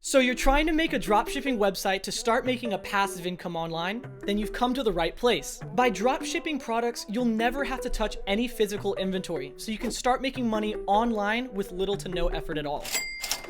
So you're trying to make a dropshipping website to start making a passive income online? Then you've come to the right place. By dropshipping products, you'll never have to touch any physical inventory, so you can start making money online with little to no effort at all.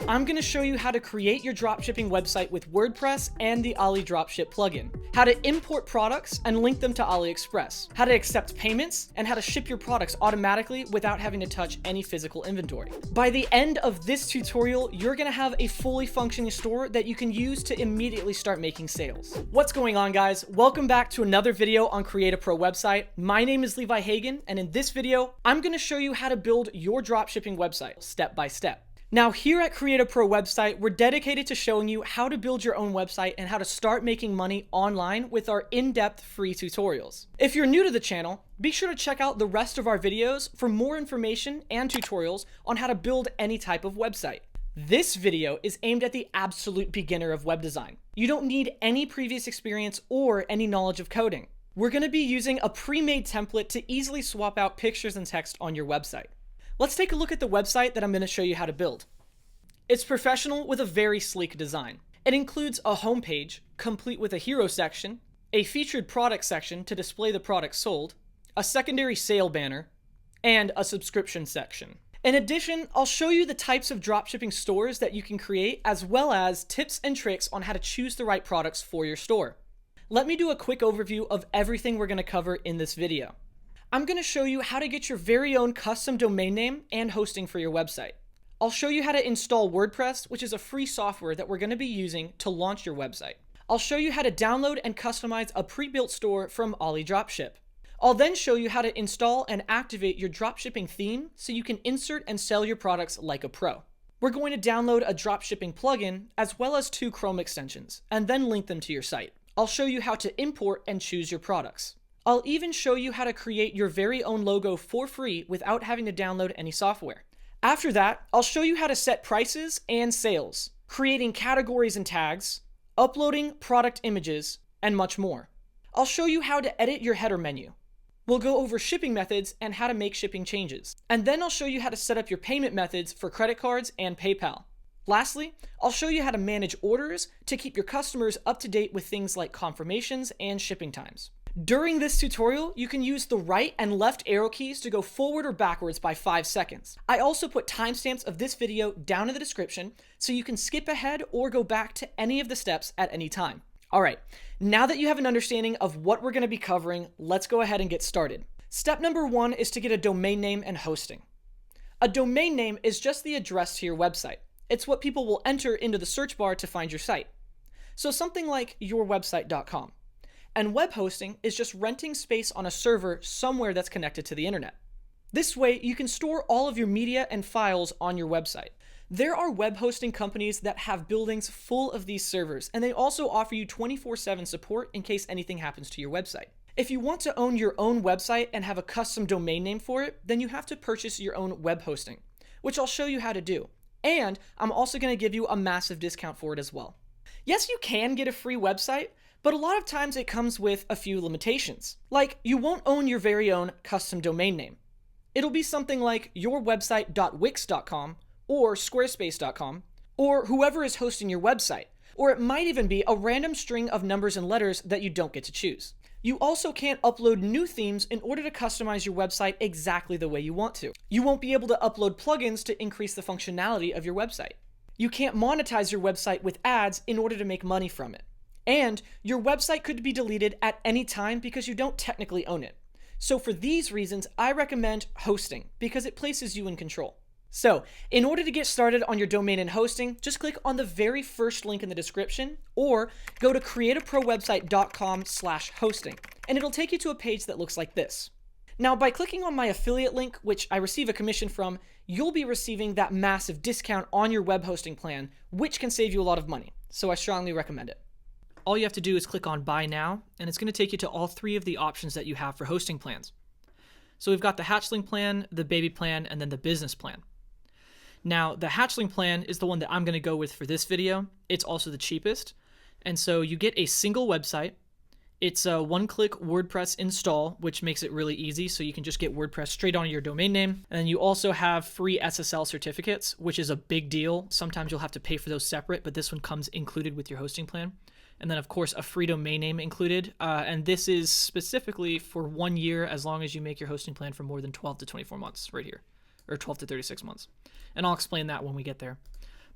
I'm going to show you how to create your dropshipping website with WordPress and the AliDropship plugin, how to import products and link them to AliExpress, how to accept payments, and how to ship your products automatically without having to touch any physical inventory. By the end of this tutorial, you're going to have a fully functioning store that you can use to immediately start making sales. What's going on, guys? Welcome back to another video on Create a Pro Website. My name is Levi Hagan, and in this video, I'm going to show you how to build your dropshipping website step by step. Now, here at Create a Pro Website, we're dedicated to showing you how to build your own website and how to start making money online with our in-depth free tutorials. If you're new to the channel, be sure to check out the rest of our videos for more information and tutorials on how to build any type of website. This video is aimed at the absolute beginner of web design. You don't need any previous experience or any knowledge of coding. We're going to be using a pre-made template to easily swap out pictures and text on your website. Let's take a look at the website that I'm going to show you how to build. It's professional with a very sleek design. It includes a homepage, complete with a hero section, a featured product section to display the products sold, a secondary sale banner, and a subscription section. In addition, I'll show you the types of dropshipping stores that you can create, as well as tips and tricks on how to choose the right products for your store. Let me do a quick overview of everything we're going to cover in this video. I'm going to show you how to get your very own custom domain name and hosting for your website. I'll show you how to install WordPress, which is a free software that we're going to be using to launch your website. I'll show you how to download and customize a pre-built store from AliDropship. I'll then show you how to install and activate your dropshipping theme so you can insert and sell your products like a pro. We're going to download a dropshipping plugin as well as 2 Chrome extensions and then link them to your site. I'll show you how to import and choose your products. I'll even show you how to create your very own logo for free without having to download any software. After that, I'll show you how to set prices and sales, creating categories and tags, uploading product images, and much more. I'll show you how to edit your header menu. We'll go over shipping methods and how to make shipping changes. And then I'll show you how to set up your payment methods for credit cards and PayPal. Lastly, I'll show you how to manage orders to keep your customers up to date with things like confirmations and shipping times. During this tutorial, you can use the right and left arrow keys to go forward or backwards by 5 seconds. I also put timestamps of this video down in the description so you can skip ahead or go back to any of the steps at any time. All right, now that you have an understanding of what we're going to be covering, let's go ahead and get started. Step number 1 is to get a domain name and hosting. A domain name is just the address to your website. It's what people will enter into the search bar to find your site. So something like yourwebsite.com. And web hosting is just renting space on a server somewhere that's connected to the internet. This way, you can store all of your media and files on your website. There are web hosting companies that have buildings full of these servers, and they also offer you 24/7 support in case anything happens to your website. If you want to own your own website and have a custom domain name for it, then you have to purchase your own web hosting, which I'll show you how to do. And I'm also going to give you a massive discount for it as well. Yes, you can get a free website, but a lot of times it comes with a few limitations. Like, you won't own your very own custom domain name. It'll be something like yourwebsite.wix.com or squarespace.com or whoever is hosting your website. Or it might even be a random string of numbers and letters that you don't get to choose. You also can't upload new themes in order to customize your website exactly the way you want to. You won't be able to upload plugins to increase the functionality of your website. You can't monetize your website with ads in order to make money from it. And your website could be deleted at any time because you don't technically own it. So for these reasons, I recommend hosting because it places you in control. So in order to get started on your domain and hosting, just click on the very first link in the description or go to createaprowebsite.com/hosting and it'll take you to a page that looks like this. Now, by clicking on my affiliate link, which I receive a commission from, you'll be receiving that massive discount on your web hosting plan, which can save you a lot of money. So I strongly recommend it. All you have to do is click on Buy Now, and it's going to take you to all 3 of the options that you have for hosting plans. So we've got the hatchling plan, the baby plan, and then the business plan. Now, the hatchling plan is the one that I'm going to go with for this video. It's also the cheapest. And so you get a single website, It's a one-click WordPress install, which makes it really easy, so you can just get WordPress straight onto your domain name. And then you also have free SSL certificates, which is a big deal. Sometimes you'll have to pay for those separate, but this one comes included with your hosting plan. And then, of course, a free domain name included. And this is specifically for 1 year, as long as you make your hosting plan for more than 12 to 24 months right here, or 12 to 36 months. And I'll explain that when we get there.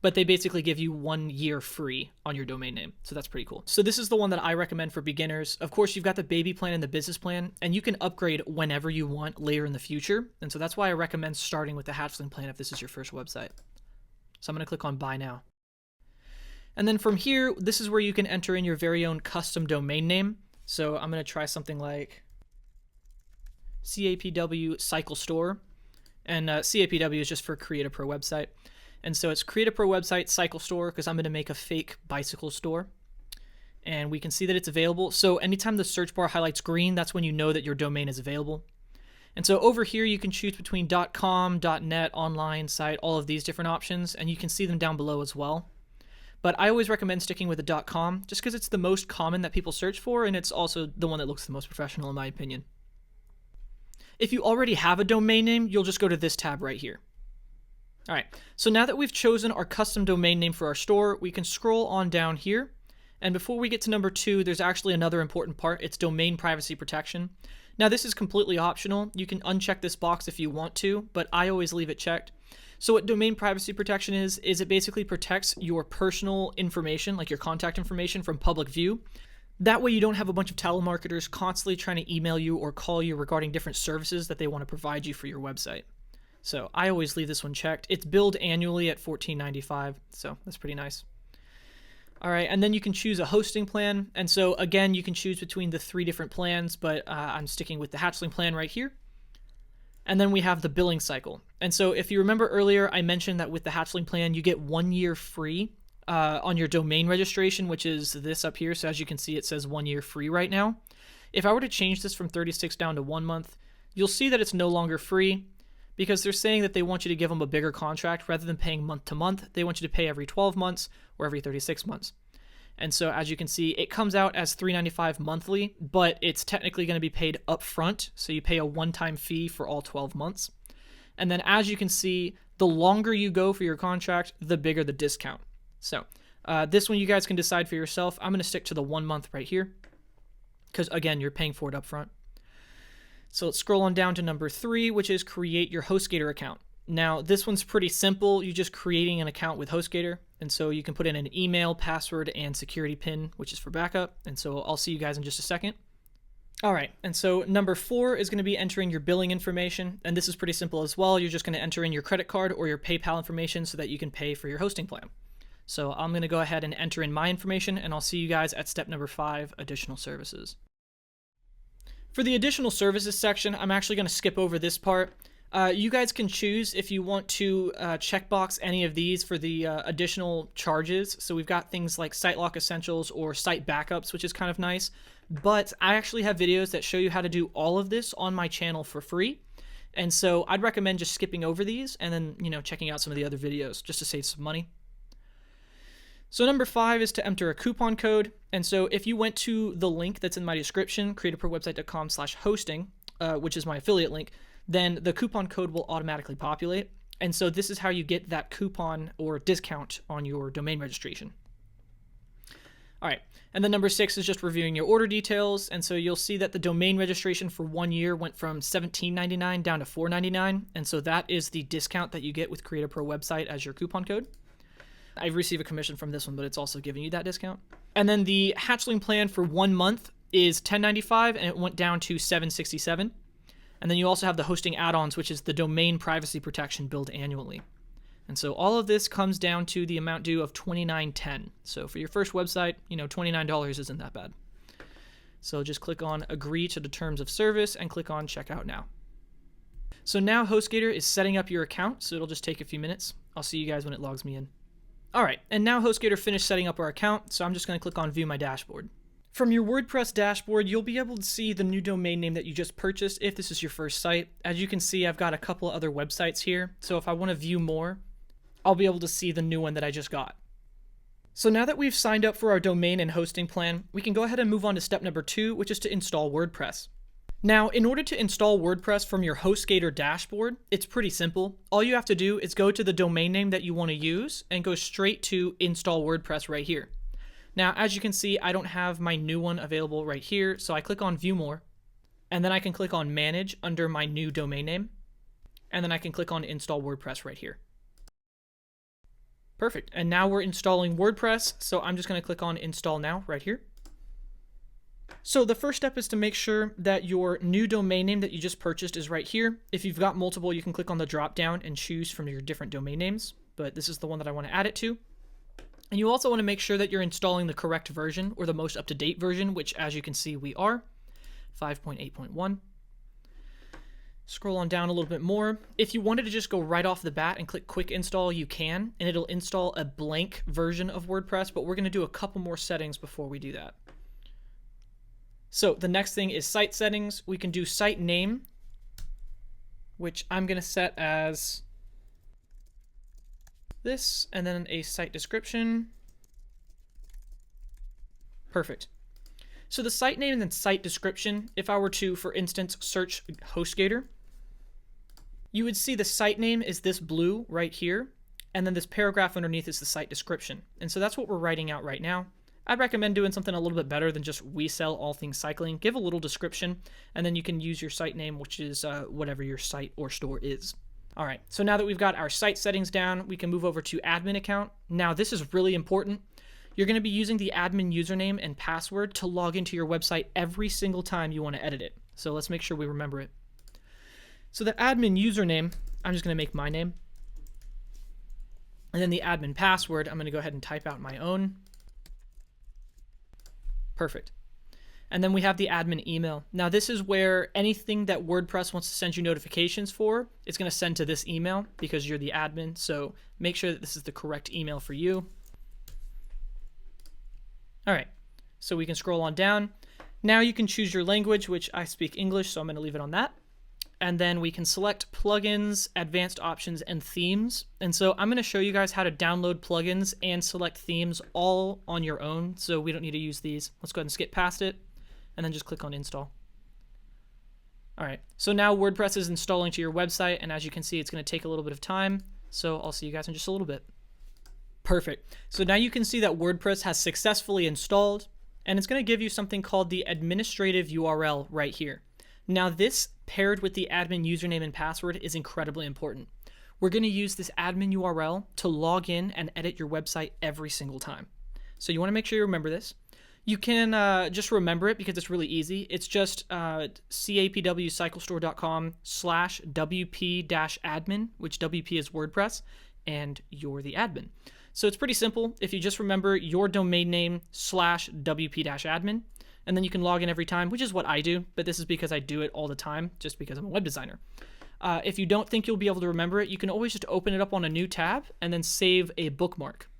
But they basically give you 1 year free on your domain name. So that's pretty cool. So this is the one that I recommend for beginners. Of course, you've got the baby plan and the business plan, and you can upgrade whenever you want later in the future. And so that's why I recommend starting with the hatchling plan if this is your first website. So I'm going to click on buy now. And then from here, this is where you can enter in your very own custom domain name. So I'm going to try something like CAPW Cycle Store. And CAPW is just for Create a Pro Website. And so it's Create a Pro Website Cycle Store, because I'm going to make a fake bicycle store. And we can see that it's available. So anytime the search bar highlights green, that's when you know that your domain is available. And so over here, you can choose between .com, .net, online, site, all of these different options. And you can see them down below as well. But I always recommend sticking with the .com, just because it's the most common that people search for, and it's also the one that looks the most professional in my opinion. If you already have a domain name, you'll just go to this tab right here. All right, so now that we've chosen our custom domain name for our store, we can scroll on down here. And before we get to number 2, there's actually another important part. It's domain privacy protection. Now, this is completely optional. You can uncheck this box if you want to, but I always leave it checked. So what domain privacy protection is it basically protects your personal information, like your contact information, from public view. That way you don't have a bunch of telemarketers constantly trying to email you or call you regarding different services that they want to provide you for your website. So I always leave this one checked. It's billed annually at $14.95, so that's pretty nice. All right, and then you can choose a hosting plan. And so again, you can choose between the 3 different plans, but I'm sticking with the hatchling plan right here. And then we have the billing cycle. And so if you remember earlier, I mentioned that with the hatchling plan, you get 1 year free on your domain registration, which is this up here. So as you can see, it says 1 year free right now. If I were to change this from 36 down to 1 month, you'll see that it's no longer free, because they're saying that they want you to give them a bigger contract rather than paying month to month. They want you to pay every 12 months or every 36 months. And so as you can see, it comes out as $3.95 monthly, but it's technically going to be paid up front. So you pay a one-time fee for all 12 months. And then as you can see, the longer you go for your contract, the bigger the discount. So this one you guys can decide for yourself. I'm going to stick to the 1 month right here, because again, you're paying for it up front. So let's scroll on down to number 3, which is create your HostGator account. Now, this one's pretty simple. You're just creating an account with HostGator. And so you can put in an email, password, and security PIN, which is for backup. And so I'll see you guys in just a second. All right, and so number 4 is going to be entering your billing information. And this is pretty simple as well. You're just going to enter in your credit card or your PayPal information so that you can pay for your hosting plan. So I'm going to go ahead and enter in my information, and I'll see you guys at step number 5, additional services. For the additional services section, I'm actually going to skip over this part. You guys can choose if you want to checkbox any of these for the additional charges. So we've got things like Site Lock Essentials or Site Backups, which is kind of nice. But I actually have videos that show you how to do all of this on my channel for free. And so I'd recommend just skipping over these and then, checking out some of the other videos just to save some money. So number 5 is to enter a coupon code. And so if you went to the link that's in my description, createaprowebsite.com/hosting, which is my affiliate link, then the coupon code will automatically populate. And so this is how you get that coupon or discount on your domain registration. All right, and then number 6 is just reviewing your order details. And so you'll see that the domain registration for 1 year went from $17.99 down to $4.99. And so that is the discount that you get with Create a Pro Website as your coupon code. I receive a commission from this one, but it's also giving you that discount. And then the hatchling plan for 1 month is $10.95, and it went down to $7.67. And then you also have the hosting add-ons, which is the domain privacy protection billed annually. And so all of this comes down to the amount due of $29.10. So for your first website, $29 isn't that bad. So just click on agree to the terms of service and click on checkout now. So now HostGator is setting up your account, so it'll just take a few minutes. I'll see you guys when it logs me in. All right, and now HostGator finished setting up our account, so I'm just going to click on View My Dashboard. From your WordPress dashboard, you'll be able to see the new domain name that you just purchased if this is your first site. As you can see, I've got a couple other websites here, so if I want to view more, I'll be able to see the new one that I just got. So now that we've signed up for our domain and hosting plan, we can go ahead and move on to step number 2, which is to install WordPress. Now, in order to install WordPress from your HostGator dashboard, it's pretty simple. All you have to do is go to the domain name that you want to use and go straight to install WordPress right here. Now, as you can see, I don't have my new one available right here, so I click on View More, and then I can click on Manage under my new domain name, and then I can click on Install WordPress right here. Perfect, and now we're installing WordPress, so I'm just going to click on Install Now right here. So the first step is to make sure that your new domain name that you just purchased is right here. If you've got multiple, you can click on the drop down and choose from your different domain names, but this is the one that I want to add it to. And you also want to make sure that you're installing the correct version or the most up-to-date version, which as you can see we are, 5.8.1. Scroll on down a little bit more. If you wanted to just go right off the bat and click quick install, you can, and it'll install a blank version of WordPress, but we're going to do a couple more settings before we do that. So the next thing is site settings. We can do site name, which I'm going to set as this, and then a site description. Perfect. So the site name and then site description, if I were to, for instance, search HostGator, you would see the site name is this blue right here, and then this paragraph underneath is the site description. And so that's what we're writing out right now. I'd recommend doing something a little bit better than just "we sell all things cycling." Give a little description, and then you can use your site name, which is whatever your site or store is. All right, so now that we've got our site settings down, we can move over to admin account. Now this is really important. You're going to be using the admin username and password to log into your website every single time you want to edit it. So let's make sure we remember it. So the admin username, I'm just going to make my name. And then the admin password, I'm going to go ahead and type out my own. Perfect. And then we have the admin email. Now this is where anything that WordPress wants to send you notifications for, it's going to send to this email because you're the admin. So make sure that this is the correct email for you. All right, so we can scroll on down. Now you can choose your language, which I speak English, so I'm going to leave it on that. And then we can select plugins, advanced options, and themes. And so I'm going to show you guys how to download plugins and select themes all on your own, so we don't need to use these. Let's go ahead and skip past it, and then just click on install. All right, so now WordPress is installing to your website, and as you can see, it's going to take a little bit of time. So I'll see you guys in just a little bit. Perfect. So now you can see that WordPress has successfully installed, and it's going to give you something called the administrative URL right here. Now this paired with the admin username and password is incredibly important. We're going to use this admin URL to log in and edit your website every single time. So you want to make sure you remember this. You can just remember it because it's really easy. It's just capwcyclestore.com/wp-admin, which WP is WordPress, and you're the admin. So it's pretty simple. If you just remember your domain name /wp-admin, and then you can log in every time, which is what I do, but this is because I do it all the time, just because I'm a web designer. If you don't think you'll be able to remember it, you can always just open it up on a new tab and then save a bookmark.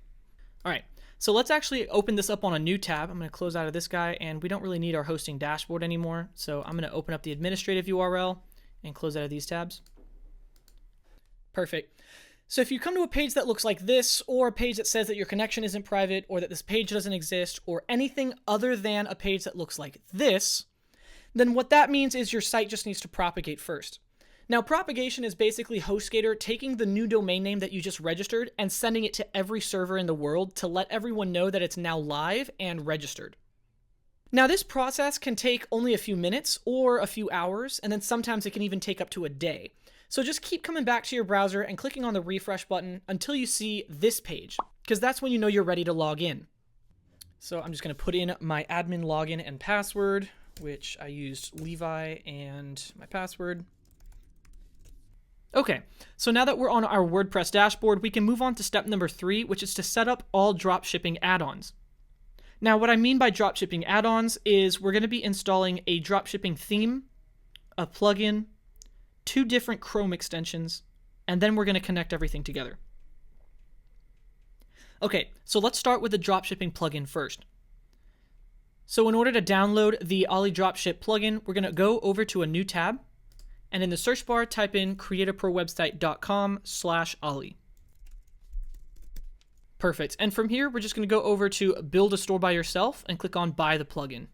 All right, so let's actually open this up on a new tab. I'm going to close out of this guy, and we don't really need our hosting dashboard anymore. So I'm going to open up the administrative URL and close out of these tabs. Perfect. So if you come to a page that looks like this, or a page that says that your connection isn't private, or that this page doesn't exist, or anything other than a page that looks like this, then what that means is your site just needs to propagate first. Now, propagation is basically HostGator taking the new domain name that you just registered and sending it to every server in the world to let everyone know that it's now live and registered. Now, this process can take only a few minutes or a few hours, and then sometimes it can even take up to a day. So just keep coming back to your browser and clicking on the refresh button until you see this page, because that's when you know you're ready to log in. So I'm just going to put in my admin login and password, which I used Levi and my password. Okay, so now that we're on our WordPress dashboard, we can move on to step number 3, which is to set up all dropshipping add-ons. Now, what I mean by dropshipping add-ons is we're going to be installing a dropshipping theme, a plugin, 2 different Chrome extensions, and then we're going to connect everything together. Okay, so let's start with the dropshipping plugin first. So in order to download the AliDropship plugin, we're going to go over to a new tab, and in the search bar, type in createaprowebsite.com/Ali. Perfect. And from here, we're just going to go over to build a store by yourself and click on buy the plugin.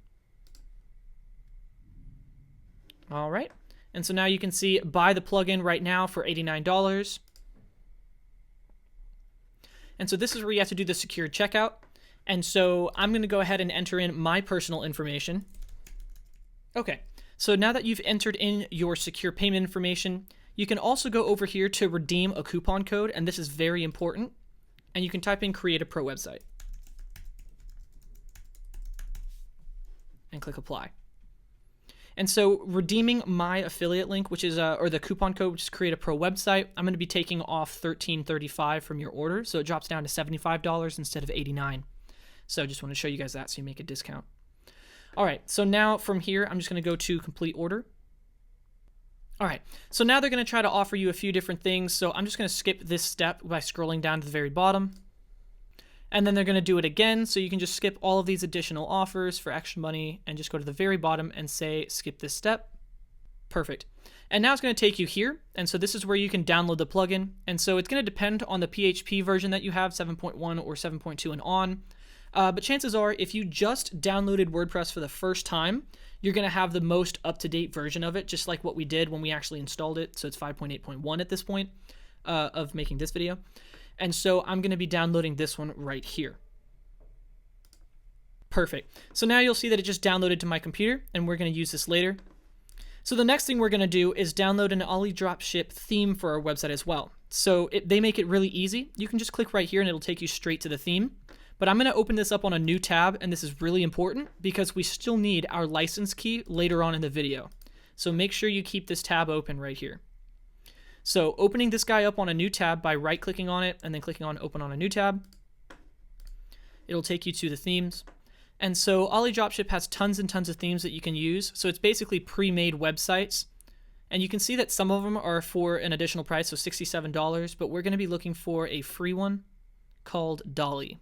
All right. And so now you can see buy the plugin right now for $89. And so this is where you have to do the secure checkout. And so I'm going to go ahead and enter in my personal information. Okay. So now that you've entered in your secure payment information, you can also go over here to redeem a coupon code. And this is very important. And you can type in create a pro website and click apply. And so redeeming my affiliate link, which is, or the coupon code, which is create a pro website, I'm going to be taking off $13.35 from your order. So it drops down to $75 instead of $89. So just want to show you guys that so you make a discount. All right. So now from here, I'm just going to go to complete order. All right. So now they're going to try to offer you a few different things. So I'm just going to skip this step by scrolling down to the very bottom. And then they're going to do it again. So you can just skip all of these additional offers for extra money and just go to the very bottom and say, skip this step. Perfect. And now it's going to take you here. And so this is where you can download the plugin. And so it's going to depend on the PHP version that you have, 7.1 or 7.2 and on. But chances are, if you just downloaded WordPress for the first time, you're going to have the most up-to-date version of it, just like what we did when we actually installed it. So it's 5.8.1 at this point of making this video. And so I'm going to be downloading this one right here. Perfect. So now you'll see that it just downloaded to my computer, and we're going to use this later. So the next thing we're going to do is download an AliDropship theme for our website as well. So they make it really easy. You can just click right here and it'll take you straight to the theme. But I'm going to open this up on a new tab, and this is really important because we still need our license key later on in the video. So make sure you keep this tab open right here. So opening this guy up on a new tab by right-clicking on it and then clicking on Open on a new tab, it'll take you to the themes. And so AliDropship has tons and tons of themes that you can use. So it's basically pre-made websites. And you can see that some of them are for an additional price, so $67, but we're going to be looking for a free one called Dolly.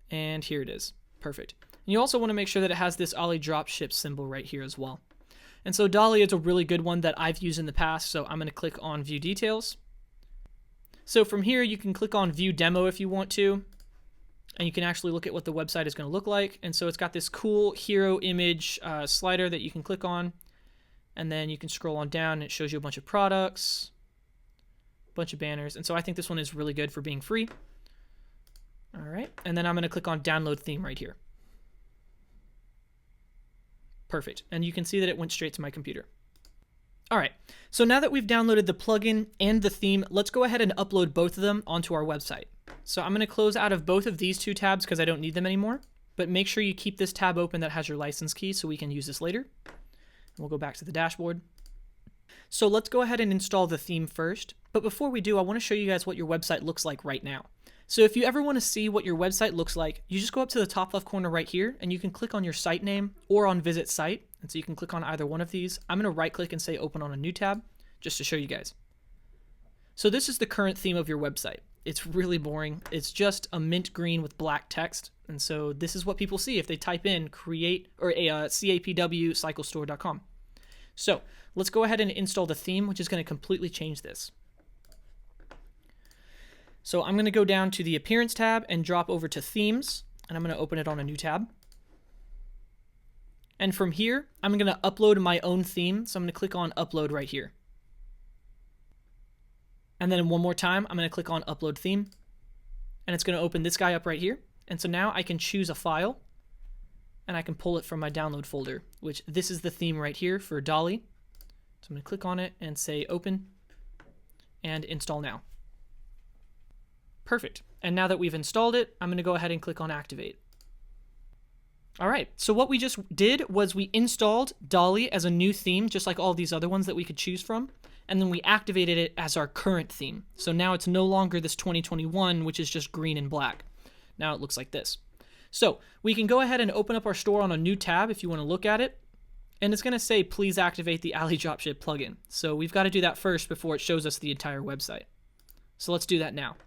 And here it is. Perfect. And you also want to make sure that it has this AliDropship symbol right here as well. And so Dolly is a really good one that I've used in the past, so I'm going to click on View Details. So from here, you can click on View Demo if you want to, and you can actually look at what the website is going to look like. And so it's got this cool hero image slider that you can click on, and then you can scroll on down, and it shows you a bunch of products, a bunch of banners. And so I think this one is really good for being free. All right, and then I'm going to click on Download Theme right here. Perfect. And you can see that it went straight to my computer. All right. So now that we've downloaded the plugin and the theme, let's go ahead and upload both of them onto our website. So I'm going to close out of both of these two tabs because I don't need them anymore. But make sure you keep this tab open that has your license key so we can use this later. And we'll go back to the dashboard. So let's go ahead and install the theme first. But before we do, I want to show you guys what your website looks like right now. So if you ever want to see what your website looks like, you just go up to the top left corner right here and you can click on your site name or on Visit Site. And so you can click on either one of these. I'm going to right click and say Open on a new tab just to show you guys. So this is the current theme of your website. It's really boring. It's just a mint green with black text. And so this is what people see if they type in create or capwcyclestore.com. So let's go ahead and install the theme, which is going to completely change this. So I'm going to go down to the Appearance tab and drop over to Themes, and I'm going to open it on a new tab. And from here, I'm going to upload my own theme, so I'm going to click on Upload right here. And then one more time, I'm going to click on Upload Theme, and it's going to open this guy up right here. And so now I can choose a file, and I can pull it from my download folder, which this is the theme right here for Dolly. So I'm going to click on it and say Open, and Install Now. Perfect. And now that we've installed it, I'm going to go ahead and click on Activate. All right. So what we just did was we installed Dolly as a new theme, just like all these other ones that we could choose from. And then we activated it as our current theme. So now it's no longer this 2021, which is just green and black. Now it looks like this. So we can go ahead and open up our store on a new tab if you want to look at it. And it's going to say, please activate the AliDropship plugin. So we've got to do that first before it shows us the entire website. So let's do that now.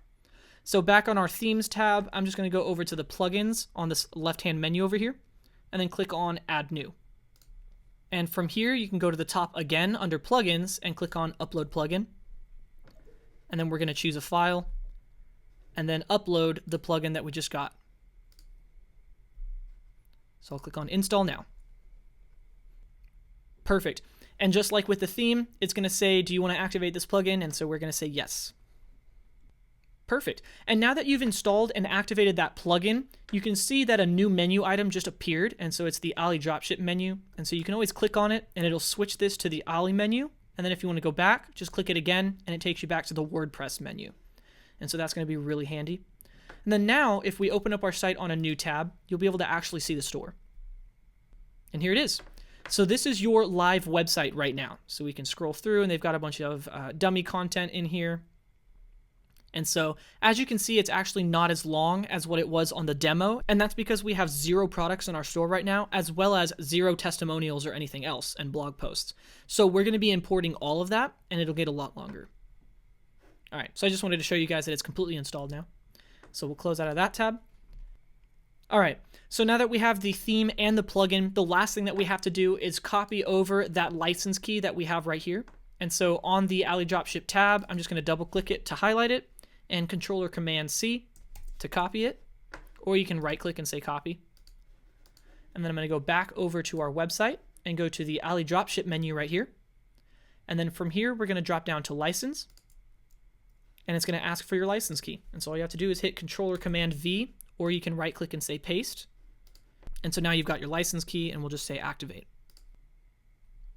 So back on our Themes tab, I'm just going to go over to the Plugins on this left-hand menu over here, and then click on Add New. And from here, you can go to the top again under Plugins and click on Upload Plugin. And then we're going to choose a file, and then upload the plugin that we just got. So I'll click on install now. Perfect. And just like with the theme, it's going to say, do you want to activate this plugin? And so we're going to say yes. Perfect. And now that you've installed and activated that plugin, you can see that a new menu item just appeared. And so it's the AliDropship menu. And so you can always click on it and it'll switch this to the Ali menu. And then if you want to go back, just click it again and it takes you back to the WordPress menu. And so that's going to be really handy. And then now if we open up our site on a new tab, you'll be able to actually see the store. And here it is. So this is your live website right now. So we can scroll through and they've got a bunch of dummy content in here. And so as you can see, it's actually not as long as what it was on the demo. And that's because we have 0 products in our store right now, as well as 0 testimonials or anything else and blog posts. So we're going to be importing all of that and it'll get a lot longer. All right, so I just wanted to show you guys that it's completely installed now. So we'll close out of that tab. All right, so now that we have the theme and the plugin, the last thing that we have to do is copy over that license key that we have right here. And so on the AliDropship tab, I'm just going to double click it to highlight it and Control or Command C to copy it, or you can right click and say copy. And then I'm going to go back over to our website and go to the AliDropship menu right here. And then from here, we're going to drop down to license and it's going to ask for your license key. And so all you have to do is hit Control or Command V, or you can right click and say paste. And so now you've got your license key and we'll just say activate.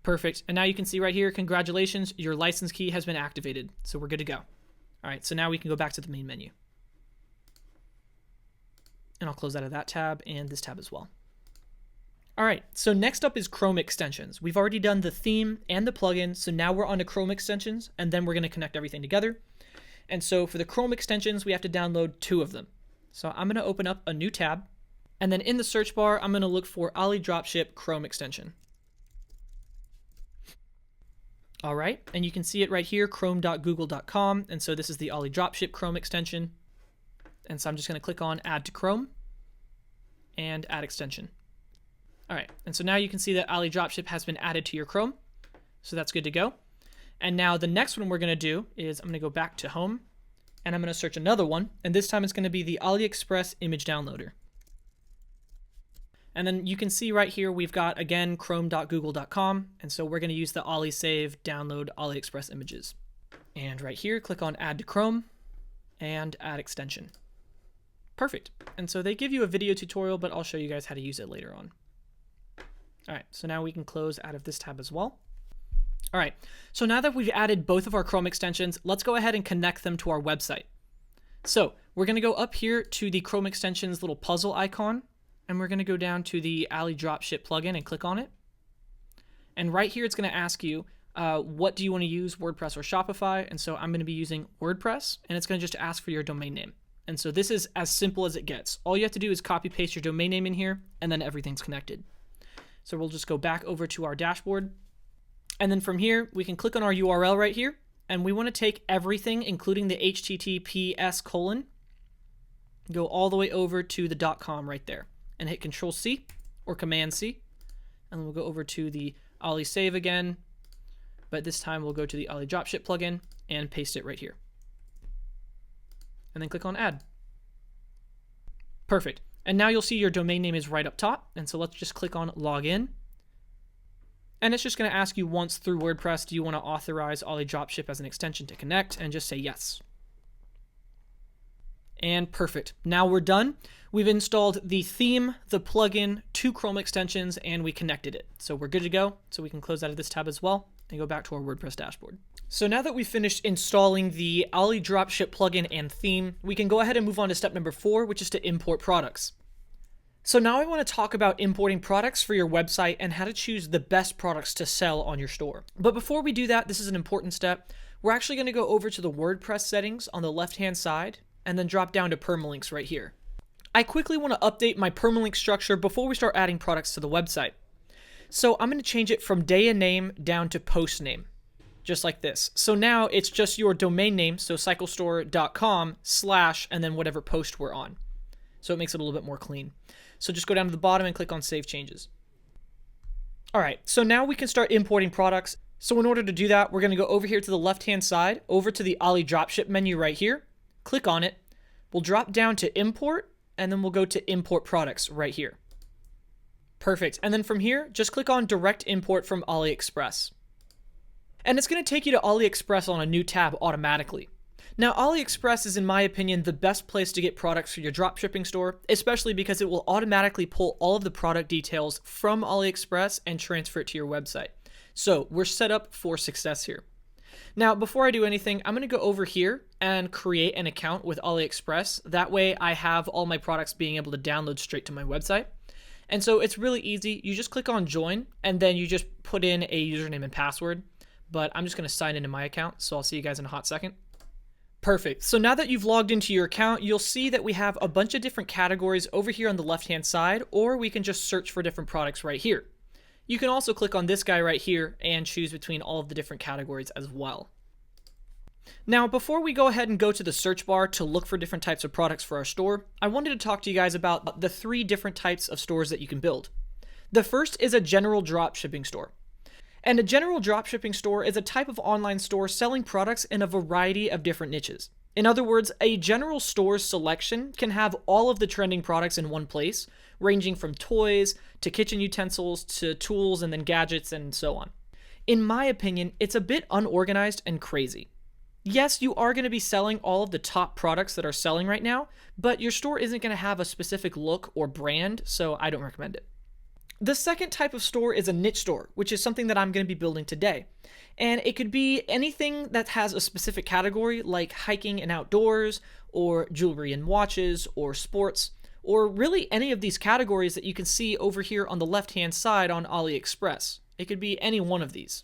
Perfect. And now you can see right here, congratulations, your license key has been activated. So we're good to go. All right, so now we can go back to the main menu. And I'll close out of that tab and this tab as well. All right, so next up is Chrome extensions. We've already done the theme and the plugin, so now we're on to Chrome extensions, and then we're going to connect everything together. And so for the Chrome extensions, we have to download 2 of them. So I'm going to open up a new tab, and then in the search bar, I'm going to look for AliDropship Chrome extension. All right, and you can see it right here, chrome.google.com. And so this is the AliDropship Chrome extension. And so I'm just going to click on Add to Chrome and Add Extension. All right, and so now you can see that AliDropship has been added to your Chrome. So that's good to go. And now the next one we're going to do is I'm going to go back to Home and I'm going to search another one. And this time it's going to be the AliExpress image downloader. And then you can see right here, we've got, again, chrome.google.com. And so we're going to use the AliSave download AliExpress images. And right here, click on Add to Chrome and Add Extension. Perfect. And so they give you a video tutorial, but I'll show you guys how to use it later on. All right, so now we can close out of this tab as well. All right, so now that we've added both of our Chrome extensions, let's go ahead and connect them to our website. So we're going to go up here to the Chrome extensions little puzzle icon. And we're going to go down to the AliDropship plugin and click on it. And right here, it's going to ask you, what do you want to use, WordPress or Shopify? And so I'm going to be using WordPress, and it's going to just ask for your domain name. And so this is as simple as it gets. All you have to do is copy paste your domain name in here, and then everything's connected. So we'll just go back over to our dashboard. And then from here, we can click on our URL right here, and we want to take everything, including the HTTPS:/, go all the way over to the .com right there. And hit Control C or Command C. And we'll go over to the AliSave again, but this time we'll go to the AliDropship plugin and paste it right here. And then click on Add. Perfect. And now you'll see your domain name is right up top. And so let's just click on Login. And it's just going to ask you once through WordPress, do you want to authorize AliDropship as an extension to connect? And just say yes. And perfect. Now we're done. We've installed the theme, the plugin, 2 Chrome extensions, and we connected it. So we're good to go. So we can close out of this tab as well and go back to our WordPress dashboard. So now that we've finished installing the AliDropship plugin and theme, we can go ahead and move on to step number 4, which is to import products. So now I want to talk about importing products for your website and how to choose the best products to sell on your store. But before we do that, this is an important step. We're actually going to go over to the WordPress settings on the left-hand side and then drop down to Permalinks right here. I quickly want to update my permalink structure before we start adding products to the website. So I'm going to change it from day and name down to post name, just like this. So now it's just your domain name, so cyclestore.com/ and then whatever post we're on. So it makes it a little bit more clean. So just go down to the bottom and click on Save Changes. All right, so now we can start importing products. So in order to do that, we're going to go over here to the left-hand side, over to the AliDropship menu right here, click on it, We'll drop down to import, and then we'll go to import products right here. Perfect. And then from here, just click on direct import from AliExpress. And it's going to take you to AliExpress on a new tab automatically. Now, AliExpress is, in my opinion, the best place to get products for your dropshipping store, especially because it will automatically pull all of the product details from AliExpress and transfer it to your website. So we're set up for success here. Now, before I do anything, I'm going to go over here and create an account with AliExpress. That way I have all my products being able to download straight to my website. And so it's really easy. You just click on join, and then you just put in a username and password. But I'm just going to sign into my account, so I'll see you guys in a hot second. Perfect. So now that you've logged into your account, you'll see that we have a bunch of different categories over here on the left-hand side, or we can just search for different products right here. You can also click on this guy right here and choose between all of the different categories as well. Now, before we go ahead and go to the search bar to look for different types of products for our store, I wanted to talk to you guys about the 3 different types of stores that you can build. The first is a general dropshipping store. And a general dropshipping store is a type of online store selling products in a variety of different niches. In other words, a general store's selection can have all of the trending products in one place, ranging from toys to kitchen utensils to tools and then gadgets and so on. In my opinion, it's a bit unorganized and crazy. Yes, you are going to be selling all of the top products that are selling right now, but your store isn't going to have a specific look or brand, so I don't recommend it. The second type of store is a niche store, which is something that I'm going to be building today. And it could be anything that has a specific category like hiking and outdoors, or jewelry and watches, or sports, or really any of these categories that you can see over here on the left-hand side on AliExpress. It could be any one of these.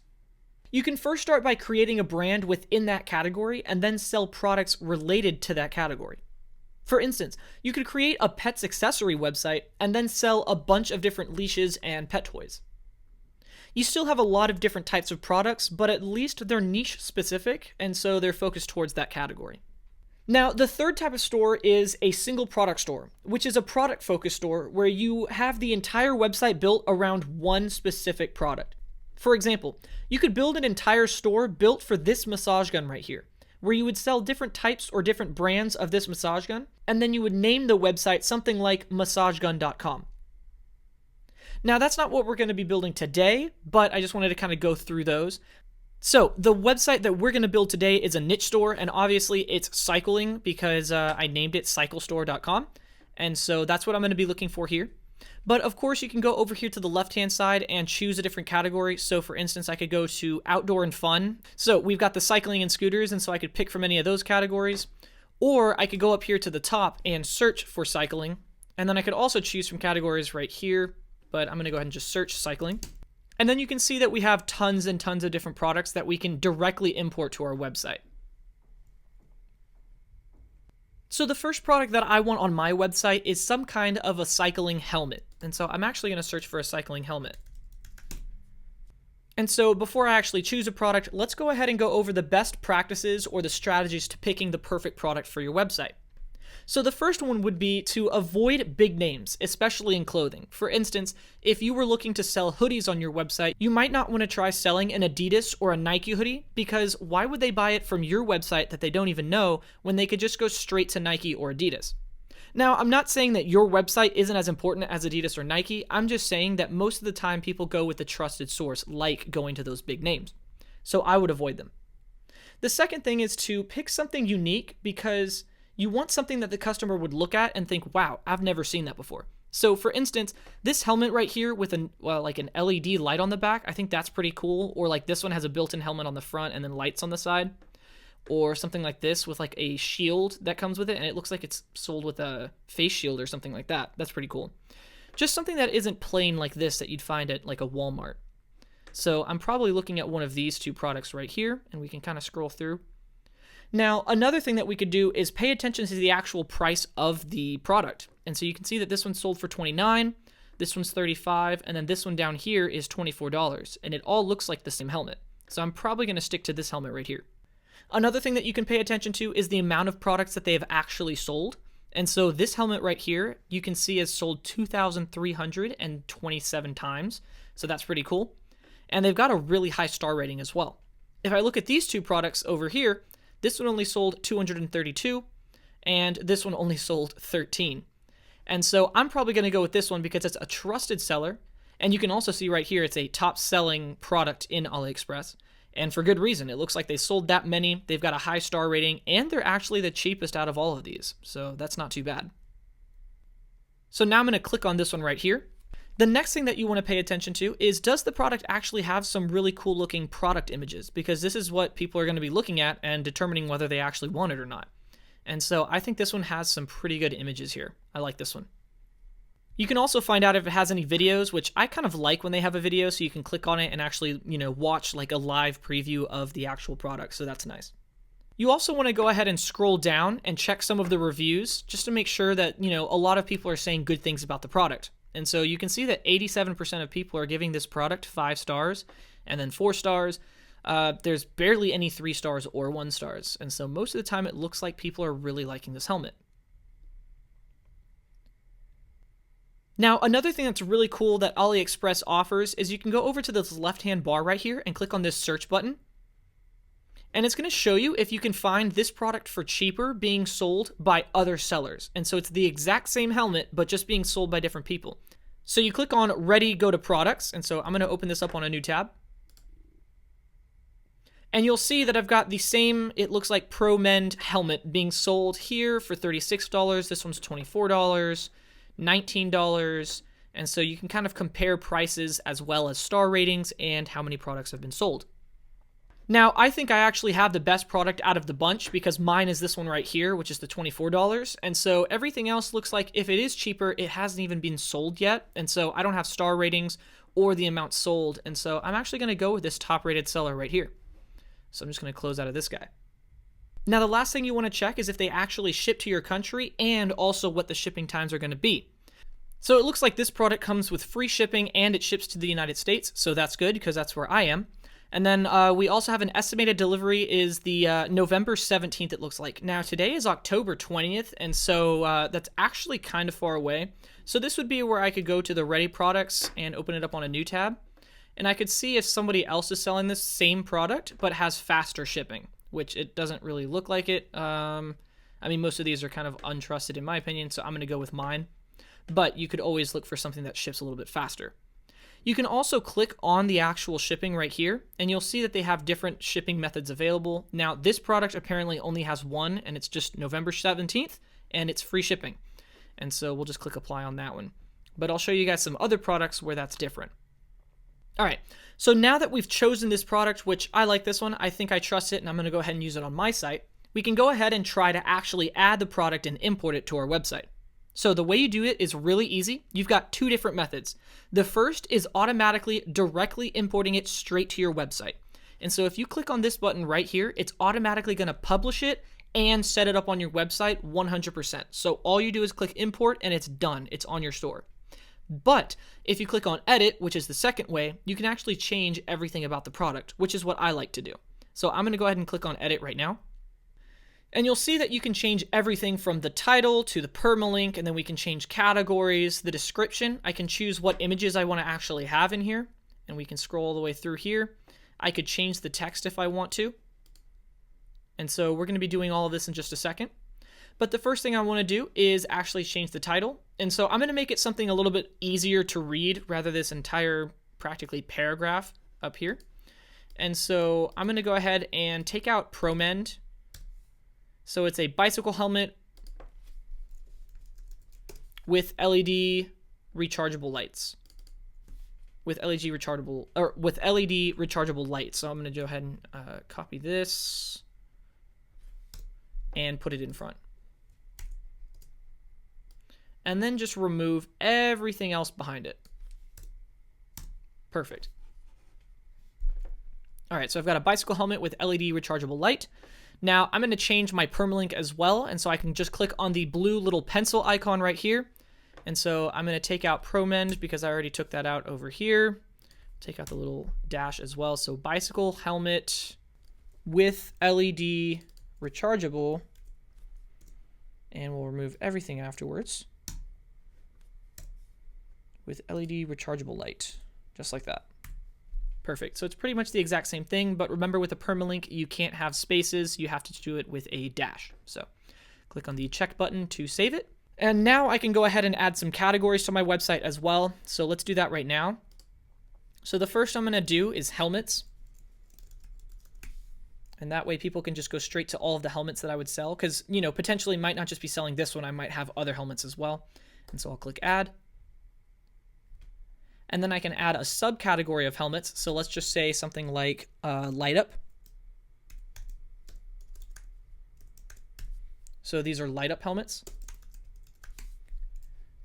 You can first start by creating a brand within that category and then sell products related to that category. For instance, you could create a pet's accessory website and then sell a bunch of different leashes and pet toys. You still have a lot of different types of products, but at least they're niche specific, and so they're focused towards that category. Now, the third type of store is a single product store, which is a product focused store where you have the entire website built around one specific product. For example, you could build an entire store built for this massage gun right here, where you would sell different types or different brands of this massage gun, and then you would name the website something like massagegun.com. Now, that's not what we're going to be building today, but I just wanted to kind of go through those. So, the website that we're going to build today is a niche store, and obviously it's cycling because I named it cyclestore.com, and so that's what I'm going to be looking for here. But of course, you can go over here to the left-hand side and choose a different category. So for instance, I could go to outdoor and fun. So we've got the cycling and scooters, and so I could pick from any of those categories. Or I could go up here to the top and search for cycling. And then I could also choose from categories right here, but I'm going to go ahead and just search cycling. And then you can see that we have tons and tons of different products that we can directly import to our website. So the first product that I want on my website is some kind of a cycling helmet. And so I'm actually going to search for a cycling helmet. And so before I actually choose a product, let's go ahead and go over the best practices or the strategies to picking the perfect product for your website. So the first one would be to avoid big names, especially in clothing. For instance, if you were looking to sell hoodies on your website, you might not want to try selling an Adidas or a Nike hoodie, because why would they buy it from your website that they don't even know when they could just go straight to Nike or Adidas? Now, I'm not saying that your website isn't as important as Adidas or Nike. I'm just saying that most of the time people go with a trusted source, like going to those big names. So I would avoid them. The second thing is to pick something unique, because you want something that the customer would look at and think, wow, I've never seen that before. So for instance, this helmet right here with an LED light on the back, I think that's pretty cool. Or like this one has a built-in helmet on the front and then lights on the side. Or something like this with like a shield that comes with it, and it looks like it's sold with a face shield or something like that. That's pretty cool. Just something that isn't plain like this that you'd find at like a Walmart. So I'm probably looking at one of these two products right here, and we can kind of scroll through. Now, another thing that we could do is pay attention to the actual price of the product. And so you can see that this one sold for $29, this one's $35, and then this one down here is $24, and it all looks like the same helmet. So I'm probably going to stick to this helmet right here. Another thing that you can pay attention to is the amount of products that they have actually sold. And so this helmet right here, you can see has sold 2,327 times. So that's pretty cool. And they've got a really high star rating as well. If I look at these two products over here, this one only sold 232, and this one only sold 13. And so I'm probably going to go with this one because it's a trusted seller. And you can also see right here, it's a top selling product in AliExpress. And for good reason. It looks like they sold that many. They've got a high star rating, and they're actually the cheapest out of all of these. So that's not too bad. So now I'm going to click on this one right here. The next thing that you want to pay attention to is, does the product actually have some really cool looking product images? Because this is what people are going to be looking at and determining whether they actually want it or not. And so I think this one has some pretty good images here. I like this one. You can also find out if it has any videos, which I kind of like when they have a video, so you can click on it and actually, watch like a live preview of the actual product. So that's nice. You also want to go ahead and scroll down and check some of the reviews just to make sure that, a lot of people are saying good things about the product. And so you can see that 87% of people are giving this product 5 stars and then 4 stars. There's barely any 3 stars or 1 stars. And so most of the time it looks like people are really liking this helmet. Now, another thing that's really cool that AliExpress offers is you can go over to this left-hand bar right here and click on this search button. And it's going to show you if you can find this product for cheaper being sold by other sellers. And so it's the exact same helmet, but just being sold by different people. So you click on Ready, go to Products. And so I'm going to open this up on a new tab. And you'll see that I've got the same, it looks like Pro Mend helmet being sold here for $36. This one's $24, $19. And so you can kind of compare prices as well as star ratings and how many products have been sold. Now, I think I actually have the best product out of the bunch because mine is this one right here, which is the $24. And so everything else looks like if it is cheaper, it hasn't even been sold yet. And so I don't have star ratings or the amount sold. And so I'm actually going to go with this top rated seller right here. So I'm just going to close out of this guy. Now, the last thing you want to check is if they actually ship to your country and also what the shipping times are going to be. So it looks like this product comes with free shipping and it ships to the United States. So that's good because that's where I am. And then we also have an estimated delivery is the November 17th, it looks like. Now, today is October 20th, and so that's actually kind of far away. So this would be where I could go to the Ready products and open it up on a new tab. And I could see if somebody else is selling this same product, but has faster shipping, which it doesn't really look like it. I mean, most of these are kind of untrusted in my opinion, so I'm going to go with mine. But you could always look for something that ships a little bit faster. You can also click on the actual shipping right here, and you'll see that they have different shipping methods available. Now, this product apparently only has one, and it's just November 17th, and it's free shipping. And so we'll just click apply on that one. But I'll show you guys some other products where that's different. All right, so now that we've chosen this product, which I like this one, I think I trust it, and I'm going to go ahead and use it on my site, we can go ahead and try to actually add the product and import it to our website. So the way you do it is really easy. You've got 2 different methods. The first is automatically directly importing it straight to your website. And so if you click on this button right here, it's automatically going to publish it and set it up on your website 100%. So all you do is click import and it's done. It's on your store. But if you click on edit, which is the second way, you can actually change everything about the product, which is what I like to do. So I'm going to go ahead and click on edit right now. And you'll see that you can change everything from the title to the permalink, and then we can change categories, the description. I can choose what images I want to actually have in here, and we can scroll all the way through here. I could change the text if I want to. And so we're going to be doing all of this in just a second. But the first thing I want to do is actually change the title. And so I'm going to make it something a little bit easier to read rather than this entire practically paragraph up here. And so I'm going to go ahead and take out ProMend. So it's a bicycle helmet with LED rechargeable lights. With LED rechargeable lights. So I'm going to go ahead and copy this and put it in front. And then just remove everything else behind it. Perfect. All right, so I've got a bicycle helmet with LED rechargeable light. Now I'm going to change my permalink as well, and so I can just click on the blue little pencil icon right here. And so I'm going to take out ProMend because I already took that out over here. Take out the little dash as well. So bicycle helmet with LED rechargeable, and we'll remove everything afterwards with LED rechargeable light, just like that. Perfect. So it's pretty much the exact same thing, but remember with a permalink, you can't have spaces. You have to do it with a dash. So Click on the check button to save it. And now I can go ahead and add some categories to my website as well. So let's do that right now. So the first I'm going to do is helmets. And that way people can just go straight to all of the helmets that I would sell. Because, you know, potentially might not just be selling this one. I might have other helmets as well. And so I'll click add. And then I can add a subcategory of helmets. So let's just say something like light up. So these are light up helmets.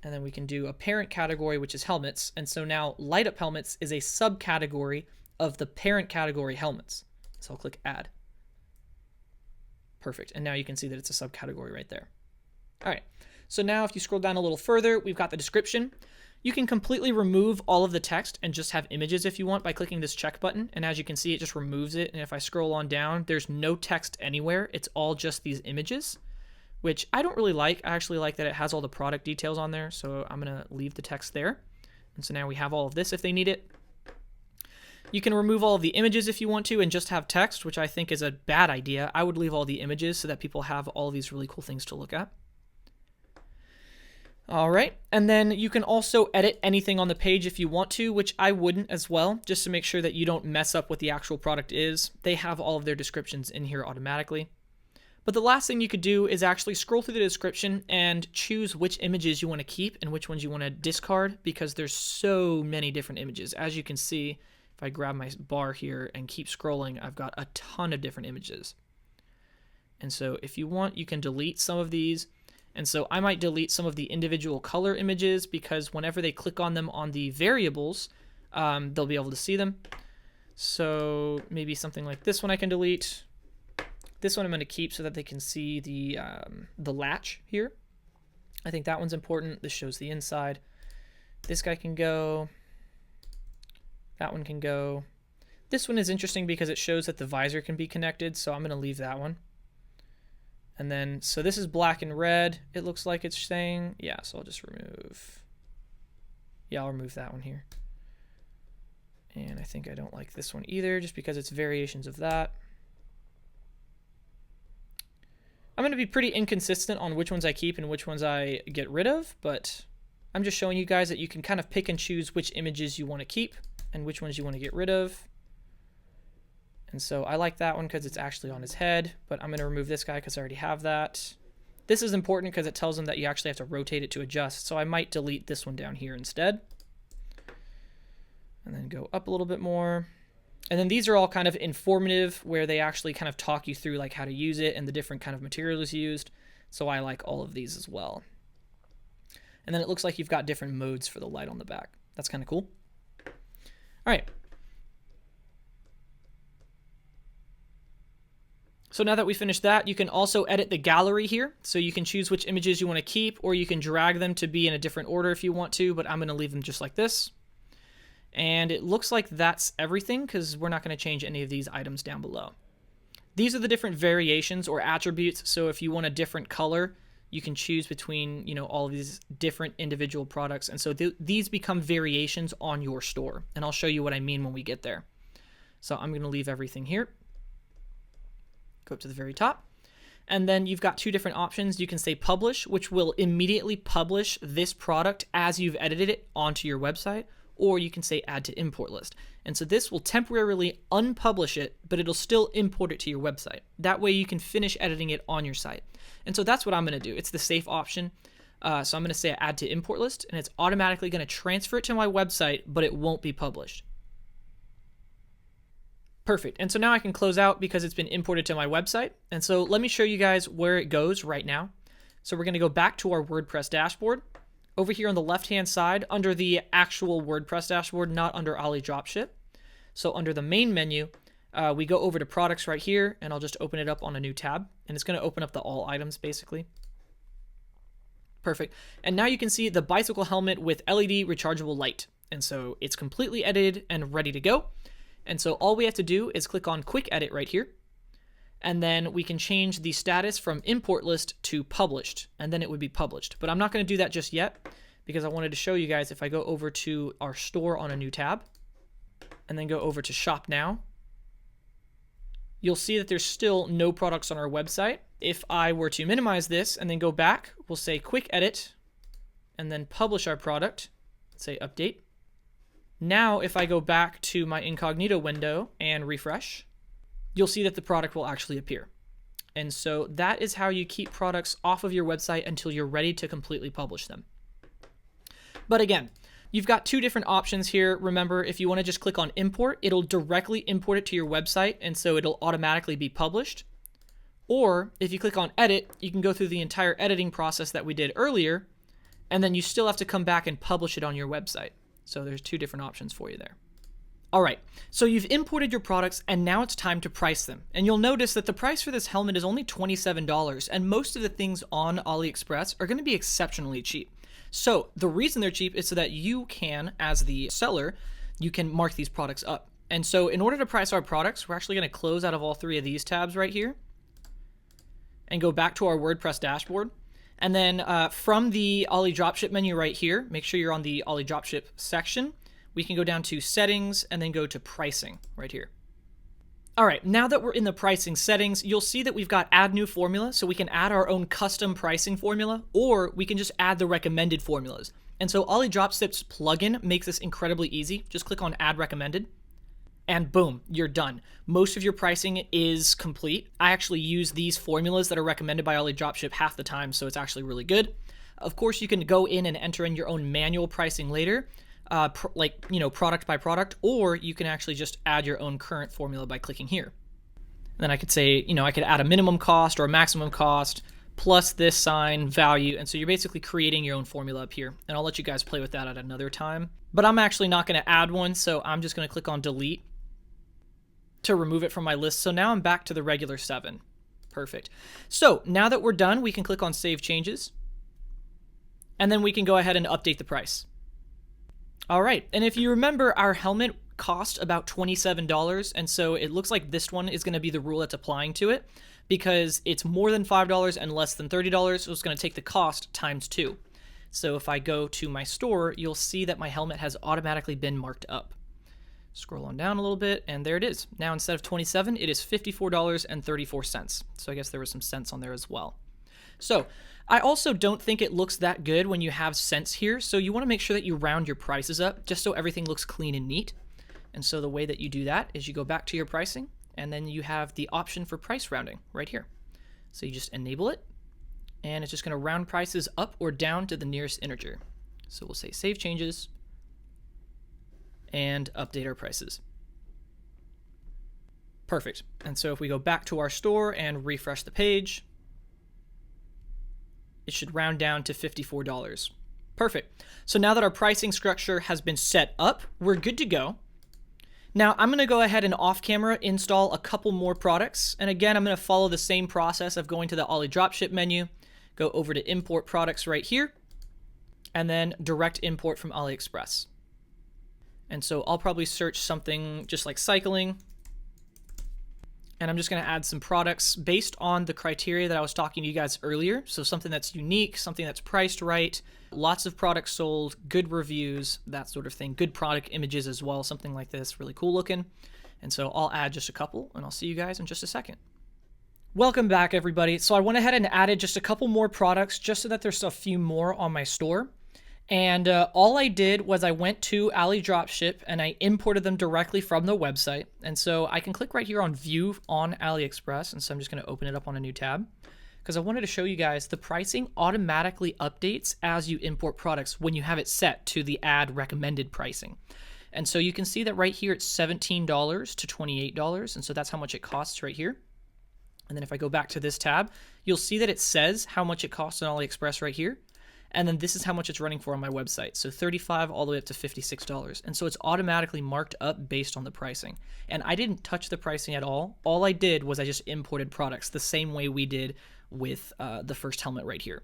And then we can do a parent category, which is helmets. And so now light up helmets is a subcategory of the parent category helmets. So I'll click add. Perfect. And now you can see that it's a subcategory right there. All right. So now if you scroll down a little further, we've got the description. You can completely remove all of the text and just have images if you want by clicking this check button. And as you can see, it just removes it. And if I scroll on down, there's no text anywhere. It's all just these images, which I don't really like. I actually like that it has all the product details on there. So I'm going to leave the text there. And so now we have all of this if they need it. You can remove all of the images if you want to and just have text, which I think is a bad idea. I would leave all the images so that people have all of these really cool things to look at. All right, and then you can also edit anything on the page if you want to, which I wouldn't as well, just to make sure that you don't mess up what the actual product is. They have all of their descriptions in here automatically. But the last thing you could do is actually scroll through the description and choose which images you want to keep and which ones you want to discard, because there's so many different images. As you can see, if I grab my bar here and keep scrolling, I've got a ton of different images. And so if you want, you can delete some of these. And so I might delete some of the individual color images because whenever they click on them on the variables, they'll be able to see them. So maybe something like this one I can delete. This one I'm going to keep so that they can see the latch here. I think that one's important. This shows the inside. This guy can go. That one can go. This one is interesting because it shows that the visor can be connected, so I'm going to leave that one. And then, so this is black and red, it looks like it's saying. Yeah, so I'll just remove. Yeah, I'll remove that one here. And I think I don't like this one either, just because it's variations of that. I'm going to be pretty inconsistent on which ones I keep and which ones I get rid of, but I'm just showing you guys that you can kind of pick and choose which images you want to keep and which ones you want to get rid of. And so I like that one because it's actually on his head, but I'm going to remove this guy because I already have that. This is important because it tells them that you actually have to rotate it to adjust, so I might delete this one down here instead. And then go up a little bit more. And then these are all kind of informative, where they actually kind of talk you through like how to use it and the different kind of materials used. So I like all of these as well. And then it looks like you've got different modes for the light on the back. That's kind of cool. All right. So now that we finished that, you can also edit the gallery here. So you can choose which images you want to keep, or you can drag them to be in a different order if you want to, but I'm going to leave them just like this. And it looks like that's everything because we're not going to change any of these items down below. These are the different variations or attributes. So if you want a different color, you can choose between, you know, all of these different individual products. And so these become variations on your store. And I'll show you what I mean when we get there. So I'm going to leave everything here. Go up to the very top. And then you've got two different options. You can say publish, which will immediately publish this product as you've edited it onto your website, or you can say add to import list. And so this will temporarily unpublish it, but it'll still import it to your website. That way you can finish editing it on your site. And so that's what I'm going to do. It's the safe option. So I'm going to say add to import list, and it's automatically going to transfer it to my website, but it won't be published. Perfect. And so now I can close out because it's been imported to my website. And so let me show you guys where it goes right now. So we're going to go back to our WordPress dashboard. Over here on the left-hand side, under the actual WordPress dashboard, not under AliDropship. So under the main menu, we go over to products right here, and I'll just open it up on a new tab. And it's going to open up the all items, basically. Perfect. And now you can see the bicycle helmet with LED rechargeable light. And so it's completely edited and ready to go. And so all we have to do is click on quick edit right here. And then we can change the status from import list to published, and then it would be published. But I'm not going to do that just yet because I wanted to show you guys if I go over to our store on a new tab and then go over to shop now. you'll see that there's still no products on our website. If I were to minimize this and then go back, we'll say quick edit and then publish our product, say update. Now, if I go back to my incognito window and refresh, you'll see that the product will actually appear. And so that is how you keep products off of your website until you're ready to completely publish them. But again, you've got two different options here. Remember, if you want to just click on import, it'll directly import it to your website, and so it'll automatically be published. Or if you click on edit, you can go through the entire editing process that we did earlier, and then you still have to come back and publish it on your website. So there's two different options for you there. All right, so you've imported your products and now it's time to price them. And you'll notice that the price for this helmet is only $27, and most of the things on AliExpress are gonna be exceptionally cheap. So the reason they're cheap is so that you can, as the seller, you can mark these products up. And so in order to price our products, we're actually gonna close out of all three of these tabs right here and go back to our WordPress dashboard. And then from the AliDropship menu right here, make sure you're on the AliDropship section. We can go down to settings and then go to pricing right here. All right, now that we're in the pricing settings, you'll see that we've got add new formula, so we can add our own custom pricing formula, or we can just add the recommended formulas. And so AliDropship's plugin makes this incredibly easy. Just click on add recommended and boom, you're done. Most of your pricing is complete. I actually use these formulas that are recommended by AliDropship half the time, so it's actually really good. Of course, you can go in and enter in your own manual pricing later, product by product, or you can actually just add your own current formula by clicking here. And then I could say, I could add a minimum cost or a maximum cost plus this sign value. And so you're basically creating your own formula up here. And I'll let you guys play with that at another time. But I'm actually not going to add one, so I'm just going to click on delete to remove it from my list. So now I'm back to the regular 7. Perfect. So now that we're done, we can click on Save Changes. And then we can go ahead and update the price. All right, and if you remember, our helmet cost about $27, and so it looks like this one is going to be the rule that's applying to it, because it's more than $5 and less than $30, so it's going to take the cost times 2. So if I go to my store, you'll see that my helmet has automatically been marked up. Scroll on down a little bit, and there it is. Now instead of $27, it is $54.34. So I guess there was some cents on there as well. So I also don't think it looks that good when you have cents here, so you want to make sure that you round your prices up just so everything looks clean and neat. And so the way that you do that is you go back to your pricing, and then you have the option for price rounding right here. So you just enable it, and it's just going to round prices up or down to the nearest integer. So we'll say Save Changes and update our prices. Perfect. And so if we go back to our store and refresh the page, it should round down to $54. Perfect. So now that our pricing structure has been set up, we're good to go. Now I'm going to go ahead and off camera install a couple more products. And again, I'm going to follow the same process of going to the AliDropship menu, go over to import products right here, and then direct import from AliExpress. And so I'll probably search something just like cycling. And I'm just going to add some products based on the criteria that I was talking to you guys earlier. So something that's unique, something that's priced right, lots of products sold, good reviews, that sort of thing. Good product images as well, something like this, really cool looking. And so I'll add just a couple, and I'll see you guys in just a second. Welcome back, everybody. So I went ahead and added just a couple more products just so that there's a few more on my store. And all I did was I went to AliDropship and I imported them directly from the website. And so I can click right here on View on AliExpress. And so I'm just going to open it up on a new tab because I wanted to show you guys the pricing automatically updates as you import products when you have it set to the Add Recommended pricing. And so you can see that right here it's $17 to $28. And so that's how much it costs right here. And then if I go back to this tab, you'll see that it says how much it costs on AliExpress right here. And then this is how much it's running for on my website. So $35 all the way up to $56. And so it's automatically marked up based on the pricing. And I didn't touch the pricing at all. All I did was I just imported products the same way we did with the first helmet right here.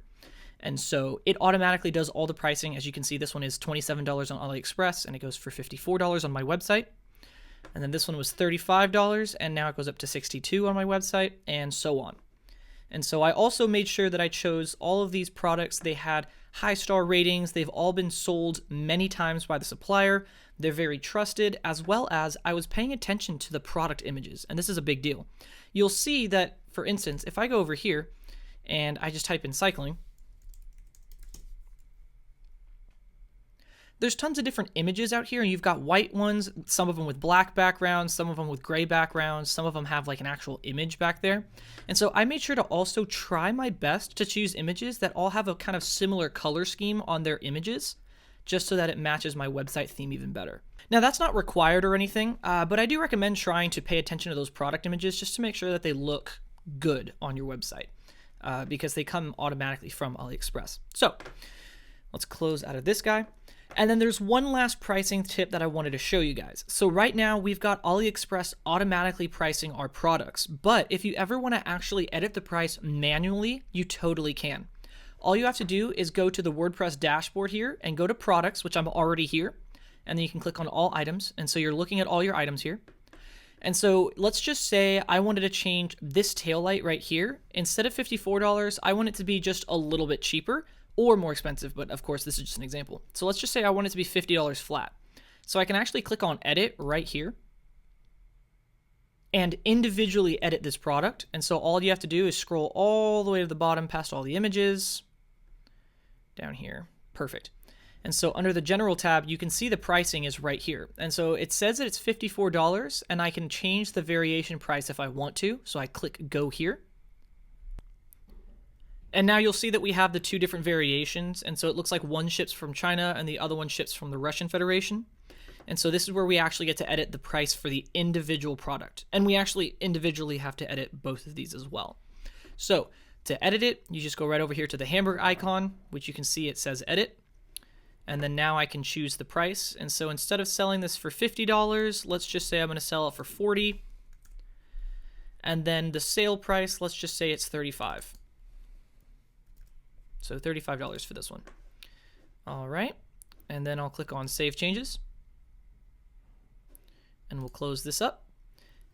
And so it automatically does all the pricing. As you can see, this one is $27 on AliExpress and it goes for $54 on my website. And then this one was $35 and now it goes up to $62 on my website and so on. And so I also made sure that I chose all of these products. They had high star ratings. They've all been sold many times by the supplier. They're very trusted, as well as I was paying attention to the product images, and this is a big deal. You'll see that, for instance, if I go over here and I just type in cycling, there's tons of different images out here, and you've got white ones, some of them with black backgrounds, some of them with gray backgrounds, some of them have like an actual image back there. And so I made sure to also try my best to choose images that all have a kind of similar color scheme on their images, just so that it matches my website theme even better. Now, that's not required or anything, but I do recommend trying to pay attention to those product images just to make sure that they look good on your website, because they come automatically from AliExpress. So let's close out of this guy. And then there's one last pricing tip that I wanted to show you guys. So right now we've got AliExpress automatically pricing our products, but if you ever want to actually edit the price manually, you totally can. All you have to do is go to the WordPress dashboard here and go to products, which I'm already here. And then you can click on all items. And so you're looking at all your items here. And so let's just say I wanted to change this tail light right here. Instead of $54, I want it to be just a little bit cheaper or more expensive. But of course, this is just an example. So let's just say I want it to be $50 flat. So I can actually click on edit right here and individually edit this product. And so all you have to do is scroll all the way to the bottom past all the images down here. Perfect. And so under the general tab, you can see the pricing is right here. And so it says that it's $54 and I can change the variation price if I want to. So I click go here. And now you'll see that we have the two different variations. And so it looks like one ships from China and the other one ships from the Russian Federation. And so this is where we actually get to edit the price for the individual product. And we actually individually have to edit both of these as well. So to edit it, you just go right over here to the hamburger icon, which you can see it says edit. And then now I can choose the price. And so instead of selling this for $50, let's just say I'm going to sell it for $40. And then the sale price, let's just say it's $35. So $35 for this one. All right. And then I'll click on Save Changes. And we'll close this up.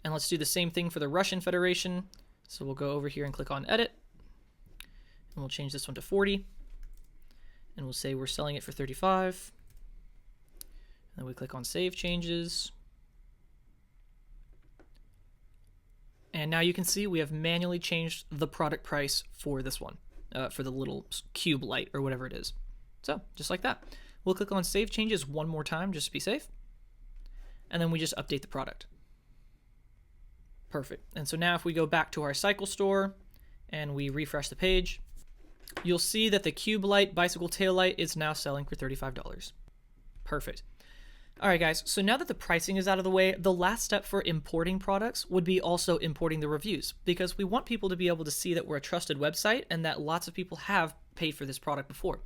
And let's do the same thing for the Russian Federation. So we'll go over here and click on Edit. And we'll change this one to 40. And we'll say we're selling it for 35. And then we click on Save Changes. And now you can see we have manually changed the product price for this one, for the little cube light or whatever it is. So just like that. We'll click on Save Changes one more time just to be safe. And then we just update the product. Perfect. And so now if we go back to our cycle store and we refresh the page, you'll see that the cube light bicycle tail light is now selling for $35. Perfect. All right, guys. So now that the pricing is out of the way, the last step for importing products would be also importing the reviews, because we want people to be able to see that we're a trusted website and that lots of people have paid for this product before.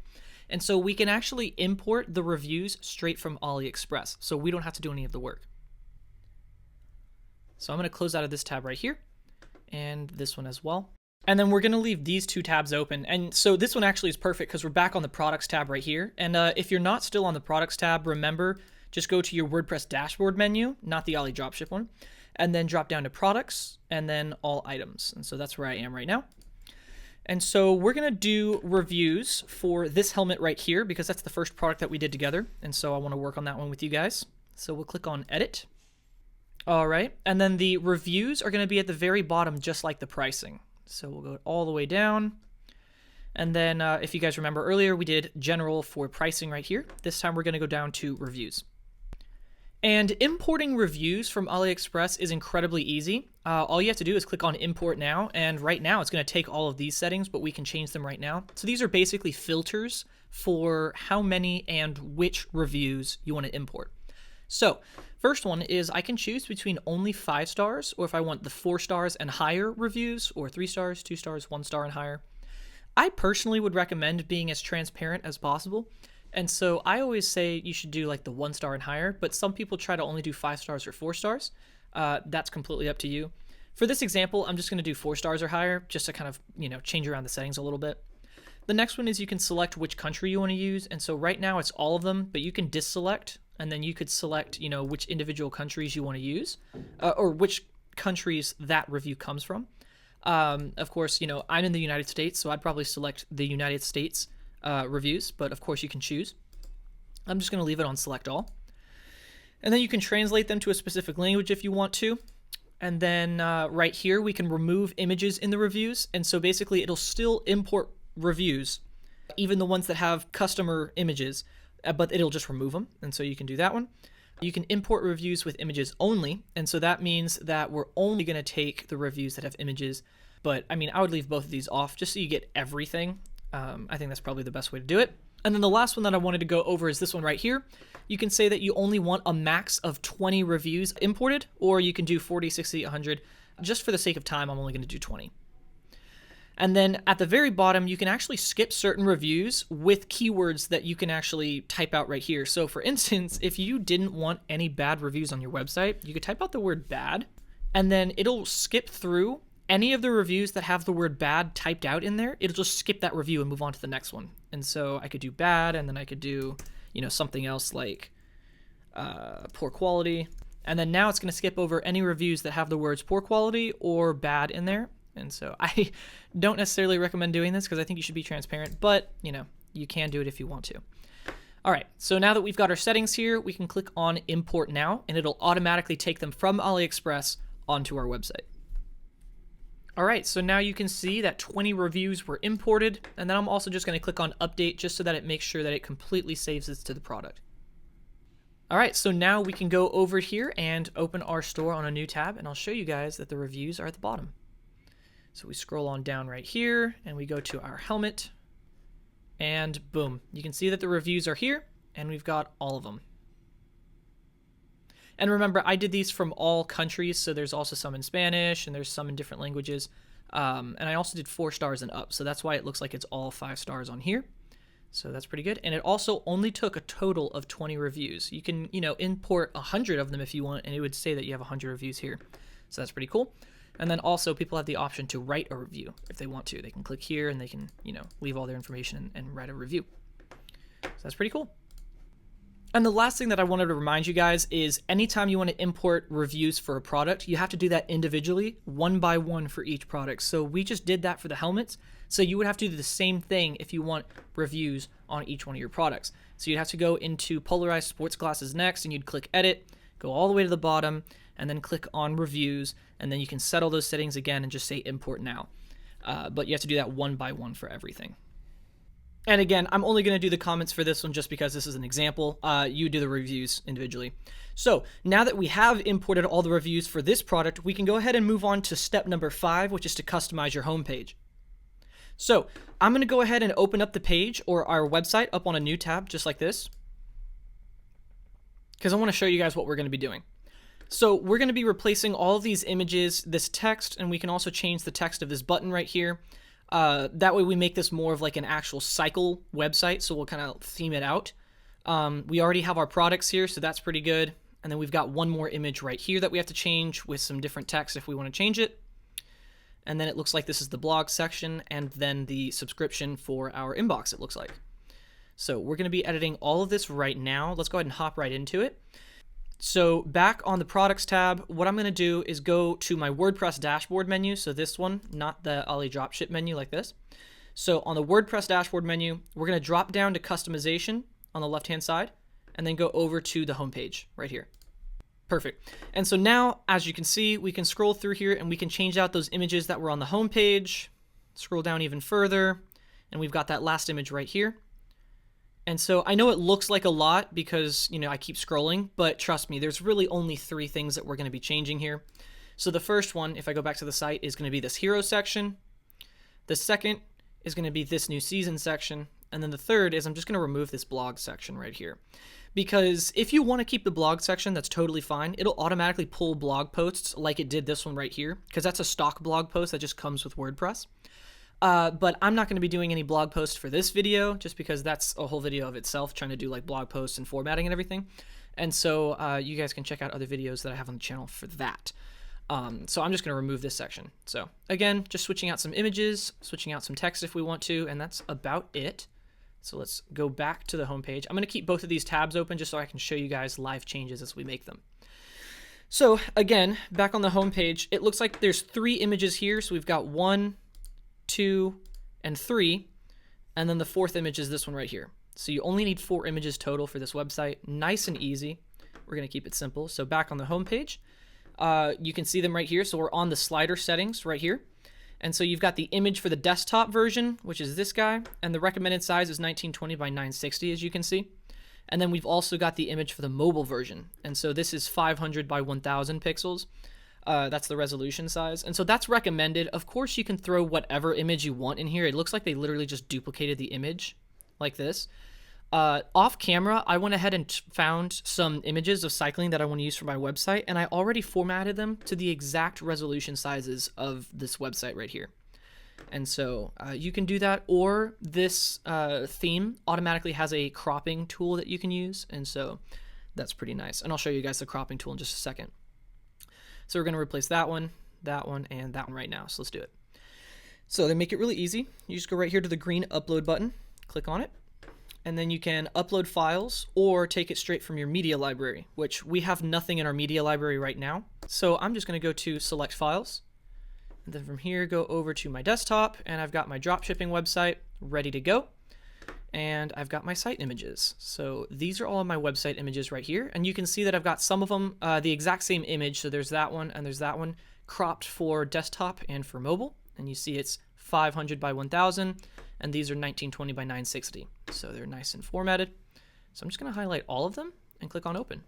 And so we can actually import the reviews straight from AliExpress, so we don't have to do any of the work. So I'm going to close out of this tab right here and this one as well. And then we're going to leave these two tabs open. And so this one actually is perfect because we're back on the products tab right here. And if you're not still on the products tab, remember, just go to your WordPress dashboard menu, not the AliDropship one, and then drop down to products and then all items. And so that's where I am right now. And so we're going to do reviews for this helmet right here because that's the first product that we did together. And so I want to work on that one with you guys. So we'll click on edit. All right. And then the reviews are going to be at the very bottom, just like the pricing. So we'll go all the way down. And then if you guys remember earlier, we did general for pricing right here. This time we're going to go down to reviews. And importing reviews from AliExpress is incredibly easy. All you have to do is click on import now. And right now it's going to take all of these settings, but we can change them right now. So these are basically filters for how many and which reviews you want to import. So first one is I can choose between only 5 stars, or if I want the 4 stars and higher reviews, or 3 stars, 2 stars, 1 star and higher. I personally would recommend being as transparent as possible. And so I always say you should do like the 1 star and higher, but some people try to only do 5 stars or 4 stars. That's completely up to you. For this example, I'm just going to do 4 stars or higher, just to kind of, change around the settings a little bit. The next one is you can select which country you want to use. And so right now it's all of them, but you can deselect, and then you could select, which individual countries you want to use, or which countries that review comes from. Of course, I'm in the United States, so I'd probably select the United States reviews, but of course you can choose. I'm just going to leave it on select all. And then you can translate them to a specific language if you want to. And then right here, we can remove images in the reviews. And so basically it'll still import reviews, even the ones that have customer images, but it'll just remove them. And so you can do that one. You can import reviews with images only. And so that means that we're only going to take the reviews that have images. But I mean, I would leave both of these off just so you get everything. I think that's probably the best way to do it. And then the last one that I wanted to go over is this one right here. You can say that you only want a max of 20 reviews imported, or you can do 40, 60, 100. Just for the sake of time, I'm only going to do 20. And then at the very bottom, you can actually skip certain reviews with keywords that you can actually type out right here. So for instance, if you didn't want any bad reviews on your website, you could type out the word bad, and then it'll skip through any of the reviews that have the word bad typed out in there. It'll just skip that review and move on to the next one. And so I could do bad, and then I could do, you know, something else like poor quality. And then now it's going to skip over any reviews that have the words poor quality or bad in there. And so I don't necessarily recommend doing this because I think you should be transparent, but you know, you can do it if you want to. All right, so now that we've got our settings here, we can click on import now, and it'll automatically take them from AliExpress onto our website. All right, so now you can see that 20 reviews were imported, and then I'm also just going to click on update just so that it makes sure that it completely saves this to the product. All right, so now we can go over here and open our store on a new tab, and I'll show you guys that the reviews are at the bottom. So we scroll on down right here, and we go to our helmet, and boom, you can see that the reviews are here, and we've got all of them. And remember, I did these from all countries, so there's also some in Spanish, and there's some in different languages. And I also did 4 stars and up, so that's why it looks like it's all 5 stars on here. So that's pretty good. And it also only took a total of 20 reviews. You can, you know, import 100 of them if you want, and it would say that you have 100 reviews here. So that's pretty cool. And then also people have the option to write a review if they want to. They can click here and they can, you know, leave all their information and write a review. So that's pretty cool. And the last thing that I wanted to remind you guys is anytime you want to import reviews for a product, you have to do that individually, one by one for each product. So we just did that for the helmets. So you would have to do the same thing if you want reviews on each one of your products. So you'd have to go into polarized sports glasses next, and you'd click edit, go all the way to the bottom, and then click on reviews, and then you can set all those settings again and just say import now. But you have to do that one by one for everything. And again, I'm only going to do the comments for this one just because this is an example. You do the reviews individually. So now that we have imported all the reviews for this product, we can go ahead and move on to step number 5, which is to customize your homepage. So I'm going to go ahead and open up the page or our website up on a new tab just like this, because I want to show you guys what we're going to be doing. So we're going to be replacing all of these images, this text, and we can also change the text of this button right here. That way we make this more of like an actual cycle website, so we'll kind of theme it out. We already have our products here, so that's pretty good. And then we've got one more image right here that we have to change with some different text if we want to change it. And then it looks like this is the blog section, and then the subscription for our inbox, it looks like. So we're going to be editing all of this right now. Let's go ahead and hop right into it. So back on the products tab, what I'm going to do is go to my WordPress dashboard menu. So this one, not the AliDropship menu like this. So on the WordPress dashboard menu, we're going to drop down to customization on the left-hand side, and then go over to the homepage right here. Perfect. And so now, as you can see, we can scroll through here and we can change out those images that were on the homepage, scroll down even further, and we've got that last image right here. And so I know it looks like a lot because, you know, I keep scrolling, but trust me, there's really only 3 things that we're going to be changing here. So the first one, if I go back to the site, is going to be this hero section. The second is going to be this new season section. And then the third is I'm just going to remove this blog section right here. Because if you want to keep the blog section, that's totally fine. It'll automatically pull blog posts like it did this one right here, because that's a stock blog post that just comes with WordPress. But I'm not going to be doing any blog posts for this video just because that's a whole video of itself, trying to do like blog posts and formatting and everything. And so you guys can check out other videos that I have on the channel for that. So I'm just going to remove this section. So again, just switching out some images, switching out some text if we want to, and that's about it. So let's go back to the homepage. I'm going to keep both of these tabs open just so I can show you guys live changes as we make them. So again, back on the homepage, it looks like there's 3 images here. So we've got 1, 2, and 3. And then the fourth image is this one right here. So you only need 4 images total for this website. Nice and easy. We're going to keep it simple. So back on the home page, you can see them right here. So we're on the slider settings right here. And so you've got the image for the desktop version, which is this guy. And the recommended size is 1920 by 960, as you can see. And then we've also got the image for the mobile version. And so this is 500 by 1000 pixels. That's the resolution size. And so that's recommended. Of course, you can throw whatever image you want in here. It looks like they literally just duplicated the image like this. Off camera, I went ahead and found some images of cycling that I want to use for my website, and I already formatted them to the exact resolution sizes of this website right here. And so you can do that, or this theme automatically has a cropping tool that you can use, and so that's pretty nice. And I'll show you guys the cropping tool in just a second. So we're going to replace that one, and that one right now. So let's do it. So they make it really easy. You just go right here to the green upload button, click on it, and then you can upload files or take it straight from your media library, which we have nothing in our media library right now. So I'm just going to go to select files, and then from here go over to my desktop, and I've got my dropshipping website ready to go. And I've got my site images. So these are all of my website images right here. And you can see that I've got some of them the exact same image. So there's that one and there's that one, cropped for desktop and for mobile. And you see it's 500 by 1000, and these are 1920 by 960. So they're nice and formatted. So I'm just going to highlight all of them and click on open.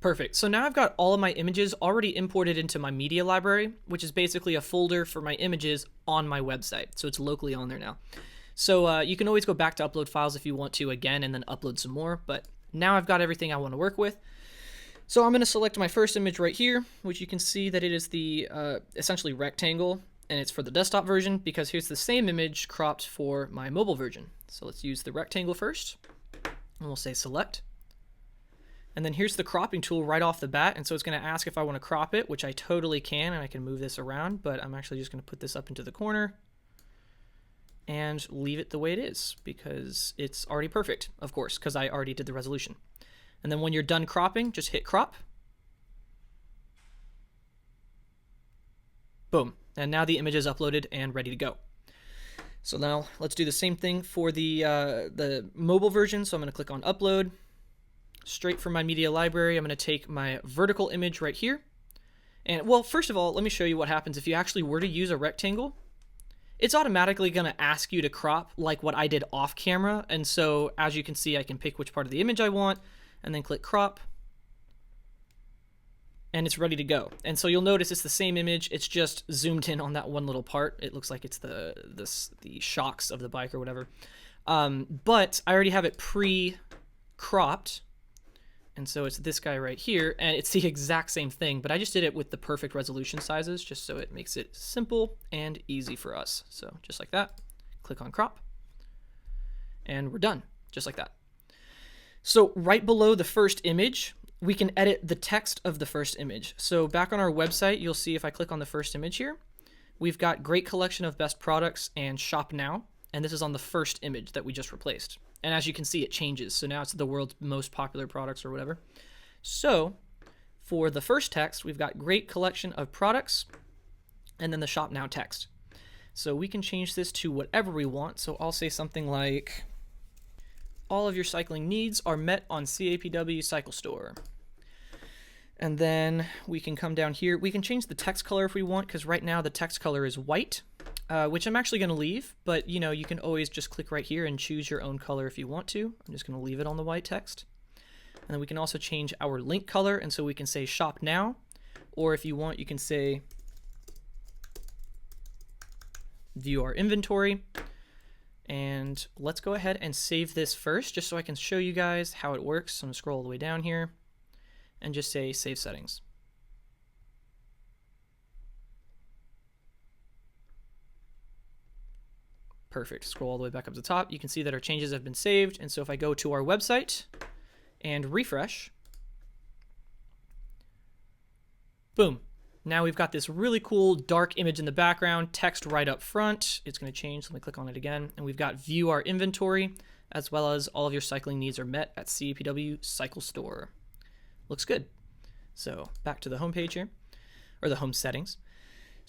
Perfect. So now I've got all of my images already imported into my media library, which is basically a folder for my images on my website. So it's locally on there now. So you can always go back to upload files if you want to again, and then upload some more. But now I've got everything I want to work with. So I'm going to select my first image right here, which you can see that it is the essentially rectangle, and it's for the desktop version, because here's the same image cropped for my mobile version. So let's use the rectangle first, and we'll say select. And then here's the cropping tool right off the bat, and so it's going to ask if I want to crop it, which I totally can, and I can move this around, but I'm actually just going to put this up into the corner and leave it the way it is, because it's already perfect, of course, because I already did the resolution. And then when you're done cropping, just hit crop. Boom. And now the image is uploaded and ready to go. So now let's do the same thing for the mobile version. So I'm going to click on upload. Straight from my media library, I'm going to take my vertical image right here. And well, first of all, let me show you what happens if you actually were to use a rectangle. It's automatically going to ask you to crop like what I did off camera. And so as you can see, I can pick which part of the image I want and then click crop. And it's ready to go. And so you'll notice it's the same image. It's just zoomed in on that one little part. It looks like it's the shocks of the bike or whatever. But I already have it pre-cropped. And so it's this guy right here, and it's the exact same thing, but I just did it with the perfect resolution sizes just so it makes it simple and easy for us. So just like that, click on crop, and we're done, just like that. So right below the first image, we can edit the text of the first image. So back on our website, you'll see if I click on the first image here, we've got great collection of best products and shop now, and this is on the first image that we just replaced. And as you can see, it changes. So now it's the world's most popular products or whatever. So for the first text, we've got great collection of products and then the shop now text. So we can change this to whatever we want. So I'll say something like, all of your cycling needs are met on CAPW Cycle Store. And then we can come down here. We can change the text color if we want, because right now the text color is white. Which I'm actually going to leave, but you know, you can always just click right here and choose your own color if you want to. I'm just going to leave it on the white text. And then we can also change our link color, and so we can say shop now, or if you want, you can say view our inventory. And let's go ahead and save this first, just so I can show you guys how it works. So I'm going to scroll all the way down here and just say save settings. Perfect. Scroll all the way back up to the top. You can see that our changes have been saved. And so if I go to our website and refresh, boom. Now we've got this really cool dark image in the background, text right up front. It's going to change. Let me click on it again. And we've got view our inventory, as well as all of your cycling needs are met at CAPW Cycle Store. Looks good. So back to the home page here, or the home settings.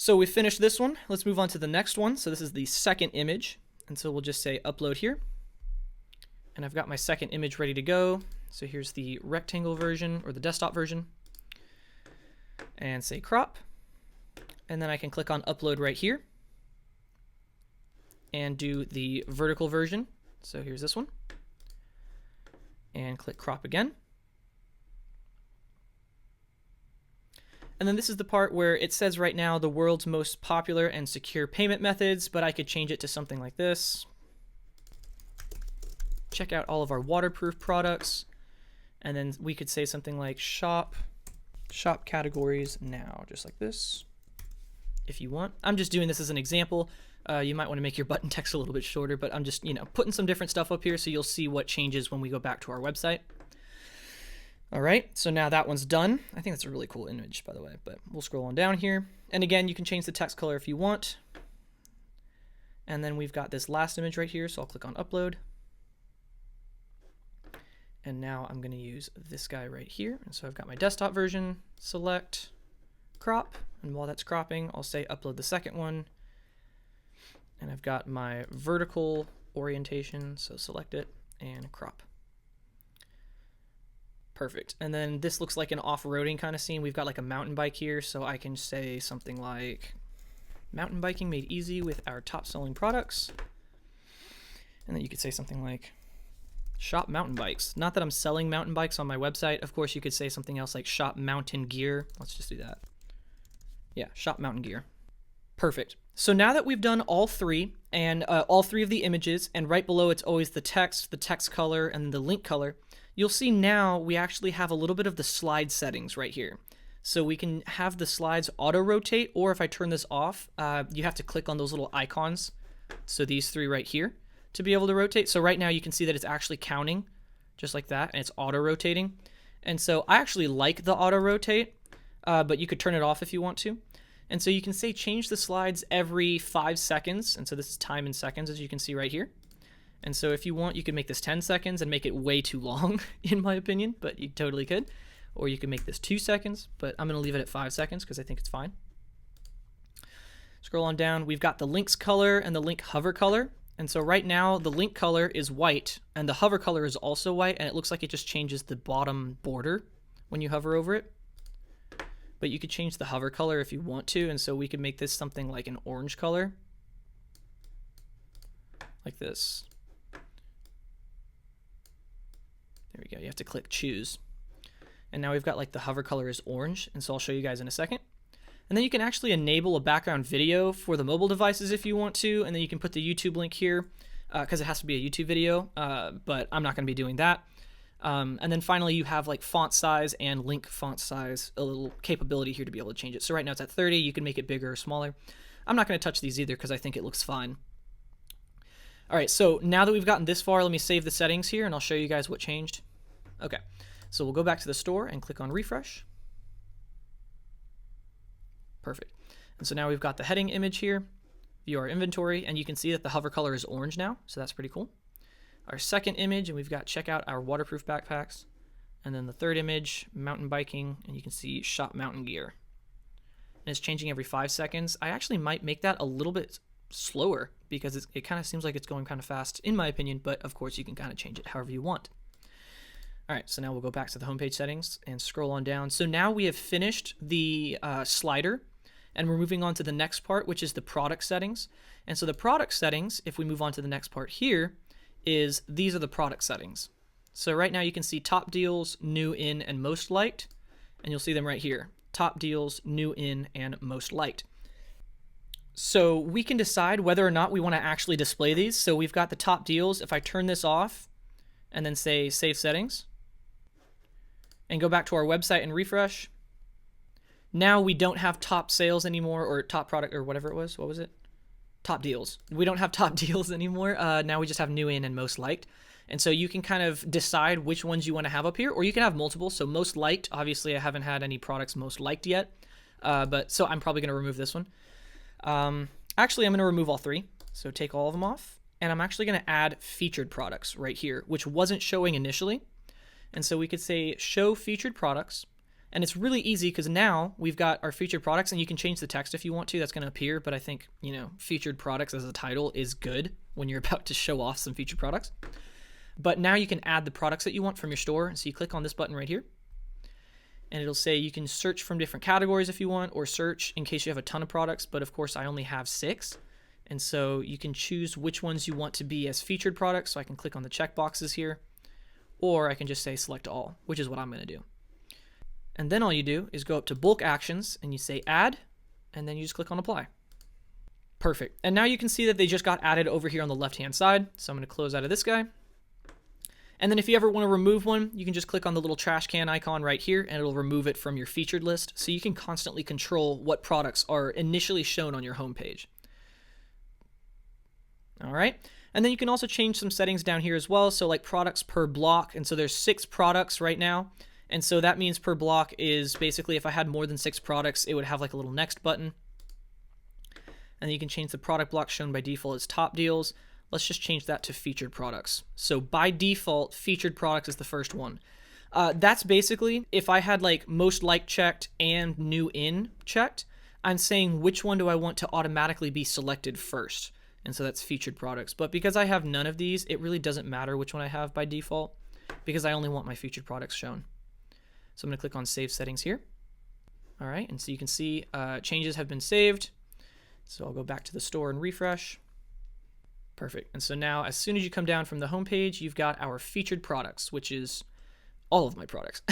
So we finished this one. Let's move on to the next one. So this is the second image. And so we'll just say upload here. And I've got my second image ready to go. So here's the rectangle version or the desktop version. And say crop. And then I can click on upload right here. And do the vertical version. So here's this one. And click crop again. And then this is the part where it says right now the world's most popular and secure payment methods, but I could change it to something like this. Check out all of our waterproof products. And then we could say something like shop categories now, just like this, if you want. I'm just doing this as an example. You might want to make your button text a little bit shorter, but I'm just, putting some different stuff up here so you'll see what changes when we go back to our website. All right, so now that one's done. I think that's a really cool image, by the way, but we'll scroll on down here. And again, you can change the text color if you want. And then we've got this last image right here, so I'll click on upload. And now I'm going to use this guy right here. And so I've got my desktop version, select, crop. And while that's cropping, I'll say upload the second one. And I've got my vertical orientation, so select it and crop. Perfect. And then this looks like an off-roading kind of scene. We've got like a mountain bike here, so I can say something like mountain biking made easy with our top selling products. And then you could say something like shop mountain bikes. Not that I'm selling mountain bikes on my website. Of course, you could say something else like shop mountain gear. Let's just do that. Yeah, shop mountain gear. Perfect. So now that we've done all three and all three of the images, and right below it's always the text color, and the link color, you'll see now we actually have a little bit of the slide settings right here. So we can have the slides auto-rotate, or if I turn this off, you have to click on those little icons. So these three right here to be able to rotate. So right now you can see that it's actually counting just like that, and it's auto-rotating. And so I actually like the auto-rotate, but you could turn it off if you want to. And so you can say change the slides every 5 seconds. And so this is time in seconds, as you can see right here. And so if you want, you could make this 10 seconds and make it way too long, in my opinion, but you totally could. Or you could make this 2 seconds, but I'm going to leave it at 5 seconds because I think it's fine. Scroll on down. We've got the links color and the link hover color. And so right now the link color is white and the hover color is also white, and it looks like it just changes the bottom border when you hover over it. But you could change the hover color if you want to, and so we could make this something like an orange color. Like this. There we go. You have to click choose. And now we've got like the hover color is orange, and so I'll show you guys in a second. And then you can actually enable a background video for the mobile devices if you want to, and then you can put the YouTube link here because it has to be a YouTube video, but I'm not going to be doing that. And then finally you have like font size and link font size, a little capability here to be able to change it. So right now it's at 30, you can make it bigger or smaller. I'm not going to touch these either because I think it looks fine. All right, so now that we've gotten this far, let me save the settings here and I'll show you guys what changed. Okay, so we'll go back to the store and click on refresh. Perfect. And so now we've got the heading image here, view our inventory, and you can see that the hover color is orange now, so that's pretty cool. Our second image, and we've got check out our waterproof backpacks. And then the third image, mountain biking, and you can see shop mountain gear. And it's changing every 5 seconds. I actually might make that a little bit slower because it kind of seems like it's going kind of fast in my opinion, but of course you can kind of change it however you want. All right, so now we'll go back to the homepage settings and scroll on down. So now we have finished the slider, and we're moving on to the next part, which is the product settings. And so the product settings, if we move on to the next part here, is these are the product settings. So right now you can see top deals, new in, and most liked, and you'll see them right here. Top deals, new in, and most liked. So we can decide whether or not we want to actually display these. So we've got the top deals. If I turn this off and then say save settings and go back to our website and refresh, now we don't have top sales anymore, or top product, or whatever it was. What was it? Top deals. We don't have top deals anymore. Now we just have new in and most liked. And so you can kind of decide which ones you want to have up here, or you can have multiple. So most liked, obviously I haven't had any products most liked yet, but so I'm probably going to remove this one. Actually, I'm going to remove all three. So take all of them off, and I'm actually going to add featured products right here, which wasn't showing initially. And so we could say show featured products, And it's really easy because now we've got our featured products, and you can change the text if you want to. That's going to appear, but I think, featured products as a title is good when you're about to show off some featured products. But now you can add the products that you want from your store. So you click on this button right here, and it'll say you can search from different categories if you want, or search in case you have a ton of products. But of course, I only have 6. And so you can choose which ones you want to be as featured products. So I can click on the check boxes here, or I can just say select all, which is what I'm going to do. And then all you do is go up to bulk actions and you say add, and then you just click on apply. Perfect. And now you can see that they just got added over here on the left-hand side. So I'm going to close out of this guy. And then if you ever want to remove one, you can just click on the little trash can icon right here, and it'll remove it from your featured list. So you can constantly control what products are initially shown on your homepage. All right. And then you can also change some settings down here as well. So like products per block. And so there's 6 products right now. And so that means per block is basically if I had more than 6 products, it would have like a little next button. And then you can change the product block shown by default as top deals. Let's just change that to featured products. So by default, featured products is the first one. That's basically if I had like most liked checked and new in checked, I'm saying which one do I want to automatically be selected first. And so that's featured products. But because I have none of these, it really doesn't matter which one I have by default because I only want my featured products shown. So I'm going to click on Save Settings here. All right, and so you can see changes have been saved. So I'll go back to the store and refresh. Perfect. And so now as soon as you come down from the home page, you've got our featured products, which is all of my products.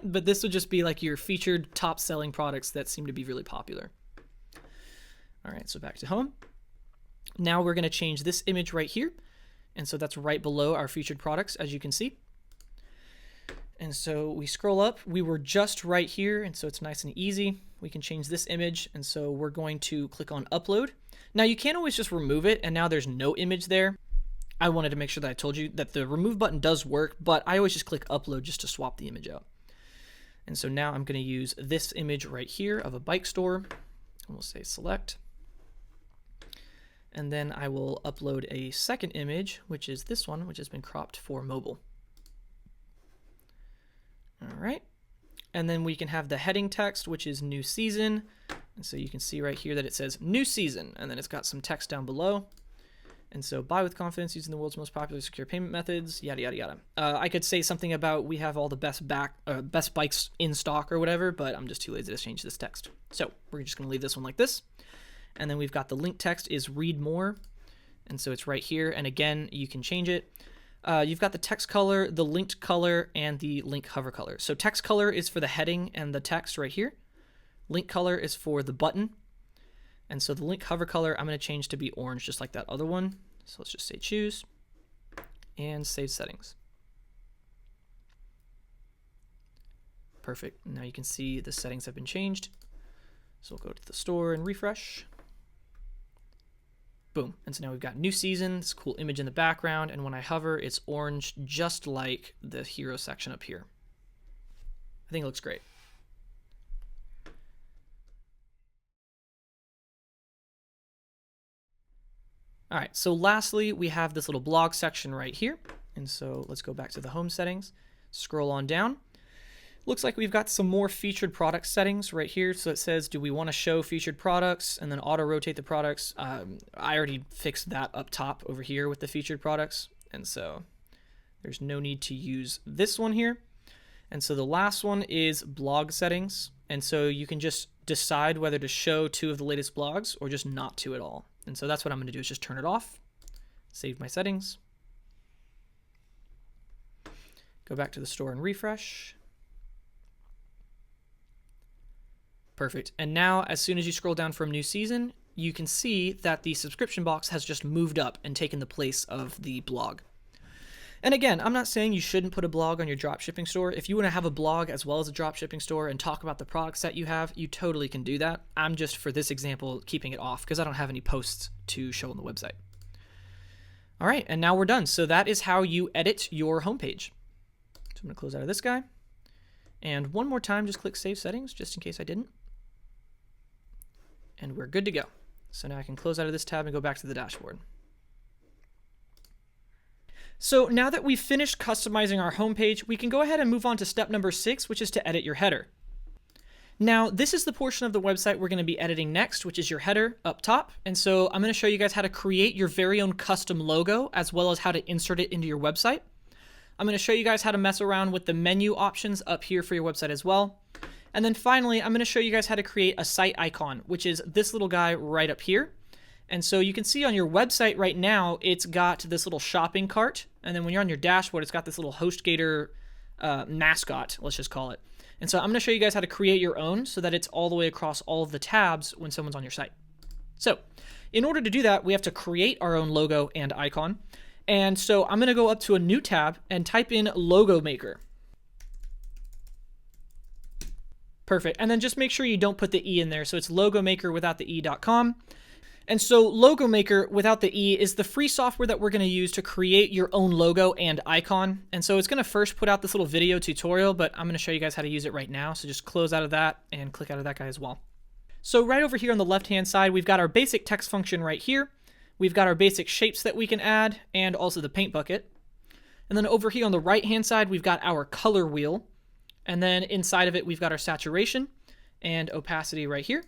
But this would just be like your featured top selling products that seem to be really popular. All right, so back to home. Now we're going to change this image right here. And so that's right below our featured products, as you can see. And so we scroll up, we were just right here, and so it's nice and easy. We can change this image, and so we're going to click on upload. Now you can't always just remove it, and now there's no image there. I wanted to make sure that I told you that the remove button does work, but I always just click upload just to swap the image out. And so now I'm going to use this image right here of a bike store, and we'll say select. And then I will upload a second image, which is this one, which has been cropped for mobile. All right, and then we can have the heading text, which is new season. And so you can see right here that it says new season, and then it's got some text down below. And so buy with confidence using the world's most popular secure payment methods, yada, yada, yada. I could say something about we have all the best bikes in stock or whatever, but I'm just too lazy to change this text. So we're just going to leave this one like this. And then we've got the link text is read more. And so it's right here. And again, you can change it. You've got the text color, the linked color, and the link hover color. So text color is for the heading and the text right here. Link color is for the button. And so the link hover color, I'm going to change to be orange, just like that other one. So let's just say choose and save settings. Perfect. Now you can see the settings have been changed. So we'll go to the store and refresh. Boom. And so now we've got new season, this cool image in the background, and when I hover, it's orange, just like the hero section up here. I think it looks great. All right, so lastly, we have this little blog section right here. And so let's go back to the home settings, scroll on down. Looks like we've got some more featured product settings right here. So it says, do we want to show featured products and then auto rotate the products? I already fixed that up top over here with the featured products. And so there's no need to use this one here. And so the last one is blog settings. And so you can just decide whether to show 2 of the latest blogs or just not to at all. And so that's what I'm going to do is just turn it off, save my settings, go back to the store and refresh. Perfect. And now as soon as you scroll down from new season, you can see that the subscription box has just moved up and taken the place of the blog. And again, I'm not saying you shouldn't put a blog on your dropshipping store. If you want to have a blog as well as a dropshipping store and talk about the products that you have, you totally can do that. I'm just, for this example, keeping it off because I don't have any posts to show on the website. All right, and now we're done. So that is how you edit your homepage. So I'm going to close out of this guy. And one more time, just click Save Settings, just in case I didn't. And we're good to go. So now I can close out of this tab and go back to the dashboard. So now that we've finished customizing our homepage, we can go ahead and move on to step number 6, which is to edit your header. Now, this is the portion of the website we're going to be editing next, which is your header up top. And so I'm going to show you guys how to create your very own custom logo, as well as how to insert it into your website. I'm going to show you guys how to mess around with the menu options up here for your website as well. And then finally, I'm going to show you guys how to create a site icon, which is this little guy right up here. And so you can see on your website right now, it's got this little shopping cart. And then when you're on your dashboard, it's got this little HostGator mascot, let's just call it. And so I'm going to show you guys how to create your own so that it's all the way across all of the tabs when someone's on your site. So in order to do that, we have to create our own logo and icon. And so I'm going to go up to a new tab and type in Logo Maker. Perfect. And then just make sure you don't put the E in there. So it's Logo Maker without the E.com. And so Logo Maker without the E is the free software that we're going to use to create your own logo and icon. And so it's going to first put out this little video tutorial, but I'm going to show you guys how to use it right now. So just close out of that and click out of that guy as well. So right over here on the left-hand side, we've got our basic text function right here. We've got our basic shapes that we can add and also the paint bucket. And then over here on the right-hand side, we've got our color wheel. And then inside of it, we've got our saturation and opacity right here.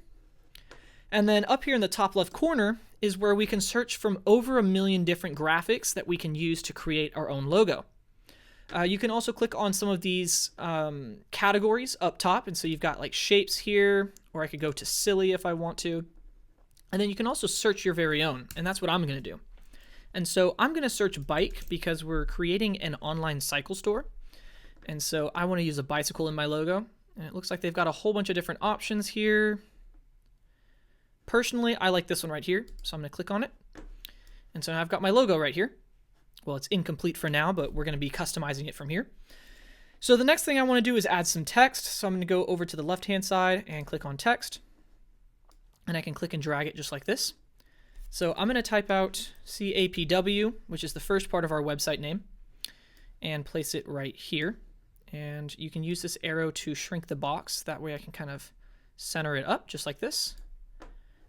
And then up here in the top left corner is where we can search from over 1 million different graphics that we can use to create our own logo. You can also click on some of these categories up top. And so you've got like shapes here, or I could go to silly if I want to. And then you can also search your very own. And that's what I'm going to do. And so I'm going to search bike because we're creating an online cycle store. And so I want to use a bicycle in my logo. And it looks like they've got a whole bunch of different options here. Personally, I like this one right here, so I'm going to click on it. And so I've got my logo right here. Well, it's incomplete for now, but we're going to be customizing it from here. So the next thing I want to do is add some text. So I'm going to go over to the left-hand side and click on text. And I can click and drag it just like this. So I'm going to type out CAPW, which is the first part of our website name, and place it right here. And you can use this arrow to shrink the box. That way I can kind of center it up just like this.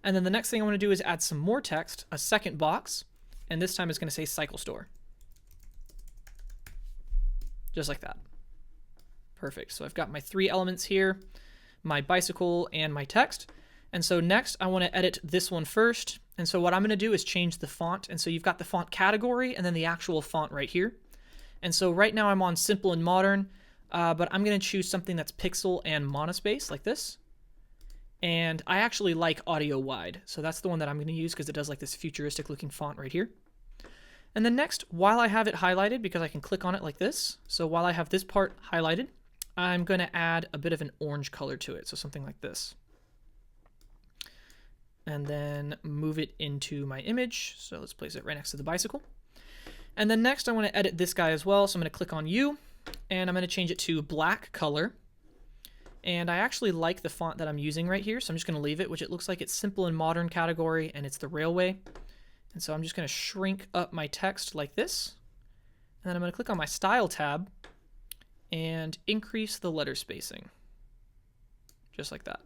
And then the next thing I want to do is add some more text, a second box, and this time it's going to say Cycle Store. Just like that. Perfect. So I've got my 3 elements here, my bicycle and my text. And so next I want to edit this one first. And so what I'm going to do is change the font. And so you've got the font category and then the actual font right here. And so right now I'm on simple and modern, but I'm going to choose something that's pixel and monospace like this. And I actually like audio wide, so that's the one that I'm going to use because it does like this futuristic looking font right here. And then next, while I have it highlighted, because I can click on it like this, so while I have this part highlighted, I'm going to add a bit of an orange color to it, so something like this. And then move it into my image, so let's place it right next to the bicycle. And then next I want to edit this guy as well, so I'm going to click on U, and I'm going to change it to black color. And I actually like the font that I'm using right here, so I'm just going to leave it, which it looks like it's simple and modern category, and it's the railway. And so I'm just going to shrink up my text like this. And then I'm going to click on my Style tab and increase the letter spacing. Just like that.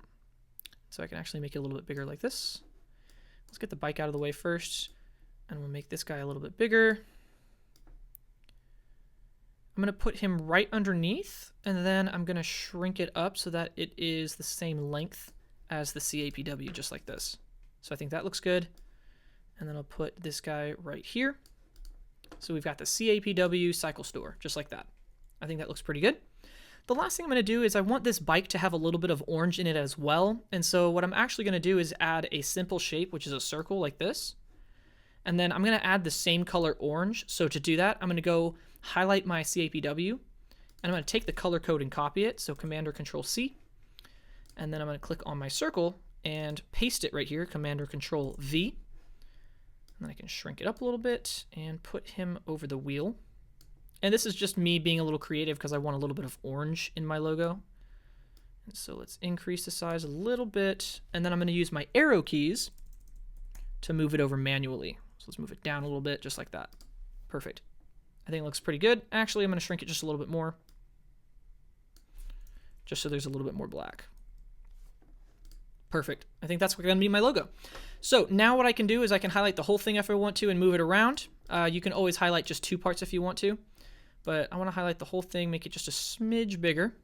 So I can actually make it a little bit bigger like this. Let's get the bike out of the way first, and we'll make this guy a little bit bigger. I'm going to put him right underneath, and then I'm going to shrink it up so that it is the same length as the CAPW, just like this. So I think that looks good. And then I'll put this guy right here. So we've got the CAPW Cycle Store, just like that. I think that looks pretty good. The last thing I'm going to do is I want this bike to have a little bit of orange in it as well. And so what I'm actually going to do is add a simple shape, which is a circle like this. And then I'm going to add the same color orange. So to do that, I'm going to go highlight my CAPW, and I'm going to take the color code and copy it, so Command or Control C, and then I'm going to click on my circle and paste it right here, Command or Control V, and then I can shrink it up a little bit and put him over the wheel. And this is just me being a little creative because I want a little bit of orange in my logo. And so let's increase the size a little bit, and then I'm going to use my arrow keys to move it over manually. So let's move it down a little bit, just like that. Perfect. I think it looks pretty good. Actually, I'm going to shrink it just a little bit more, just so there's a little bit more black. Perfect. I think that's going to be my logo. So now what I can do is I can highlight the whole thing if I want to and move it around. You can always highlight just 2 parts if you want to, but I want to highlight the whole thing, make it just a smidge bigger.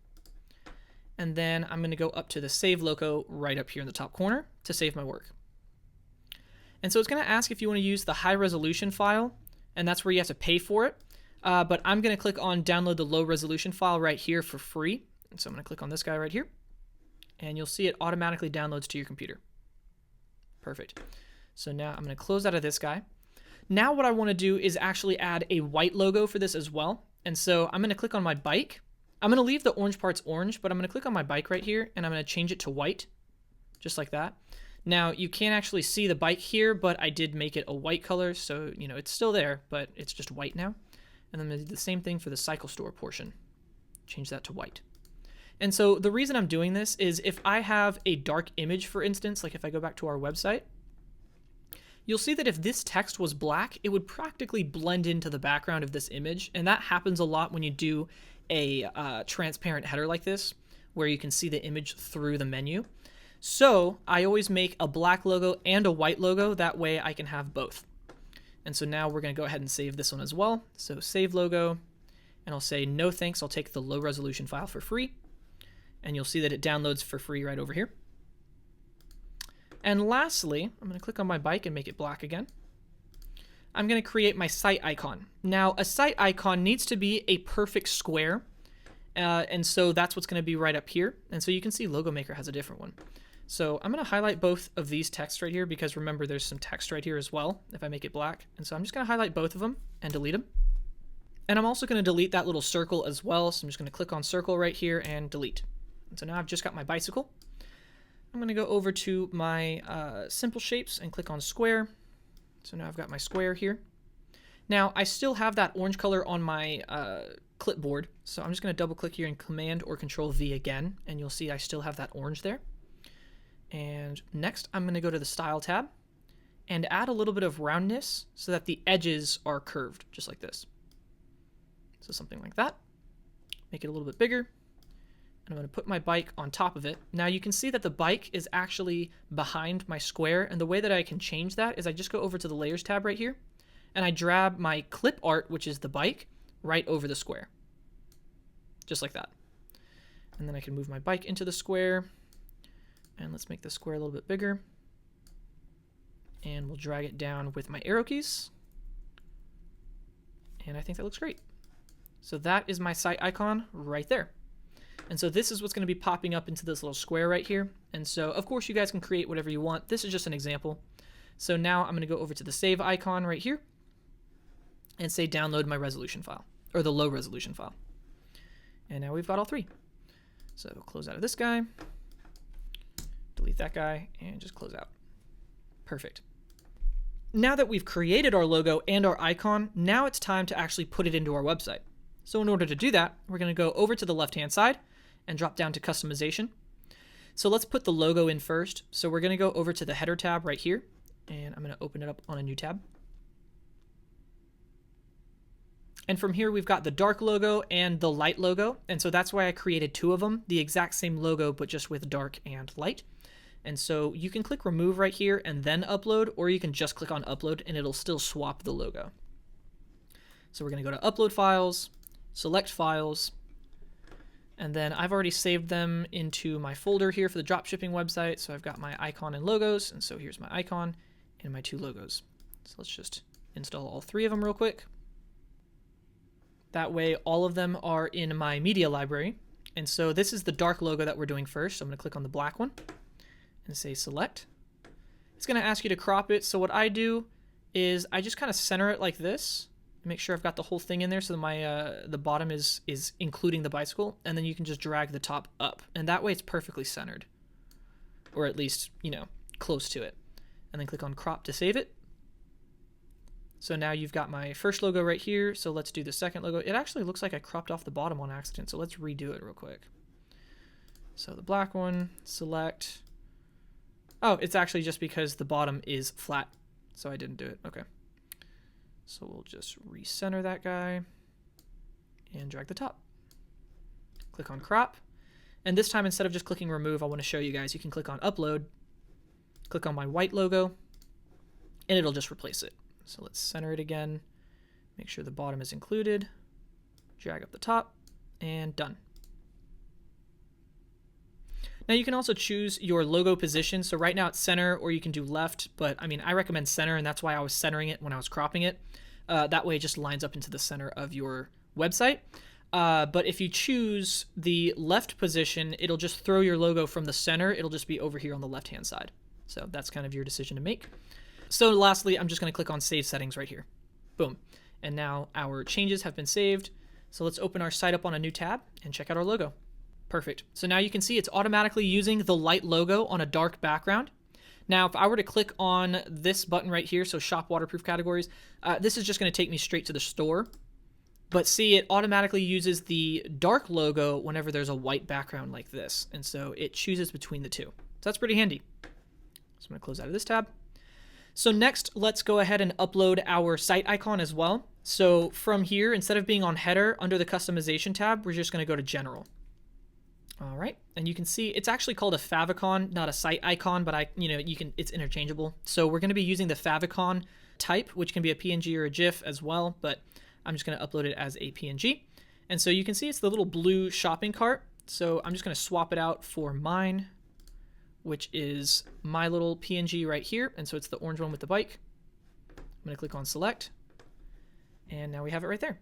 And then I'm going to go up to the save logo right up here in the top corner to save my work. And so it's going to ask if you want to use the high resolution file, and that's where you have to pay for it. But I'm going to click on download the low resolution file right here for free. And so I'm going to click on this guy right here, and you'll see it automatically downloads to your computer. Perfect. So now I'm going to close out of this guy. Now what I want to do is actually add a white logo for this as well. And so I'm going to click on my bike. I'm going to leave the orange parts orange, but I'm going to click on my bike right here, and I'm going to change it to white, just like that. Now you can't actually see the bike here, but I did make it a white color, so you know it's still there, but it's just white now. And then I'm going to do the same thing for the cycle store portion. Change that to white. And so the reason I'm doing this is if I have a dark image, for instance, like if I go back to our website, you'll see that if this text was black, it would practically blend into the background of this image. And that happens a lot when you do a transparent header like this, where you can see the image through the menu. So I always make a black logo and a white logo. That way I can have both. And so now we're going to go ahead and save this one as well. So save logo, and I'll say no thanks. I'll take the low resolution file for free. And you'll see that it downloads for free right over here. And lastly, I'm going to click on my bike and make it black again. I'm going to create my site icon. Now, a site icon needs to be a perfect square. And so that's what's going to be right up here. And so you can see Logo Maker has a different one. So I'm going to highlight both of these texts right here, because remember there's some text right here as well if I make it black. And so I'm just going to highlight both of them and delete them. And I'm also going to delete that little circle as well. So I'm just going to click on circle right here and delete. And so now I've just got my bicycle. I'm going to go over to my simple shapes and click on square. So now I've got my square here. Now I still have that orange color on my clipboard. So I'm just going to double click here and Command or Control V again. And you'll see I still have that orange there. And next I'm going to go to the Style tab and add a little bit of roundness so that the edges are curved, just like this. So something like that. Make it a little bit bigger. And I'm going to put my bike on top of it. Now you can see that the bike is actually behind my square, and the way that I can change that is I just go over to the Layers tab right here, and I drag my clip art, which is the bike, right over the square. Just like that. And then I can move my bike into the square, and let's make the square a little bit bigger. And we'll drag it down with my arrow keys. And I think that looks great. So that is my site icon right there. And so this is what's going to be popping up into this little square right here. And so, of course, you guys can create whatever you want. This is just an example. So now I'm going to go over to the save icon right here and say download my resolution file, or the low resolution file. And now we've got all three. So close out of this guy, delete that guy, and just close out. Perfect. Now that we've created our logo and our icon, now it's time to actually put it into our website. So in order to do that, we're going to go over to the left-hand side and drop down to customization. So let's put the logo in first. So we're going to go over to the header tab right here, and I'm going to open it up on a new tab. And from here, we've got the dark logo and the light logo. And so that's why I created two of them, the exact same logo, but just with dark and light. And so you can click remove right here and then upload, or you can just click on upload and it'll still swap the logo. So we're going to go to upload files, select files, and then I've already saved them into my folder here for the dropshipping website. So I've got my icon and logos, and so here's my icon and my two logos. So let's just install all three of them real quick. That way all of them are in my media library. And so this is the dark logo that we're doing first. So I'm going to click on the black one and say select. It's going to ask you to crop it. So what I do is I just kind of center it like this. Make sure I've got the whole thing in there so that my the bottom is including the bicycle, and then you can just drag the top up, and that way it's perfectly centered, or at least, you know, close to it. And then click on crop to save it. So now you've got my first logo right here. So let's do the second logo. It actually looks like I cropped off the bottom on accident, so let's redo it real quick. So the black one, select. Oh, it's actually just because the bottom is flat, so I didn't do it. Okay. So we'll just recenter that guy and drag the top. Click on crop. And this time, instead of just clicking remove, I want to show you guys, you can click on upload, click on my white logo, and it'll just replace it. So let's center it again, make sure the bottom is included, drag up the top, and done. Now you can also choose your logo position. So right now it's center, or you can do left, but I mean, I recommend center, and that's why I was centering it when I was cropping it. That way it just lines up into the center of your website. But if you choose the left position, it'll just throw your logo from the center. It'll just be over here on the left-hand side. So that's kind of your decision to make. So lastly, I'm just going to click on Save Settings right here. Boom. And now our changes have been saved. So let's open our site up on a new tab and check out our logo. Perfect. So now you can see it's automatically using the light logo on a dark background. Now, if I were to click on this button right here, so Shop Waterproof Categories, this is just going to take me straight to the store. But see, it automatically uses the dark logo whenever there's a white background like this. And so it chooses between the two. So that's pretty handy. So I'm going to close out of this tab. So next, let's go ahead and upload our site icon as well. So from here, instead of being on header under the customization tab, we're just going to go to general. All right, and you can see it's actually called a favicon, not a site icon, but it's interchangeable. So we're going to be using the favicon type, which can be a PNG or a GIF as well, but I'm just going to upload it as a PNG. And so you can see it's the little blue shopping cart. So I'm just going to swap it out for mine, which is my little PNG right here. And so it's the orange one with the bike. I'm going to click on select, and now we have it right there.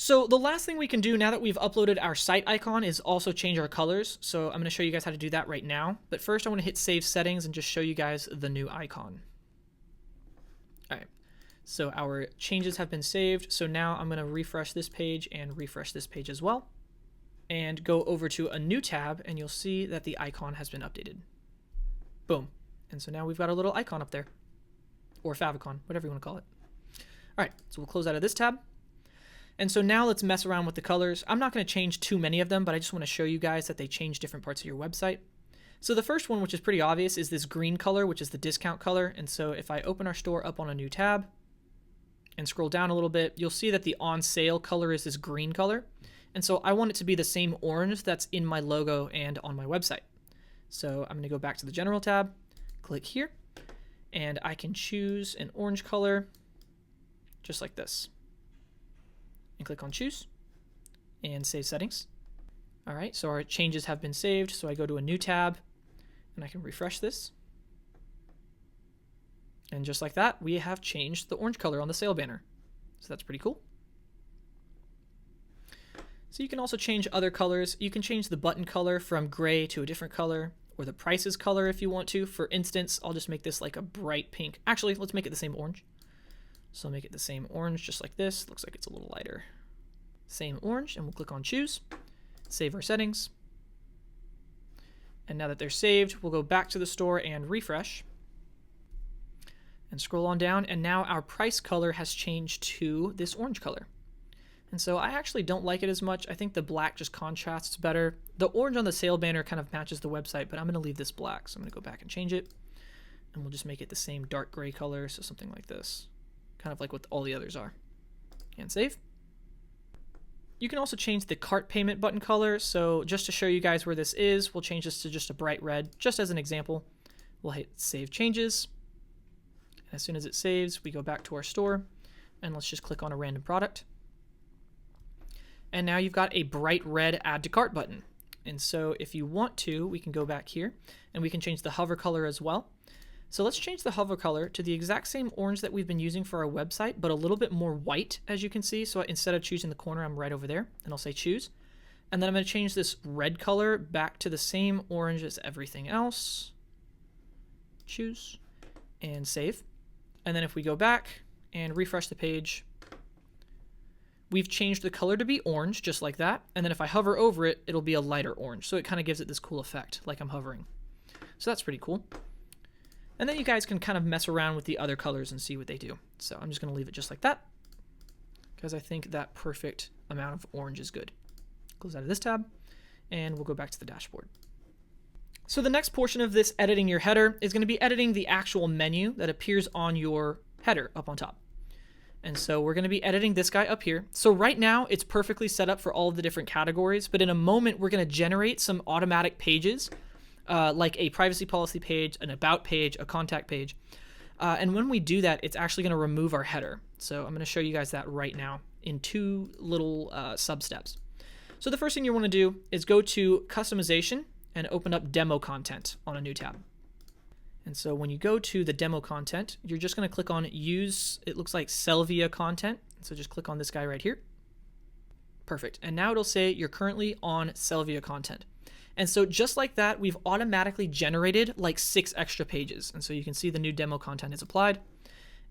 So the last thing we can do now that we've uploaded our site icon is also change our colors. So I'm going to show you guys how to do that right now. But first I want to hit Save Settings and just show you guys the new icon. All right, so our changes have been saved. So now I'm going to refresh this page and refresh this page as well. And go over to a new tab, and you'll see that the icon has been updated. Boom. And so now we've got a little icon up there, or favicon, whatever you want to call it. All right, so we'll close out of this tab. And so now let's mess around with the colors. I'm not going to change too many of them, but I just want to show you guys that they change different parts of your website. So the first one, which is pretty obvious, is this green color, which is the discount color. And so if I open our store up on a new tab and scroll down a little bit, you'll see that the on sale color is this green color. And so I want it to be the same orange that's in my logo and on my website. So I'm going to go back to the general tab, click here, and I can choose an orange color just like this. And click on choose and save settings. All right, so our changes have been saved. So I go to a new tab and I can refresh this. And just like that, we have changed the orange color on the sale banner. So that's pretty cool. So you can also change other colors. You can change the button color from gray to a different color, or the prices color if you want to. For instance, I'll just make this like a bright pink. Actually, let's make it the same orange. So I'll make it the same orange, just like this. Looks like it's a little lighter. Same orange, and we'll click on choose, save our settings. And now that they're saved, we'll go back to the store and refresh. And scroll on down, and now our price color has changed to this orange color. And so I actually don't like it as much. I think the black just contrasts better. The orange on the sale banner kind of matches the website, but I'm going to leave this black. So I'm going to go back and change it. And we'll just make it the same dark gray color, so something like this. Kind of like what all the others are. And save. You can also change the cart payment button color. So just to show you guys where this is, we'll change this to just a bright red, just as an example. We'll hit Save Changes. And as soon as it saves, we go back to our store, and let's just click on a random product. And now you've got a bright red Add to Cart button. And so if you want to, we can go back here, and we can change the hover color as well. So let's change the hover color to the exact same orange that we've been using for our website, but a little bit more white, as you can see. So instead of choosing the corner, I'm right over there, and I'll say choose. And then I'm going to change this red color back to the same orange as everything else. Choose and save. And then if we go back and refresh the page, we've changed the color to be orange, just like that. And then if I hover over it, it'll be a lighter orange. So it kind of gives it this cool effect, like I'm hovering. So that's pretty cool. And then you guys can kind of mess around with the other colors and see what they do. So I'm just going to leave it just like that, because I think that perfect amount of orange is good. Close out of this tab, and we'll go back to the dashboard. So the next portion of this editing your header is going to be editing the actual menu that appears on your header up on top. And so we're going to be editing this guy up here. So right now it's perfectly set up for all of the different categories, but in a moment we're going to generate some automatic pages, like a privacy policy page, an about page, a contact page. And when we do that, it's actually going to remove our header. So I'm going to show you guys that right now in two little sub steps. So the first thing you want to do is go to customization and open up demo content on a new tab. And so when you go to the demo content, you're just going to click on use, it looks like sell via content. So just click on this guy right here. Perfect. And now it'll say you're currently on sell via content. And so just like that, we've automatically generated like 6 extra pages. And so you can see the new demo content is applied.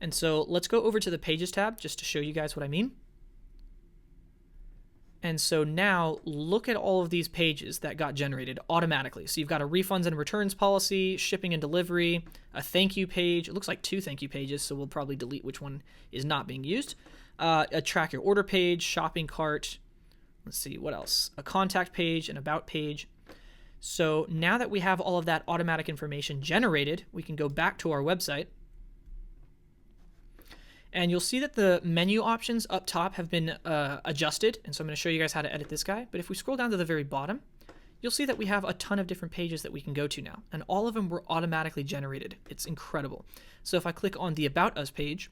And so let's go over to the pages tab just to show you guys what I mean. And so now look at all of these pages that got generated automatically. So you've got a refunds and returns policy, shipping and delivery, a thank you page. It looks like 2 thank you pages, so we'll probably delete which one is not being used. A track your order page, shopping cart. Let's see, what else? A contact page, an about page. So now that we have all of that automatic information generated, we can go back to our website. And you'll see that the menu options up top have been adjusted. And so I'm going to show you guys how to edit this guy. But if we scroll down to the very bottom, you'll see that we have a ton of different pages that we can go to now. And all of them were automatically generated. It's incredible. So if I click on the About Us page,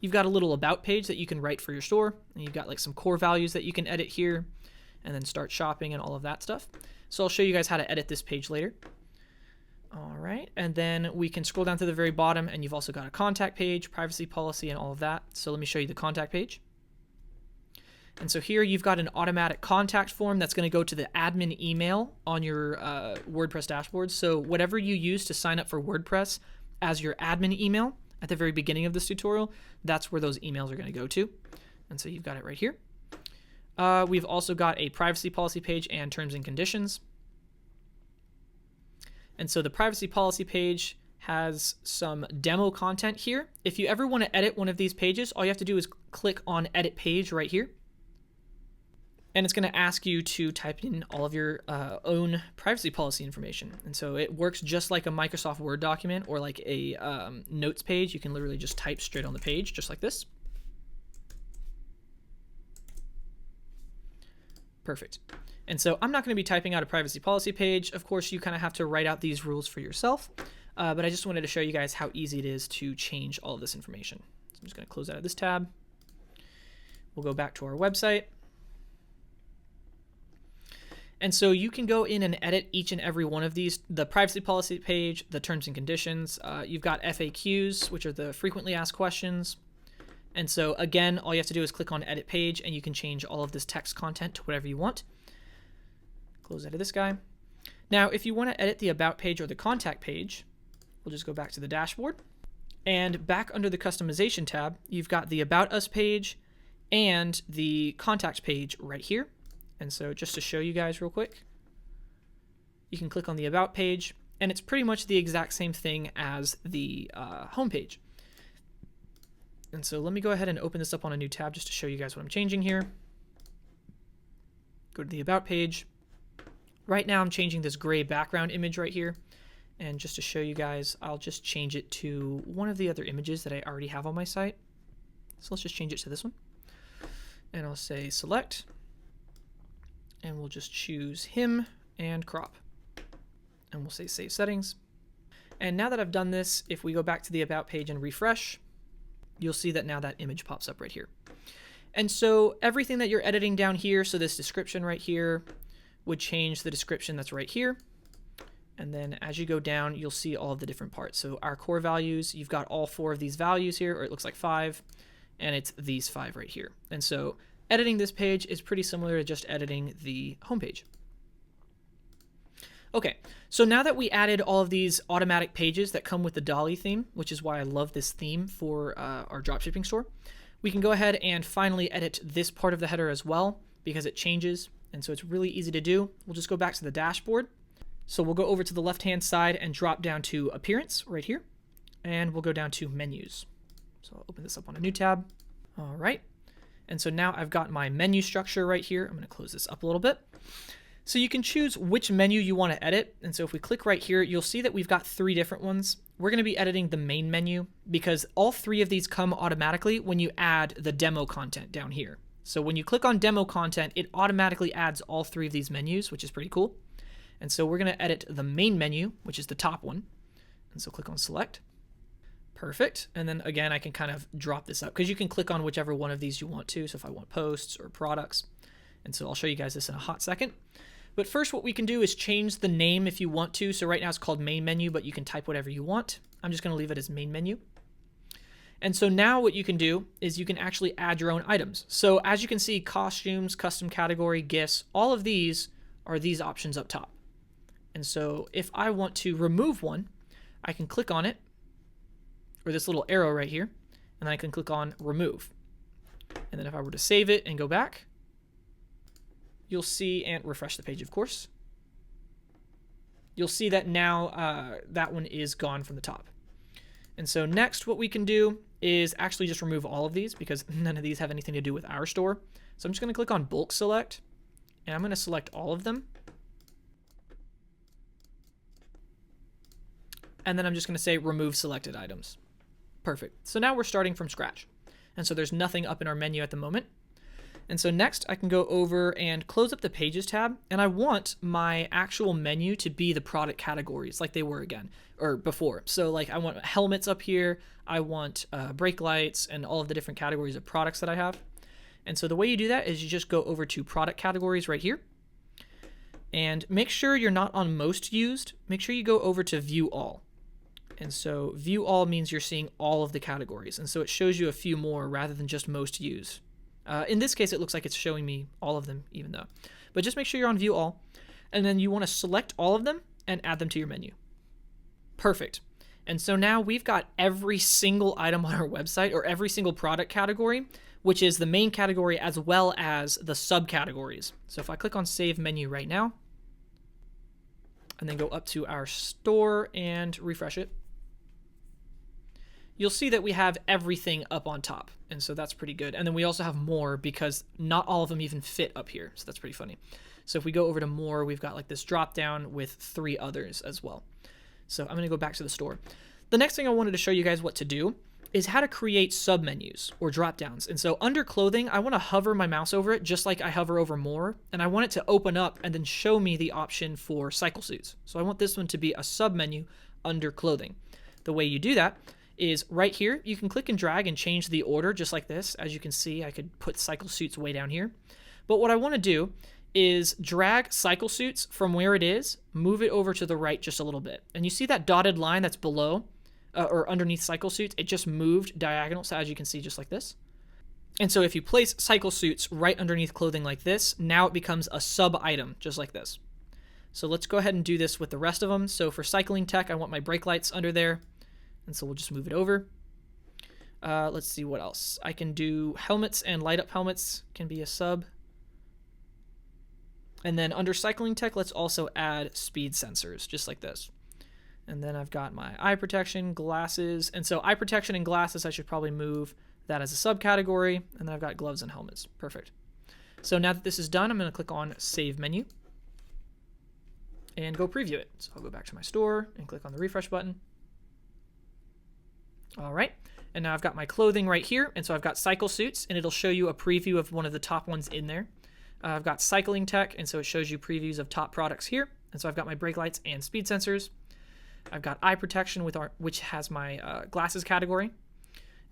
you've got a little About page that you can write for your store. And you've got like some core values that you can edit here and then start shopping and all of that stuff. So I'll show you guys how to edit this page later. All right, and then we can scroll down to the very bottom and you've also got a contact page, privacy policy, and all of that. So let me show you the contact page. And so here you've got an automatic contact form that's going to go to the admin email on your WordPress dashboard. So whatever you use to sign up for WordPress as your admin email at the very beginning of this tutorial, that's where those emails are going to go to. And so you've got it right here. We've also got a privacy policy page and terms and conditions. And so the privacy policy page has some demo content here. If you ever want to edit one of these pages, all you have to do is click on edit page right here. And it's going to ask you to type in all of your own privacy policy information. And so it works just like a Microsoft Word document or like a notes page. You can literally just type straight on the page, just like this. Perfect. And so I'm not going to be typing out a privacy policy page. Of course, you kind of have to write out these rules for yourself. But I just wanted to show you guys how easy it is to change all of this information. So I'm just going to close out of this tab. We'll go back to our website. And so you can go in and edit each and every one of these, the privacy policy page, the terms and conditions. You've got FAQs, which are the frequently asked questions. And so again, all you have to do is click on edit page and you can change all of this text content to whatever you want. Close out of this guy. Now, if you want to edit the about page or the contact page, we'll just go back to the dashboard. And back under the customization tab, you've got the About Us page and the contact page right here. And so just to show you guys real quick, you can click on the About page and it's pretty much the exact same thing as the home page. And so let me go ahead and open this up on a new tab just to show you guys what I'm changing here. Go to the About page. Right now I'm changing this gray background image right here. And just to show you guys, I'll just change it to one of the other images that I already have on my site. So let's just change it to this one. And I'll say select. And we'll just choose him and crop. And we'll say save settings. And now that I've done this, if we go back to the About page and refresh, you'll see that now that image pops up right here. And so everything that you're editing down here, so this description right here, would change the description that's right here. And then as you go down, you'll see all of the different parts. So our core values, you've got all 4 of these values here, or it looks like 5, and it's these 5 right here. And so editing this page is pretty similar to just editing the homepage. Okay, so now that we added all of these automatic pages that come with the Dolly theme, which is why I love this theme for our dropshipping store, we can go ahead and finally edit this part of the header as well because it changes. And so it's really easy to do. We'll just go back to the dashboard. So we'll go over to the left-hand side and drop down to Appearance right here. And we'll go down to Menus. So I'll open this up on a new tab. All right. And so now I've got my menu structure right here. I'm going to close this up a little bit. So you can choose which menu you want to edit. And so if we click right here, you'll see that we've got 3 different ones. We're going to be editing the main menu because all 3 of these come automatically when you add the demo content down here. So when you click on demo content, it automatically adds all 3 of these menus, which is pretty cool. And so we're going to edit the main menu, which is the top one. And so click on select. Perfect. And then again, I can kind of drop this up because you can click on whichever one of these you want to. So if I want posts or products. And so I'll show you guys this in a hot second. But first what we can do is change the name if you want to. So right now it's called main menu, but you can type whatever you want. I'm just going to leave it as main menu. And so now what you can do is you can actually add your own items. So as you can see, costumes, custom category, gifts, all of these are these options up top. And so if I want to remove one, I can click on it, or this little arrow right here, and then I can click on remove. And then if I were to save it and go back, you'll see, and refresh the page of course, you'll see that now that one is gone from the top. And so next what we can do is actually just remove all of these because none of these have anything to do with our store. So I'm just going to click on bulk select, and I'm going to select all of them. And then I'm just going to say remove selected items. Perfect. So now we're starting from scratch. And so there's nothing up in our menu at the moment. And so next I can go over and close up the Pages tab, and I want my actual menu to be the product categories like they were again, or before. So like I want helmets up here, I want brake lights, and all of the different categories of products that I have. And so the way you do that is you just go over to product categories right here, and make sure you're not on most used. Make sure you go over to view all. And so view all means you're seeing all of the categories, and so it shows you a few more rather than just most used. In this case, it looks like it's showing me all of them, even though. But just make sure you're on view all, and then you want to select all of them and add them to your menu. Perfect. And so now we've got every single item on our website, or every single product category, which is the main category as well as the subcategories. So if I click on Save Menu right now, and then go up to our store and refresh it, you'll see that we have everything up on top. And so that's pretty good. And then we also have more because not all of them even fit up here. So that's pretty funny. So if we go over to more, we've got like this drop down with 3 others as well. So I'm going to go back to the store. The next thing I wanted to show you guys what to do is how to create submenus or drop downs. And so under clothing, I want to hover my mouse over it just like I hover over more. And I want it to open up and then show me the option for cycle suits. So I want this one to be a submenu under clothing. The way you do that is right here, you can click and drag and change the order just like this. As you can see, I could put cycle suits way down here. But what I want to do is drag cycle suits from where it is, move it over to the right just a little bit. And you see that dotted line that's below or underneath cycle suits, it just moved diagonal. So as you can see, just like this. And so if you place cycle suits right underneath clothing like this, now it becomes a sub item just like this. So let's go ahead and do this with the rest of them. So for cycling tech, I want my brake lights under there. And so we'll just move it over. Let's see what else. I can do helmets, and light up helmets can be a sub. And then under cycling tech, let's also add speed sensors, just like this. And then I've got my eye protection, glasses. And so eye protection and glasses, I should probably move that as a subcategory. And then I've got gloves and helmets. Perfect. So now that this is done, I'm going to click on Save Menu and go preview it. So I'll go back to my store and click on the refresh button. All right, and now I've got my clothing right here, and so I've got cycle suits, and it'll show you a preview of one of the top ones in there. I've got cycling tech, and so it shows you previews of top products here, and so I've got my brake lights and speed sensors. I've got eye protection, which has my glasses category,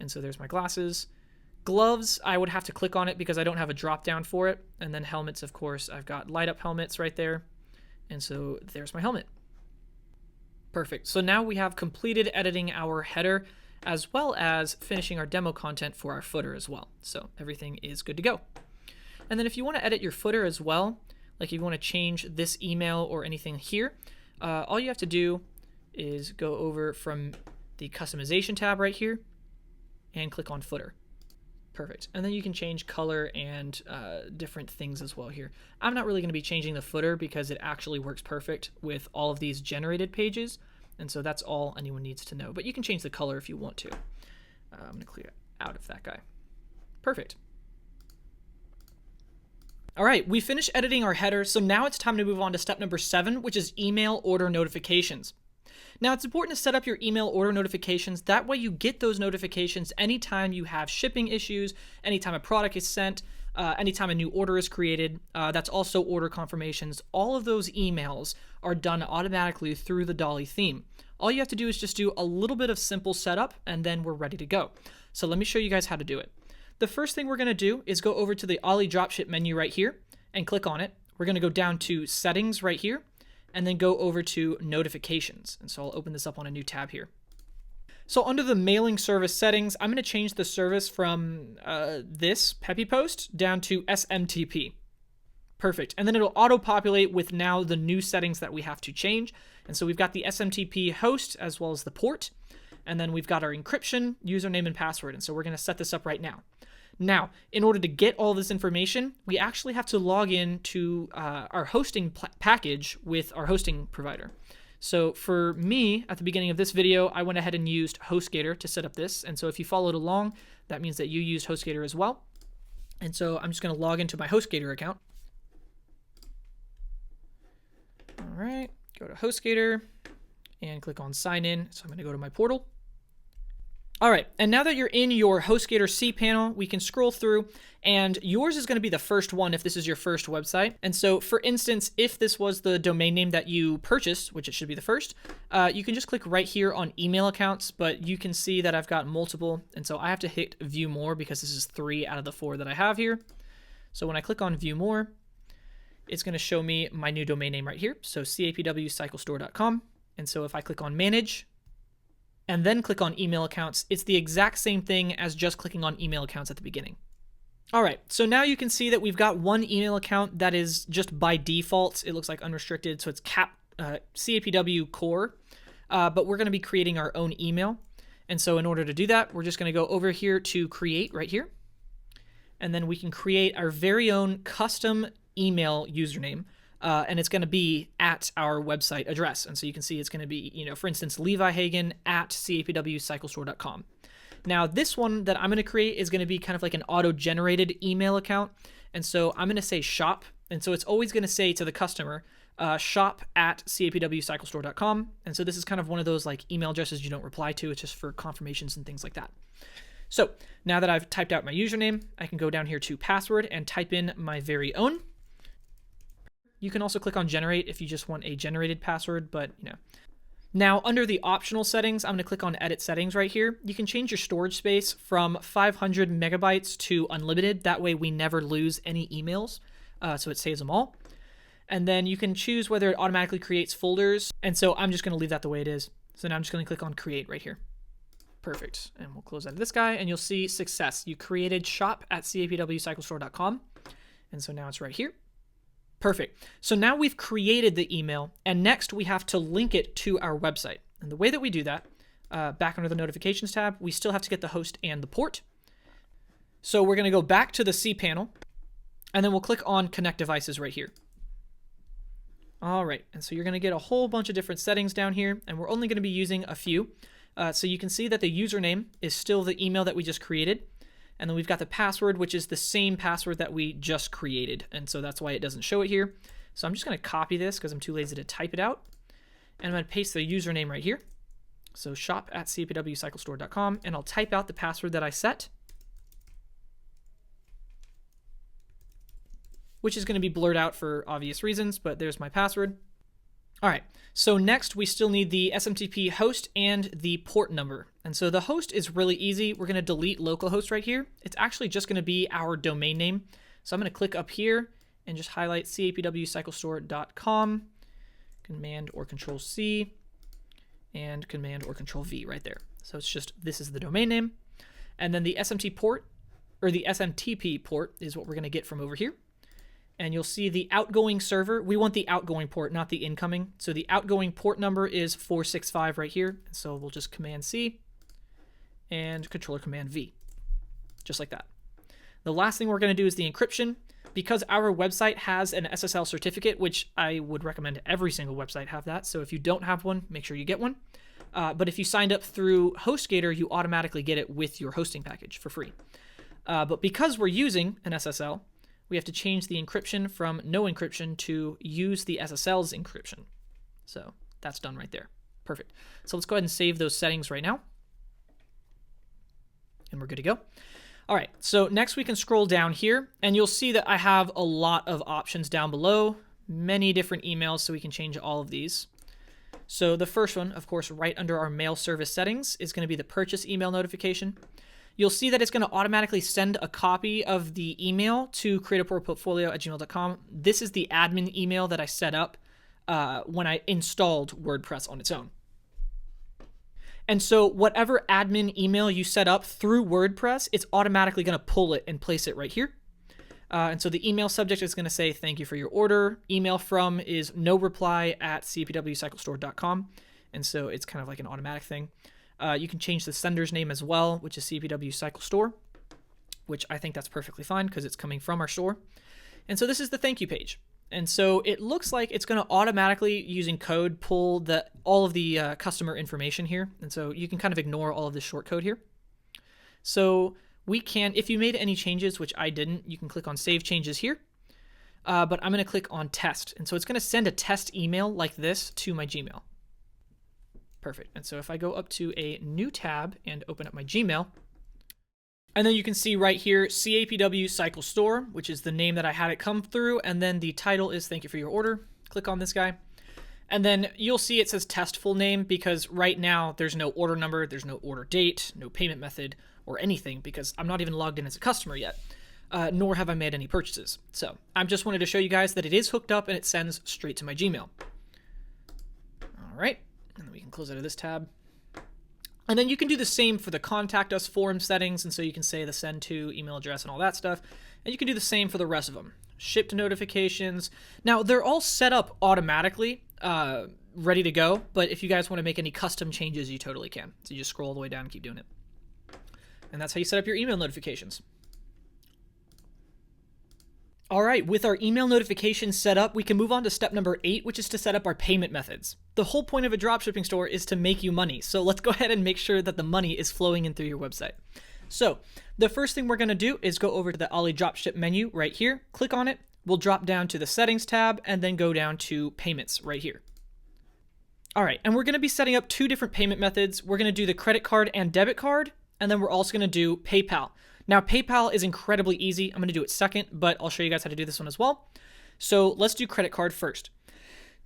and so there's my glasses. Gloves, I would have to click on it because I don't have a drop down for it, and then helmets, of course, I've got light up helmets right there, and so there's my helmet. Perfect. So now we have completed editing our header, as well as finishing our demo content for our footer as well. So everything is good to go. And then if you want to edit your footer as well, like if you want to change this email or anything here, all you have to do is go over from the customization tab right here and click on footer. Perfect. And then you can change color and different things as well here. I'm not really going to be changing the footer because it actually works perfect with all of these generated pages. And so that's all anyone needs to know. But you can change the color if you want to. I'm going to clear out of that guy. Perfect. All right, we finished editing our header. So now it's time to move on to step number 7, which is email order notifications. Now it's important to set up your email order notifications. That way you get those notifications anytime you have shipping issues, anytime a product is sent, anytime a new order is created. That's also order confirmations. All of those emails are done automatically through the Dolly theme. All you have to do is just do a little bit of simple setup, and then we're ready to go. So let me show you guys how to do it. The first thing we're going to do is go over to the AliDropship menu right here and click on it. we're going to go down to settings right here and then go over to notifications. And so I'll open this up on a new tab here. So under the mailing service settings, I'm going to change the service from this Peppy Post down to SMTP. Perfect. And then it'll auto-populate with now the new settings that we have to change. And so we've got the SMTP host as well as the port. And then we've got our encryption, username, and password. And so we're going to set this up right now. Now, in order to get all this information, we actually have to log in to our hosting package with our hosting provider. So for me, at the beginning of this video, I went ahead and used HostGator to set up this. And so if you followed along, that means that you used HostGator as well. And so I'm just going to log into my HostGator account. All right, go to HostGator and click on sign in. So I'm going to go to my portal. All right, and now that you're in your HostGator cPanel, we can scroll through, and yours is going to be the first one if this is your first website. And so, for instance, if this was the domain name that you purchased, which it should be the first, you can just click right here on email accounts, but you can see that I've got multiple, and so I have to hit view more because this is 3 out of the 4 that I have here. So when I click on view more, it's going to show me my new domain name right here, so capwcyclestore.com. And so if I click on manage, and then click on email accounts, it's the exact same thing as just clicking on email accounts at the beginning. All right, so now you can see that we've got one email account that is just by default. It looks like unrestricted, so it's CAPW core, but we're going to be creating our own email. And so in order to do that, we're just going to go over here to create right here. And then we can create our very own custom email username. And it's going to be at our website address. And so you can see it's going to be, for instance, Levi Hagen at capwcyclestore.com. Now, this one that I'm going to create is going to be kind of like an auto-generated email account. And so I'm going to say shop. And so it's always going to say to the customer, shop at capwcyclestore.com. And so this is kind of one of those like email addresses you don't reply to. It's just for confirmations and things like that. So now that I've typed out my username, I can go down here to password and type in my very own. You can also click on generate if you just want a generated password, but Now under the optional settings, I'm going to click on edit settings right here. You can change your storage space from 500 megabytes to unlimited. That way we never lose any emails. So it saves them all. And then you can choose whether it automatically creates folders. And so I'm just going to leave that the way it is. So now I'm just going to click on create right here. Perfect. And we'll close out of this guy and you'll see success. You created shop at capwcyclestore.com. And so now it's right here. Perfect. So now we've created the email, and next we have to link it to our website. And the way that we do that, back under the notifications tab, we still have to get the host and the port. So we're going to go back to the cPanel, and then we'll click on connect devices right here. All right, and so you're going to get a whole bunch of different settings down here, and we're only going to be using a few. So you can see that the username is still the email that we just created. And then we've got the password, which is the same password that we just created. And so that's why it doesn't show it here. So I'm just going to copy this because I'm too lazy to type it out. And I'm going to paste the username right here. So shop at capwcyclestore.com. And I'll type out the password that I set, which is going to be blurred out for obvious reasons, but there's my password. All right, so next we still need the SMTP host and the port number. And so the host is really easy. We're going to delete localhost right here. It's actually just going to be our domain name. So I'm going to click up here and just highlight capwcyclestore.com, Command or Control C, and Command or Control V right there. So it's just, this is the domain name. And then the SMTP port is what we're going to get from over here. And you'll see the outgoing server. We want the outgoing port, not the incoming. So the outgoing port number is 465 right here. So we'll just Command C and Controller Command V, just like that. The last thing we're going to do is the encryption. Because our website has an SSL certificate, which I would recommend every single website have that. So if you don't have one, make sure you get one. But if you signed up through HostGator, you automatically get it with your hosting package for free. But because we're using an SSL, we have to change the encryption from no encryption to use the SSL's encryption. So that's done right there. Perfect. So let's go ahead and save those settings right now. And we're good to go. All right, so next we can scroll down here, and you'll see that I have a lot of options down below, many different emails, so we can change all of these. So the first one, of course, right under our mail service settings is going to be the purchase email notification. you'll see that it's going to automatically send a copy of the email to createaportfolio@gmail.com. This is the admin email that I set up when I installed WordPress on its own. And so whatever admin email you set up through WordPress, it's automatically going to pull it and place it right here. And so the email subject is going to say, thank you for your order. Email from is no reply at cpwcyclestore.com. And so it's kind of like an automatic thing. You can change the sender's name as well, which is CPW Cycle Store, which I think that's perfectly fine because it's coming from our store. And so this is the thank you page. And so it looks like it's going to automatically, using code, pull all of the customer information here. And so you can kind of ignore all of this short code here. So we can, if you made any changes, which I didn't, you can click on Save Changes here. But I'm going to click on Test. And so it's going to send a test email like this to my Gmail. Perfect. And so if I go up to a new tab and open up my Gmail, and then you can see right here, CAPW Cycle Store, which is the name that I had it come through. And then the title is thank you for your order. Click on this guy. And then you'll see it says test full name because right now there's no order number, there's no order date, no payment method or anything because I'm not even logged in as a customer yet, nor have I made any purchases. So I just wanted to show you guys that it is hooked up and it sends straight to my Gmail. All right. And then we can close out of this tab. And then you can do the same for the contact us form settings. And so you can say the send to email address and all that stuff. And you can do the same for the rest of them. Shipped notifications. Now they're all set up automatically, ready to go. But if you guys want to make any custom changes, you totally can. So you just scroll all the way down and keep doing it. And that's how you set up your email notifications. All right, with our email notifications set up, we can move on to step number 8, which is to set up our payment methods. The whole point of a dropshipping store is to make you money. So let's go ahead and make sure that the money is flowing in through your website. So the first thing we're going to do is go over to the AliDropship menu right here, click on it. We'll drop down to the settings tab and then go down to payments right here. All right, and we're going to be setting up 2 different payment methods. We're going to do the credit card and debit card, and then we're also going to do PayPal. Now, PayPal is incredibly easy. I'm going to do it second, but I'll show you guys how to do this one as well. So let's do credit card first.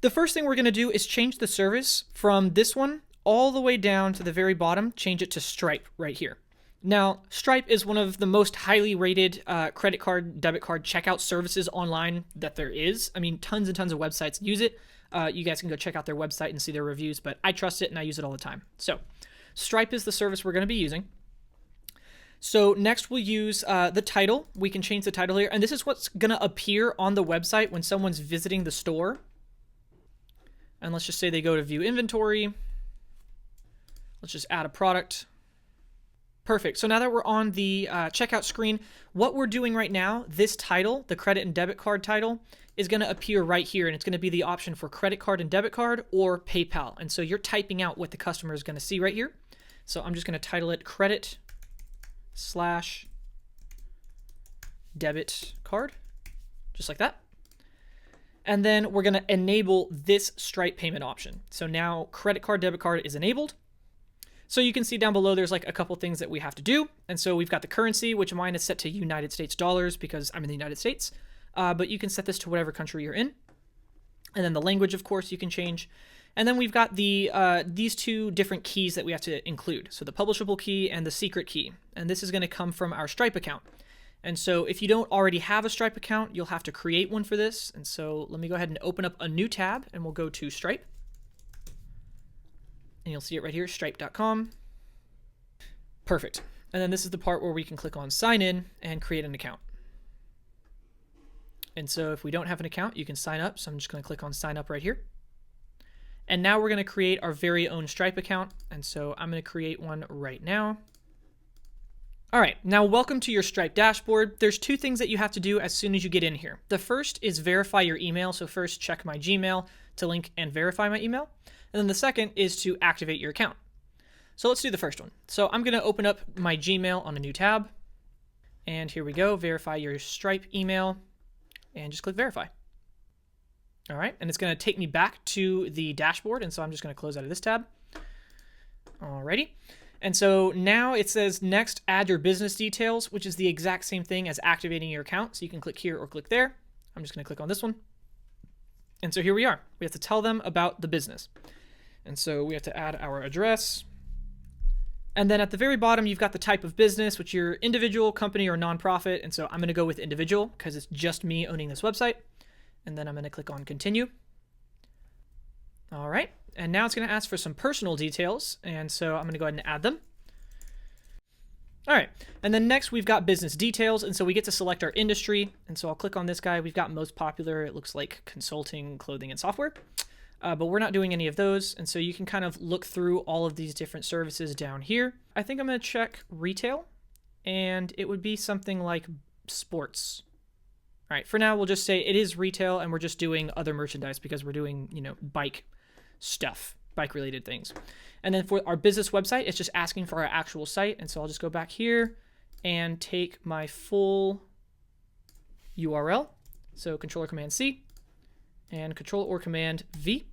The first thing we're going to do is change the service from this one all the way down to the very bottom, change it to Stripe right here. Now, Stripe is one of the most highly rated credit card, debit card checkout services online that there is. I mean, tons and tons of websites use it. You guys can go check out their website and see their reviews, but I trust it and I use it all the time. So Stripe is the service we're going to be using. So next we'll use the title. We can change the title here. And this is what's going to appear on the website when someone's visiting the store. And let's just say they go to view inventory. Let's just add a product. Perfect. So now that we're on the checkout screen, what we're doing right now, this title, the credit and debit card title, is going to appear right here. And it's going to be the option for credit card and debit card or PayPal. And so you're typing out what the customer is going to see right here. So I'm just going to title it credit / debit card, just like that. And then we're going to enable this Stripe payment option. So now credit card, debit card is enabled. So you can see down below there's like a couple things that we have to do. And so we've got the currency, which mine is set to United States dollars because I'm in the United States. But you can set this to whatever country you're in. And then the language, of course, you can change. And then we've got these 2 different keys that we have to include. So the publishable key and the secret key. And this is going to come from our Stripe account. And so if you don't already have a Stripe account, you'll have to create one for this. And so let me go ahead and open up a new tab and we'll go to Stripe. And you'll see it right here, stripe.com. Perfect. And then this is the part where we can click on sign in and create an account. And so if we don't have an account, you can sign up. So I'm just going to click on sign up right here. And now we're going to create our very own Stripe account. And so I'm going to create one right now. All right, now welcome to your Stripe dashboard. There's 2 things that you have to do as soon as you get in here. The first is verify your email. So first check my Gmail to link and verify my email. And then the second is to activate your account. So let's do the first one. So I'm going to open up my Gmail on a new tab. And here we go, verify your Stripe email and just click verify. All right, and it's going to take me back to the dashboard, and so I'm just going to close out of this tab. Alrighty, and so now it says next, add your business details, which is the exact same thing as activating your account. So you can click here or click there. I'm just going to click on this one. And so here we are. We have to tell them about the business. And so we have to add our address, And then at the very bottom, you've got the type of business, which you're individual, company, or nonprofit. And so I'm going to go with individual because it's just me owning this website. And then I'm going to click on continue. All right. And now it's going to ask for some personal details. And so I'm going to go ahead and add them. All right. And then next we've got business details. And so we get to select our industry. And so I'll click on this guy. We've got most popular. It looks like consulting, clothing, and software. But we're not doing any of those. And so you can kind of look through all of these different services down here. I think I'm going to check retail, and it would be something like sports. All right, for now, we'll just say it is retail, and we're just doing other merchandise because we're doing, bike stuff, bike related things. And then for our business website, it's just asking for our actual site. And so I'll just go back here and take my full URL. So Control or Command C. And Control or Command V.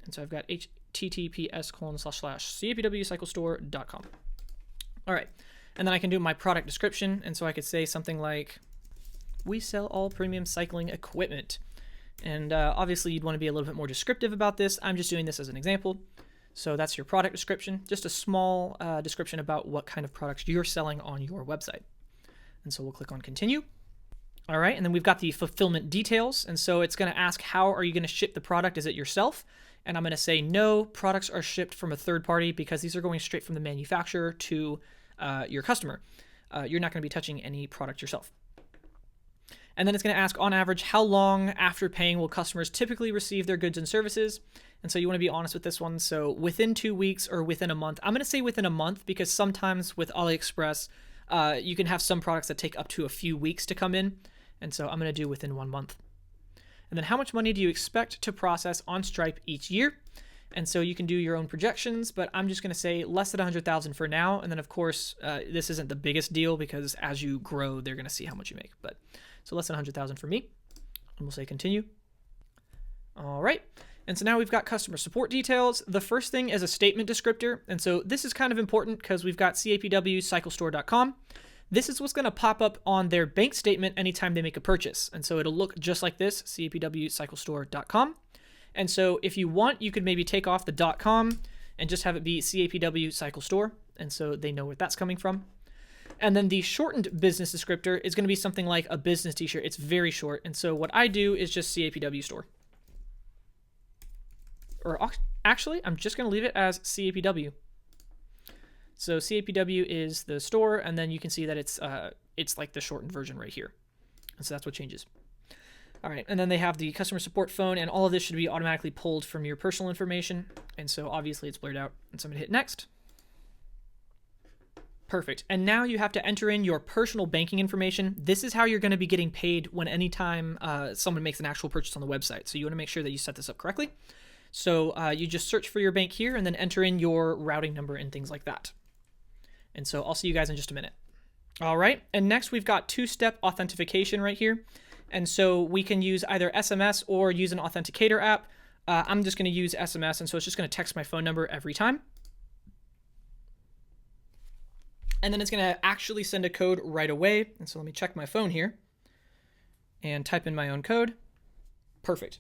And so I've got https://capwcyclestore.com. All right. And then I can do my product description. And so I could say something like, we sell all premium cycling equipment. And obviously you'd want to be a little bit more descriptive about this. I'm just doing this as an example. So that's your product description, just a small description about what kind of products you're selling on your website. And so we'll click on continue. All right, and then we've got the fulfillment details. And so it's going to ask, how are you going to ship the product? Is it yourself? And I'm going to say, no, products are shipped from a third party because these are going straight from the manufacturer to your customer. You're not going to be touching any product yourself. And then it's going to ask, on average, how long after paying will customers typically receive their goods and services? And so you want to be honest with this one. So within 2 weeks or within a month. I'm going to say within a month because sometimes with AliExpress, you can have some products that take up to a few weeks to come in. And so I'm going to do within 1 month. And then how much money do you expect to process on Stripe each year? And so you can do your own projections, but I'm just going to say less than 100,000 for now. And then of course, this isn't the biggest deal because as you grow, they're going to see how much you make. But so less than 100,000 for me. And we'll say continue. All right. And so now we've got customer support details. The first thing is a statement descriptor. And so this is kind of important because we've got capwcyclestore.com. This is what's going to pop up on their bank statement anytime they make a purchase. And so it'll look just like this, capwcyclestore.com. And so if you want, you could maybe take off the .com and just have it be CAPW Cycle Store. And so they know where that's coming from. And then the shortened business descriptor is going to be something like a business t-shirt. It's very short. And so what I do is just CAPW store. Or actually, I'm just going to leave it as CAPW. So CAPW is the store, and then you can see that it's like the shortened version right here. And so that's what changes. All right, and then they have the customer support phone, and all of this should be automatically pulled from your personal information. And so obviously it's blurred out. And so I'm going to hit next. Perfect. And now you have to enter in your personal banking information. This is how you're going to be getting paid when anytime someone makes an actual purchase on the website. So you want to make sure that you set this up correctly. So you just search for your bank here and then enter in your routing number and things like that. And so I'll see you guys in just a minute. All right. And next we've got two-step authentication right here. And so we can use either SMS or use an authenticator app. I'm just going to use SMS. And so it's just going to text my phone number every time. And then it's going to actually send a code right away. And so let me check my phone here and type in my own code. Perfect.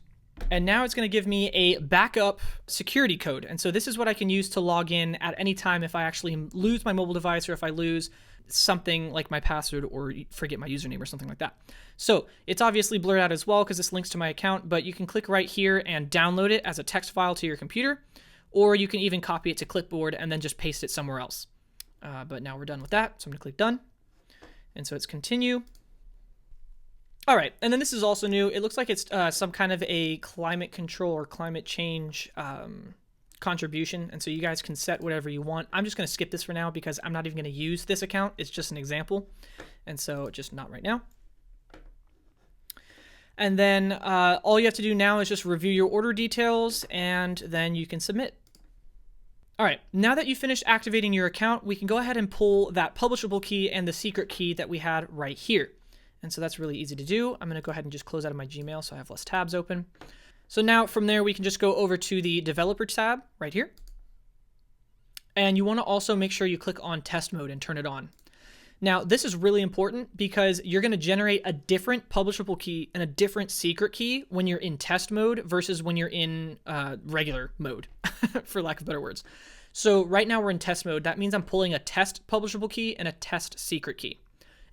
And now it's going to give me a backup security code. And so this is what I can use to log in at any time if I actually lose my mobile device or if I lose something like my password or forget my username or something like that. So it's obviously blurred out as well because this links to my account, but you can click right here and download it as a text file to your computer, or you can even copy it to clipboard and then just paste it somewhere else. But now we're done with that. So I'm going to click done. And so it's continue. All right, and then this is also new. It looks like it's some kind of a climate control or climate change contribution, and so you guys can set whatever you want. I'm just going to skip this for now because I'm not even going to use this account. It's just an example, and so just not right now. And then all you have to do now is just review your order details, and then you can submit. All right, now that you've finished activating your account, we can go ahead and pull that publishable key and the secret key that we had right here. And so that's really easy to do. I'm going to go ahead and just close out of my Gmail so I have less tabs open. So now from there, we can just go over to the developer tab right here. And you want to also make sure you click on test mode and turn it on. Now, this is really important because you're going to generate a different publishable key and a different secret key when you're in test mode versus when you're in regular mode, for lack of better words. So right now we're in test mode. That means I'm pulling a test publishable key and a test secret key.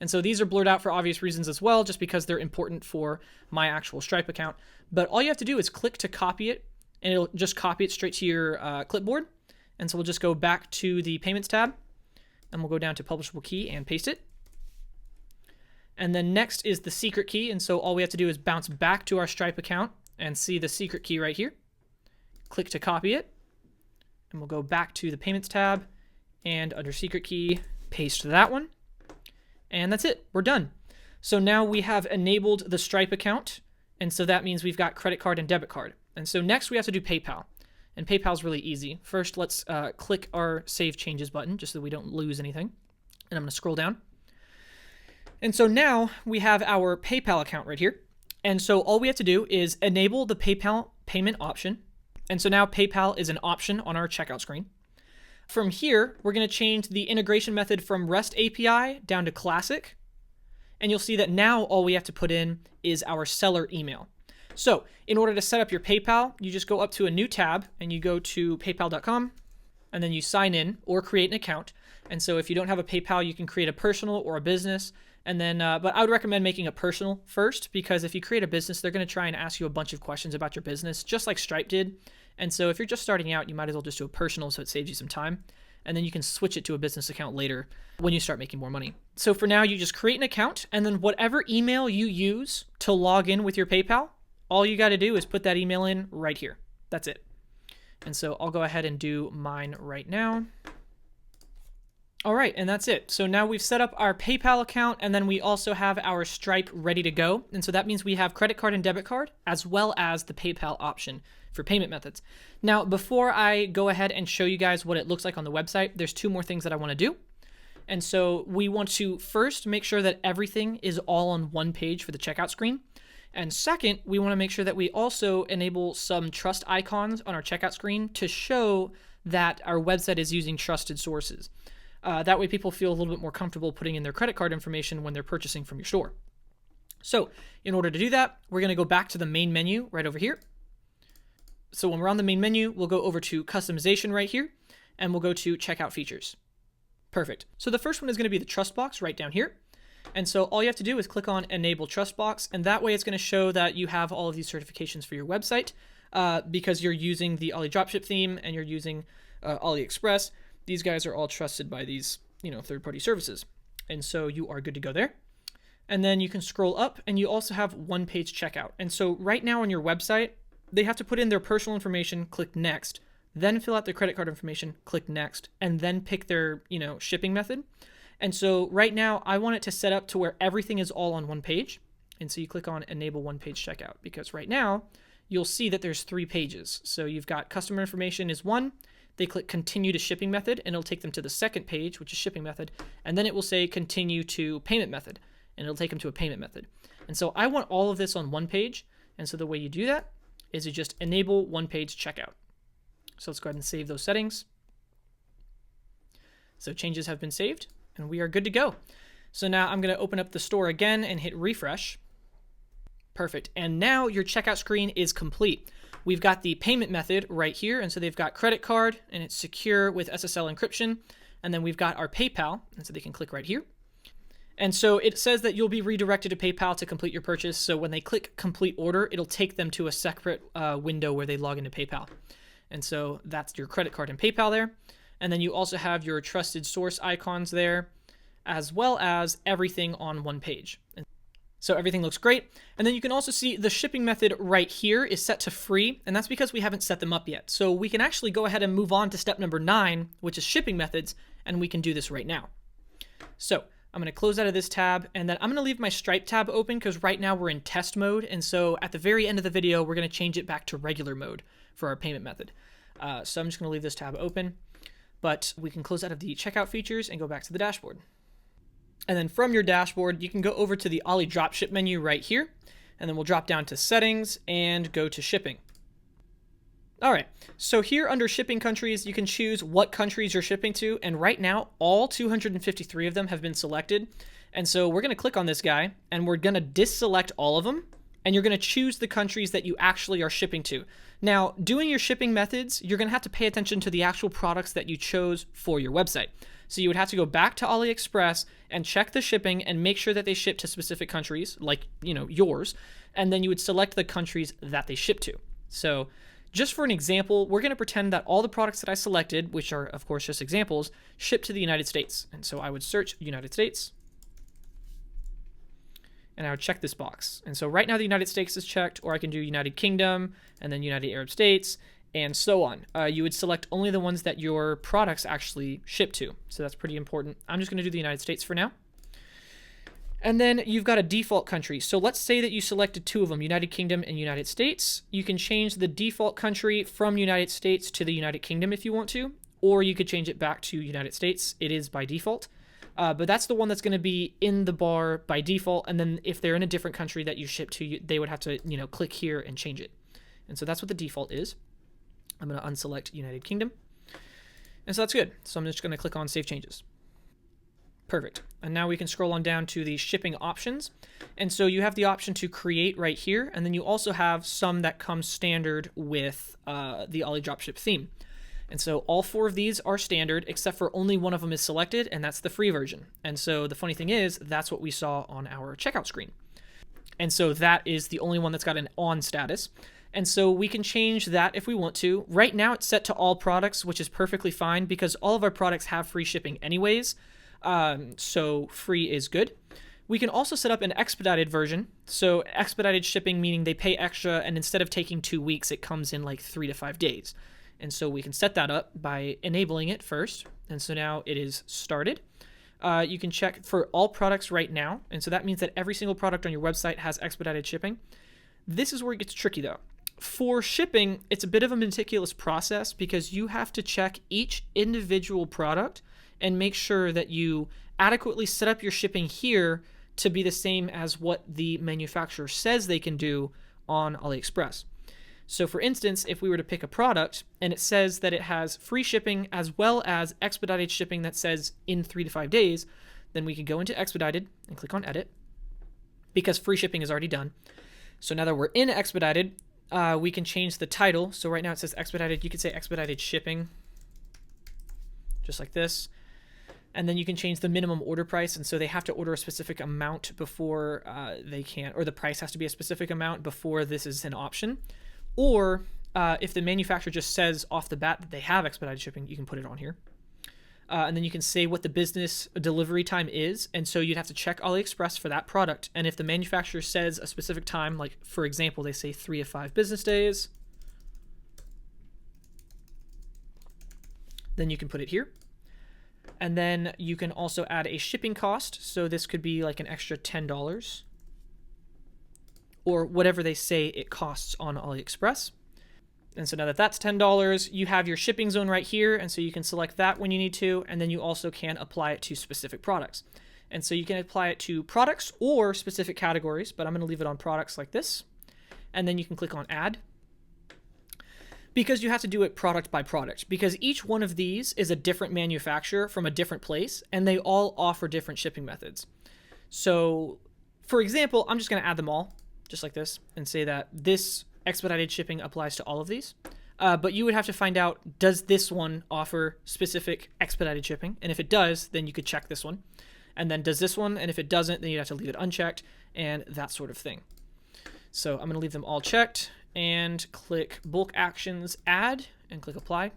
And so these are blurred out for obvious reasons as well, just because they're important for my actual Stripe account. But all you have to do is click to copy it, and it'll just copy it straight to your clipboard. And so we'll just go back to the payments tab, and we'll go down to publishable key and paste it. And then next is the secret key. And so all we have to do is bounce back to our Stripe account and see the secret key right here. Click to copy it. And we'll go back to the payments tab, and under secret key, paste that one. And that's it. We're done. So now we have enabled the Stripe account. And so that means we've got credit card and debit card. And so next we have to do PayPal. And PayPal is really easy. First, let's click our Save Changes button just so we don't lose anything. And I'm going to scroll down. And so now we have our PayPal account right here. And so all we have to do is enable the PayPal payment option. And so now PayPal is an option on our checkout screen. From here, we're going to change the integration method from REST API down to Classic. And you'll see that now all we have to put in is our seller email. So in order to set up your PayPal, you just go up to a new tab and you go to paypal.com, and then you sign in or create an account. And so if you don't have a PayPal, you can create a personal or a business. And then, but I would recommend making a personal first, because if you create a business, they're going to try and ask you a bunch of questions about your business, just like Stripe did. And so if you're just starting out, you might as well just do a personal so it saves you some time. And then you can switch it to a business account later when you start making more money. So for now, you just create an account, and then whatever email you use to log in with your PayPal, all you got to do is put that email in right here. That's it. And so I'll go ahead and do mine right now. All right, and that's it. So now we've set up our PayPal account, and then we also have our Stripe ready to go. And so that means we have credit card and debit card, as well as the PayPal option for payment methods. Now, before I go ahead and show you guys what it looks like on the website, there's two more things that I want to do. And so we want to first make sure that everything is all on one page for the checkout screen. And second, we want to make sure that we also enable some trust icons on our checkout screen to show that our website is using trusted sources. That way people feel a little bit more comfortable putting in their credit card information when they're purchasing from your store. So in order to do that, we're going to go back to the main menu right over here. So when we're on the main menu, we'll go over to customization right here, and we'll go to checkout features. Perfect. So the first one is going to be the trust box right down here. And so all you have to do is click on enable trust box, and that way it's going to show that you have all of these certifications for your website because you're using the AliDropship theme and you're using AliExpress. These guys are all trusted by these, third-party services. And so you are good to go there. And then you can scroll up, and you also have one-page checkout. And so right now on your website, they have to put in their personal information, click next, then fill out their credit card information, click next, and then pick their, shipping method. And so right now I want it to set up to where everything is all on one page. And so you click on enable one-page checkout, because right now you'll see that there's 3 pages. So you've got customer information is one. They click continue to shipping method, and it'll take them to the second page, which is shipping method. And then it will say continue to payment method, and it'll take them to a payment method. And so I want all of this on one page. And so the way you do that is you just enable one-page checkout. So let's go ahead and save those settings. So changes have been saved, and we are good to go. So now I'm going to open up the store again and hit refresh. Perfect. And now your checkout screen is complete. We've got the payment method right here. And so they've got credit card, and it's secure with SSL encryption. And then we've got our PayPal. And so they can click right here. And so it says that you'll be redirected to PayPal to complete your purchase. So when they click complete order, it'll take them to a separate window where they log into PayPal. And so that's your credit card and PayPal there. And then you also have your trusted source icons there, as well as everything on one page. And so everything looks great. And then you can also see the shipping method right here is set to free, and that's because we haven't set them up yet. So we can actually go ahead and move on to step number 9, which is shipping methods, and we can do this right now. So I'm going to close out of this tab, and then I'm going to leave my Stripe tab open because right now we're in test mode. And so at the very end of the video, we're going to change it back to regular mode for our payment method. So I'm just going to leave this tab open, but we can close out of the checkout features and go back to the dashboard. And then from your dashboard, you can go over to the AliDropship menu right here, and then we'll drop down to settings and go to shipping. All right, so here under shipping countries, you can choose what countries you're shipping to. And right now, all 253 of them have been selected. And so we're going to click on this guy, and we're going to deselect all of them. and you're going to choose the countries that you actually are shipping to. Now, doing your shipping methods, you're going to have to pay attention to the actual products that you chose for your website. So you would have to go back to AliExpress and check the shipping and make sure that they ship to specific countries, like, yours, and then you would select the countries that they ship to. So just for an example, we're going to pretend that all the products that I selected, which are of course just examples, ship to the United States. And so I would search United States, and I would check this box. And so right now the United States is checked, or I can do United Kingdom and then United Arab States and so on. You would select only the ones that your products actually ship to. So that's pretty important. I'm just going to do the United States for now. And then you've got a default country. So let's say that you selected 2 of them, United Kingdom and United States. You can change the default country from United States to the United Kingdom if you want to, or you could change it back to United States. It is by default. But that's the one that's going to be in the bar by default. And then if they're in a different country that you ship to, they would have to, click here and change it. And so that's what the default is. I'm going to unselect United Kingdom. And so that's good. So I'm just going to click on Save Changes. Perfect. And now we can scroll on down to the shipping options. And so you have the option to create right here. And then you also have some that come standard with the AliDropship theme. And so all 4 of these are standard, except for only one of them is selected, and that's the free version. And so the funny thing is, that's what we saw on our checkout screen. And so that is the only one that's got an on status. And so we can change that if we want to. Right now it's set to all products, which is perfectly fine because all of our products have free shipping anyways. So free is good. We can also set up an expedited version. So expedited shipping, meaning they pay extra, and instead of taking 2 weeks, it comes in like 3 to 5 days. And so we can set that up by enabling it first. And so now it is started. You can check for all products right now. And so that means that every single product on your website has expedited shipping. This is where it gets tricky though. For shipping, it's a bit of a meticulous process because you have to check each individual product and make sure that you adequately set up your shipping here to be the same as what the manufacturer says they can do on AliExpress. So for instance, if we were to pick a product and it says that it has free shipping as well as expedited shipping that says in 3 to 5 days, then we can go into expedited and click on edit because free shipping is already done. So now that we're in expedited, we can change the title. So right now it says expedited. You could say expedited shipping, just like this. And then you can change the minimum order price. And so they have to order a specific amount before they can, or the price has to be a specific amount before this is an option. Or if the manufacturer just says off the bat that they have expedited shipping, you can put it on here. And then you can say what the business delivery time is. And so you'd have to check AliExpress for that product. And if the manufacturer says a specific time, like for example, they say 3 to 5 business days, then you can put it here. And then you can also add a shipping cost. So this could be like an extra $10 or whatever they say it costs on AliExpress. And so now that that's $10, you have your shipping zone right here. And so you can select that when you need to. And then you also can apply it to specific products. And so you can apply it to products or specific categories, but I'm going to leave it on products like this. And then you can click on add, because you have to do it product by product, because each one of these is a different manufacturer from a different place, and they all offer different shipping methods. So for example, I'm just going to add them all just like this and say that this expedited shipping applies to all of these. But you would have to find out, does this one offer specific expedited shipping? And if it does, then you could check this one. And then does this one? And if it doesn't, then you'd have to leave it unchecked and that sort of thing. So I'm going to leave them all checked and click bulk actions, add, and click apply.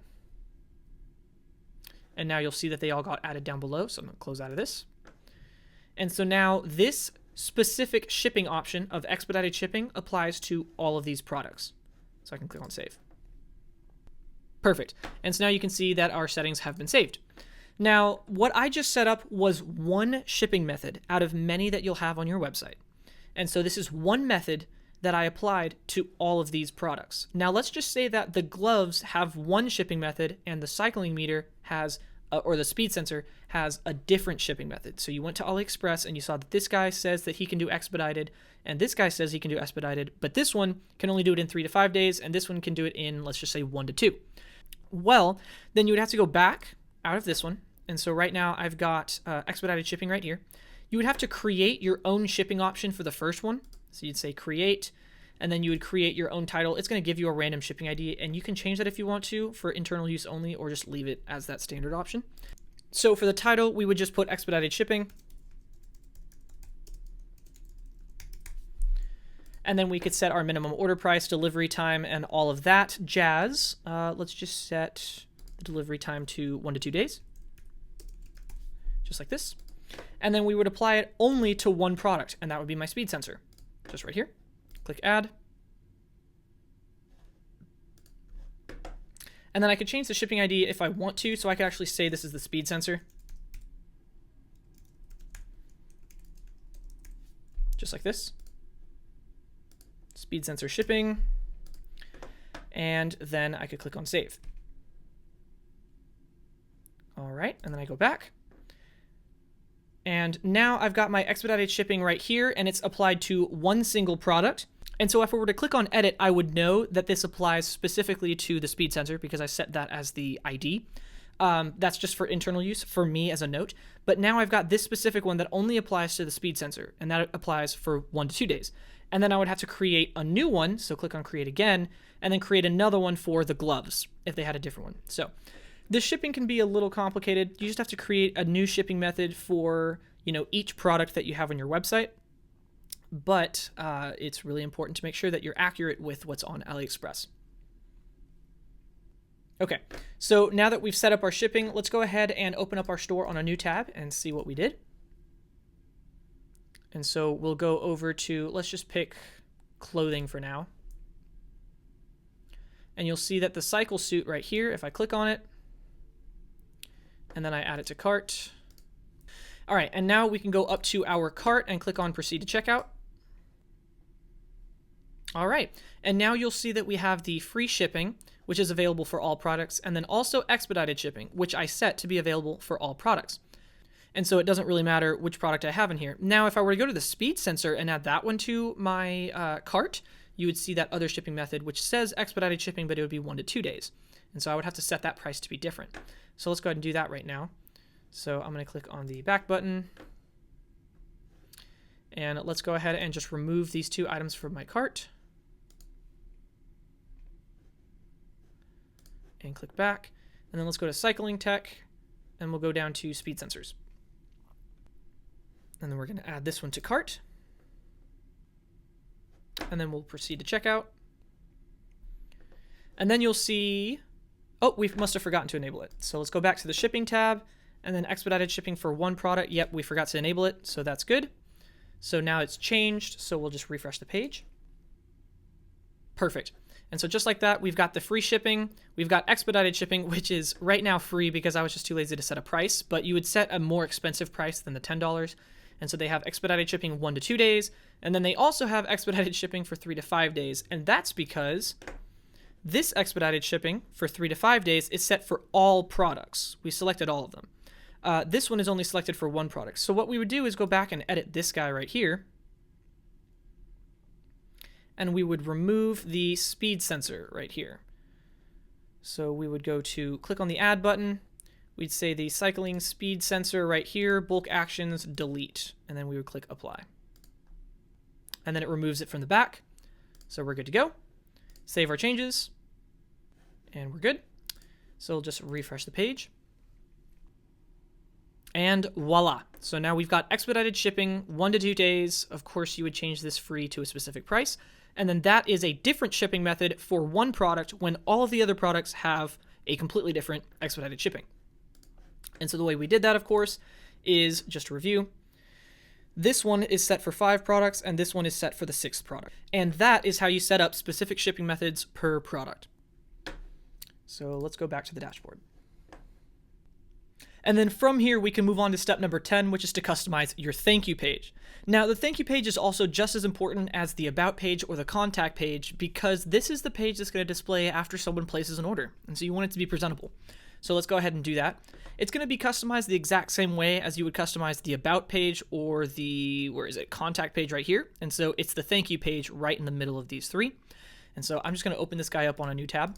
And now you'll see that they all got added down below. So I'm going to close out of this. And so now this specific shipping option of expedited shipping applies to all of these products. So I can click on save. Perfect. And so now you can see that our settings have been saved. Now, what I just set up was one shipping method out of many that you'll have on your website. And so this is one method that I applied to all of these products. Now let's just say that the gloves have one shipping method and the cycling meter has or the speed sensor has a different shipping method. So you went to AliExpress and you saw that this guy says that he can do expedited and this guy says he can do expedited, but this one can only do it in 3 to 5 days and this one can do it in, let's just say 1 to 2. Well, then you would have to go back out of this one. And so right now I've got expedited shipping right here. You would have to create your own shipping option for the first one. So you'd say create, and then you would create your own title. It's going to give you a random shipping ID, and you can change that if you want to for internal use only, or just leave it as that standard option. So for the title, we would just put expedited shipping. And then we could set our minimum order price, delivery time, and all of that jazz. Let's just set the delivery time to 1 to 2 days. Just like this. And then we would apply it only to one product, and that would be my speed sensor. Just right here. Click add. And then I could change the shipping ID if I want to, so I could actually say this is the speed sensor. Just like this. Speed sensor shipping, and then I could click on save. All right, and then I go back. And now I've got my expedited shipping right here, and it's applied to one single product. And so if I were to click on edit, I would know that this applies specifically to the speed sensor because I set that as the ID. That's just for internal use for me as a note. But now I've got this specific one that only applies to the speed sensor, and that applies for 1 to 2 days. And then I would have to create a new one. So click on create again, and then create another one for the gloves if they had a different one. So this shipping can be a little complicated. You just have to create a new shipping method for, each product that you have on your website. But it's really important to make sure that you're accurate with what's on AliExpress. Okay, so now that we've set up our shipping, let's go ahead and open up our store on a new tab and see what we did. And so we'll go over to, let's just pick clothing for now. And you'll see that the cycle suit right here, if I click on it, and then I add it to cart. All right, and now we can go up to our cart and click on proceed to checkout. All right, and now you'll see that we have the free shipping, which is available for all products, and then also expedited shipping, which I set to be available for all products. And so it doesn't really matter which product I have in here. Now, if I were to go to the speed sensor and add that one to my cart, you would see that other shipping method, which says expedited shipping, but it would be 1 to 2 days. And so I would have to set that price to be different. So let's go ahead and do that right now. So I'm going to click on the back button. And let's go ahead and just remove these 2 items from my cart. And click back. And then let's go to cycling tech, and we'll go down to speed sensors. And then we're going to add this one to cart. And then we'll proceed to checkout. And then you'll see, oh, we must have forgotten to enable it. So let's go back to the shipping tab, and then expedited shipping for one product. Yep, we forgot to enable it, so that's good. So now it's changed, so we'll just refresh the page. Perfect. And so just like that, we've got the free shipping, we've got expedited shipping, which is right now free because I was just too lazy to set a price, but you would set a more expensive price than the $10. And so they have expedited shipping 1 to 2 days, and then they also have expedited shipping for 3 to 5 days. And that's because this expedited shipping for 3 to 5 days is set for all products. We selected all of them. This one is only selected for one product. So what we would do is go back and edit this guy right here. And we would remove the speed sensor right here. So we would go to click on the add button. We'd say the cycling speed sensor right here, bulk actions, delete. And then we would click apply. And then it removes it from the back. So we're good to go. Save our changes. And we're good. So we'll just refresh the page. And voila. So now we've got expedited shipping, 1 to 2 days. Of course, you would change this free to a specific price. And then that is a different shipping method for one product when all of the other products have a completely different expedited shipping. And so the way we did that, of course, is just to review. This one is set for 5 products, and this one is set for the 6th product. And that is how you set up specific shipping methods per product. So let's go back to the dashboard. And then from here, we can move on to step number 10, which is to customize your thank you page. Now, the thank you page is also just as important as the about page or the contact page because this is the page that's going to display after someone places an order. And so you want it to be presentable. So let's go ahead and do that. It's going to be customized the exact same way as you would customize the about page or the, contact page right here. And so it's the thank you page right in the middle of these 3. And so I'm just going to open this guy up on a new tab.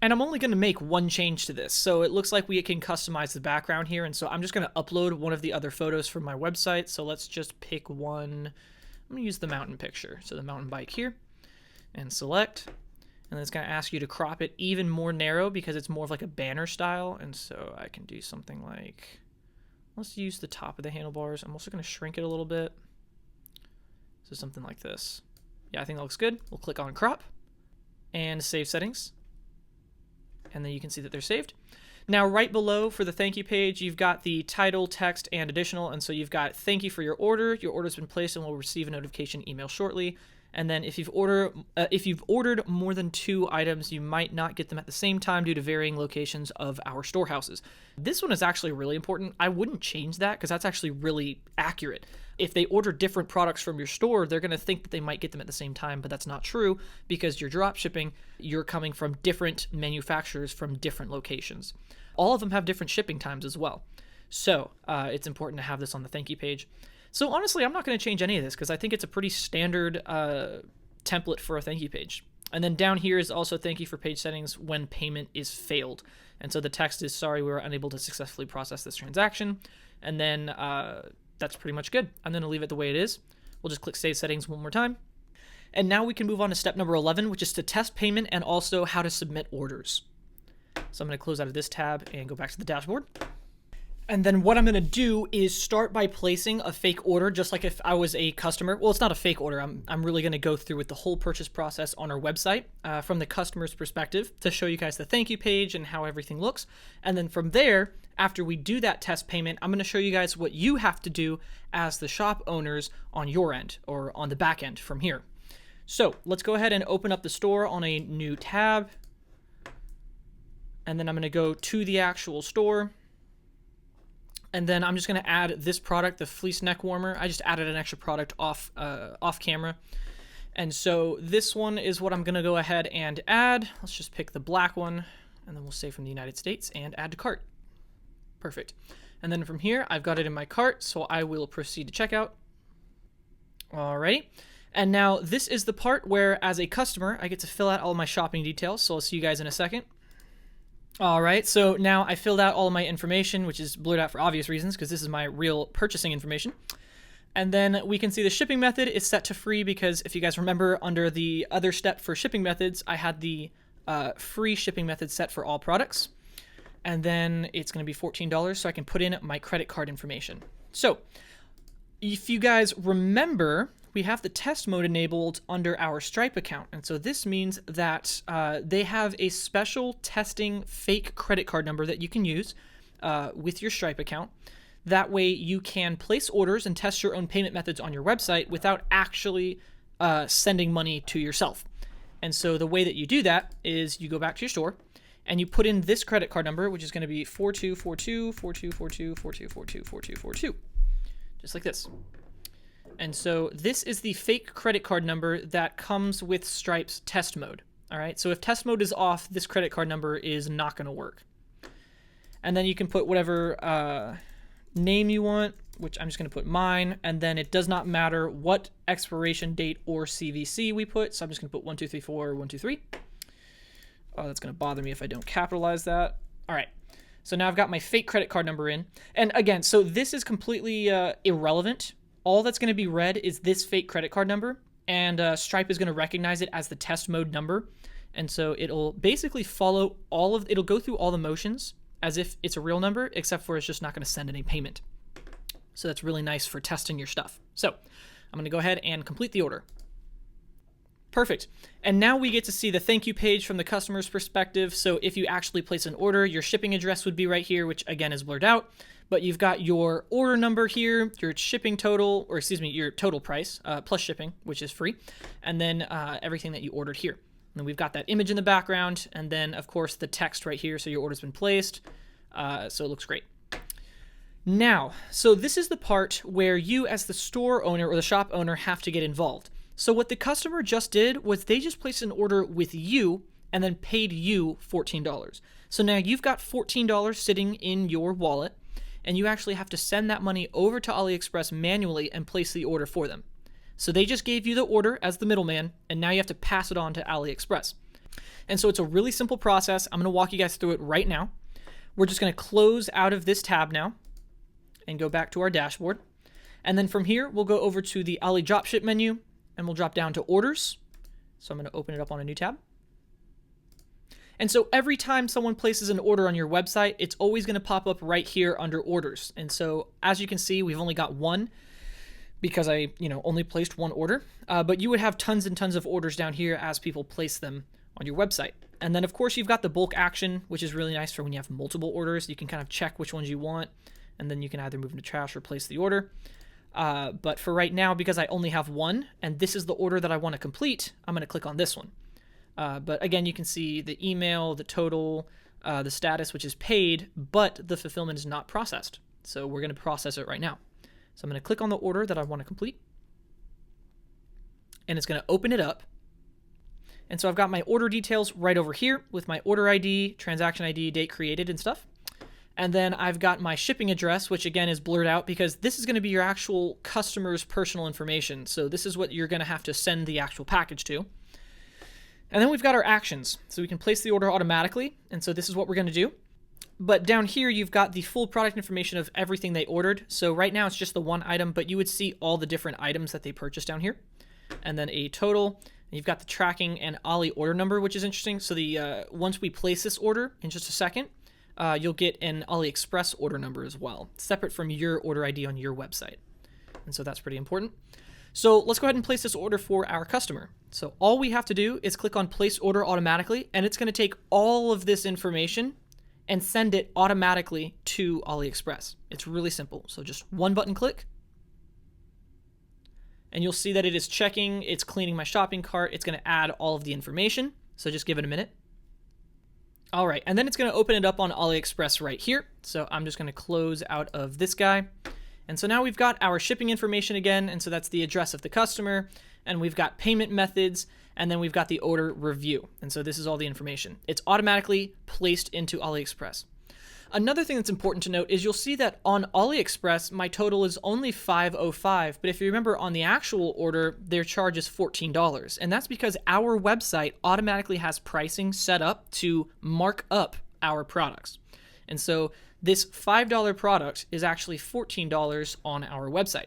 And I'm only going to make one change to this. So it looks like we can customize the background here. And so I'm just going to upload one of the other photos from my website. So let's just pick one. I'm going to use the mountain picture. So the mountain bike here, and select. And then it's going to ask you to crop it even more narrow because it's more of like a banner style. And so I can do something like, let's use the top of the handlebars. I'm also going to shrink it a little bit. So something like this. Yeah, I think that looks good. We'll click on crop and save settings. And then you can see that they're saved. Now, right below for the thank you page, you've got the title, text, and additional. And so you've got thank you for your order. Your order's been placed and will receive a notification email shortly. And then if you've ordered more than 2 items, you might not get them at the same time due to varying locations of our storehouses. This one is actually really important. I wouldn't change that because that's actually really accurate. If they order different products from your store, they're going to think that they might get them at the same time, but that's not true because you're drop shipping. You're coming from different manufacturers from different locations. All of them have different shipping times as well. So it's important to have this on the thank you page. So honestly, I'm not going to change any of this because I think it's a pretty standard template for a thank you page. And then down here is also thank you for page settings when payment is failed. And so the text is, sorry, we were unable to successfully process this transaction. And then that's pretty much good. I'm going to leave it the way it is. We'll just click save settings one more time. And now we can move on to step number 11, which is to test payment and also how to submit orders. So I'm going to close out of this tab and go back to the dashboard. And then what I'm going to do is start by placing a fake order, just like if I was a customer. Well, it's not a fake order. I'm really going to go through with the whole purchase process on our website from the customer's perspective to show you guys the thank you page and how everything looks. And then from there, after we do that test payment, I'm going to show you guys what you have to do as the shop owners on your end or on the back end from here. So let's go ahead and open up the store on a new tab. And then I'm going to go to the actual store. And then I'm just going to add this product, the fleece neck warmer. I just added an extra product off camera. And so this one is what I'm going to go ahead and add. Let's just pick the black one, and then we'll say from the United States and add to cart. Perfect. And then from here, I've got it in my cart, so I will proceed to checkout. Alrighty. And now this is the part where, as a customer, I get to fill out all my shopping details. So I'll see you guys in a second. All right, so now I filled out all of my information, which is blurred out for obvious reasons because this is my real purchasing information. And then we can see the shipping method is set to free because if you guys remember under the other step for shipping methods, I had the free shipping method set for all products. And then it's going to be $14 so I can put in my credit card information. So if you guys remember, we have the test mode enabled under our Stripe account. And so this means that they have a special testing fake credit card number that you can use with your Stripe account. That way you can place orders and test your own payment methods on your website without actually sending money to yourself. And so the way that you do that is you go back to your store and you put in this credit card number, which is going to be 4242 4242 4242 4242, just like this. And so this is the fake credit card number that comes with Stripe's test mode. All right, so if test mode is off, this credit card number is not going to work. And then you can put whatever name you want, which I'm just going to put mine. And then it does not matter what expiration date or CVC we put. So I'm just going to put 1234 123. Oh, that's going to bother me if I don't capitalize that. All right. So now I've got my fake credit card number in. And again, so this is completely irrelevant. All that's going to be read is this fake credit card number, and Stripe is going to recognize it as the test mode number. And so it'll basically follow it'll go through all the motions as if it's a real number, except for it's just not going to send any payment. So that's really nice for testing your stuff. So I'm going to go ahead and complete the order. Perfect. And now we get to see the thank you page from the customer's perspective. So if you actually place an order, your shipping address would be right here, which again is blurred out. But you've got your order number here, your shipping total, or excuse me, your total price plus shipping, which is free, and then everything that you ordered here. And then we've got that image in the background, and then of course the text right here, so your order's been placed. So it looks great. Now, so this is the part where you as the store owner or the shop owner have to get involved. So what the customer just did was they just placed an order with you and then paid you $14. So now you've got $14 sitting in your wallet, and you actually have to send that money over to AliExpress manually and place the order for them. So they just gave you the order as the middleman, and now you have to pass it on to AliExpress. And so it's a really simple process. I'm going to walk you guys through it right now. We're just going to close out of this tab now and go back to our dashboard. And then from here, we'll go over to the AliDropship menu and we'll drop down to orders. So I'm going to open it up on a new tab. And so every time someone places an order on your website, it's always going to pop up right here under orders. And so as you can see, we've only got one because I, only placed one order. But you would have tons and tons of orders down here as people place them on your website. And then of course you've got the bulk action, which is really nice for when you have multiple orders. You can kind of check which ones you want, and then you can either move them to trash or place the order. But for right now, because I only have one, and this is the order that I want to complete, I'm going to click on this one. But again, you can see the email, the total, the status, which is paid, but the fulfillment is not processed. So we're going to process it right now. So I'm going to click on the order that I want to complete, and it's going to open it up. And so I've got my order details right over here with my order ID, transaction ID, date created and stuff. And then I've got my shipping address, which again is blurred out because this is going to be your actual customer's personal information. So this is what you're going to have to send the actual package to. And then we've got our actions. So we can place the order automatically. And so this is what we're going to do. But down here, you've got the full product information of everything they ordered. So right now it's just the one item, but you would see all the different items that they purchased down here. And then a total. And you've got the tracking and Ali order number, which is interesting. So the once we place this order in just a second, you'll get an AliExpress order number as well, separate from your order ID on your website. And so that's pretty important. So let's go ahead and place this order for our customer. So all we have to do is click on place order automatically, and it's going to take all of this information and send it automatically to AliExpress. It's really simple. So just one button click, and you'll see that it is checking, it's cleaning my shopping cart, it's going to add all of the information. So just give it a minute. All right, and then it's going to open it up on AliExpress right here. So I'm just going to close out of this guy. And so now we've got our shipping information again, and so that's the address of the customer, and we've got payment methods, and then we've got the order review. And so this is all the information. It's automatically placed into AliExpress. Another thing that's important to note is you'll see that on AliExpress, my total is only $5.05, but if you remember on the actual order, their charge is $14. And that's because our website automatically has pricing set up to mark up our products. And so this $5 product is actually $14 on our website.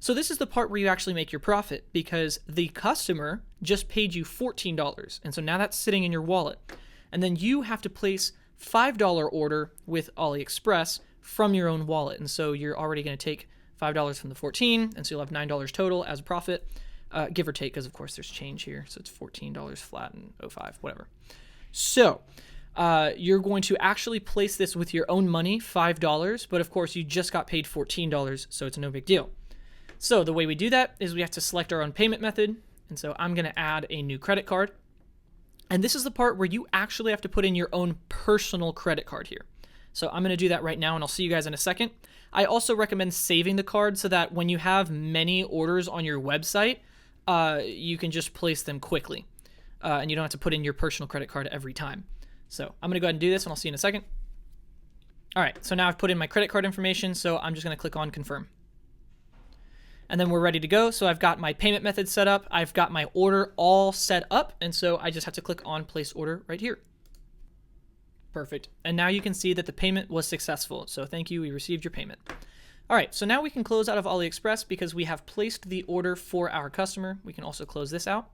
So this is the part where you actually make your profit because the customer just paid you $14. And so now that's sitting in your wallet. And then you have to place $5 order with AliExpress from your own wallet. And so you're already going to take $5 from the 14, and so you'll have $9 total as a profit, give or take, because of course there's change here. So it's $14 flat and 05, whatever. So you're going to actually place this with your own money, $5, but of course you just got paid $14, so it's no big deal. So the way we do that is we have to select our own payment method. And so I'm going to add a new credit card. And this is the part where you actually have to put in your own personal credit card here. So I'm going to do that right now, and I'll see you guys in a second. I also recommend saving the card so that when you have many orders on your website, you can just place them quickly. And you don't have to put in your personal credit card every time. So I'm going to go ahead and do this, and I'll see you in a second. All right, so now I've put in my credit card information, so I'm just going to click on confirm. And then we're ready to go. So I've got my payment method set up. I've got my order all set up. And so I just have to click on place order right here. Perfect. And now you can see that the payment was successful. So thank you. We received your payment. All right. So now we can close out of AliExpress because we have placed the order for our customer. We can also close this out.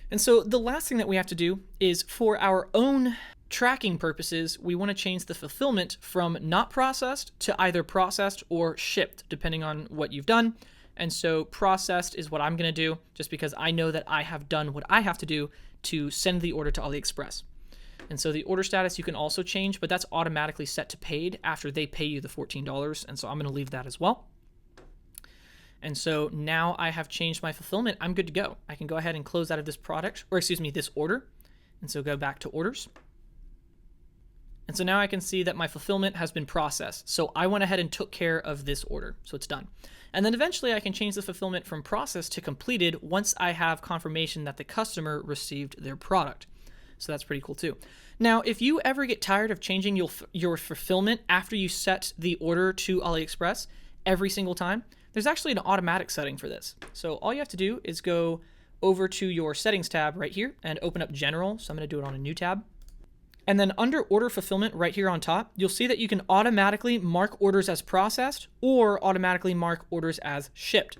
And so the last thing that we have to do is for our own tracking purposes, we want to change the fulfillment from not processed to either processed or shipped, depending on what you've done. And so processed is what I'm going to do just because I know that I have done what I have to do to send the order to AliExpress. And so the order status you can also change, but that's automatically set to paid after they pay you the $14. And so I'm going to leave that as well. And so now I have changed my fulfillment. I'm good to go. I can go ahead and close out of this product, or excuse me, this order. And so go back to orders. And so now I can see that my fulfillment has been processed. So I went ahead and took care of this order. So it's done. And then eventually I can change the fulfillment from processed to completed once I have confirmation that the customer received their product. So that's pretty cool too. Now, if you ever get tired of changing your fulfillment after you set the order to AliExpress every single time, there's actually an automatic setting for this. So all you have to do is go over to your settings tab right here and open up general. So I'm going to do it on a new tab. And then under order fulfillment right here on top, you'll see that you can automatically mark orders as processed or automatically mark orders as shipped.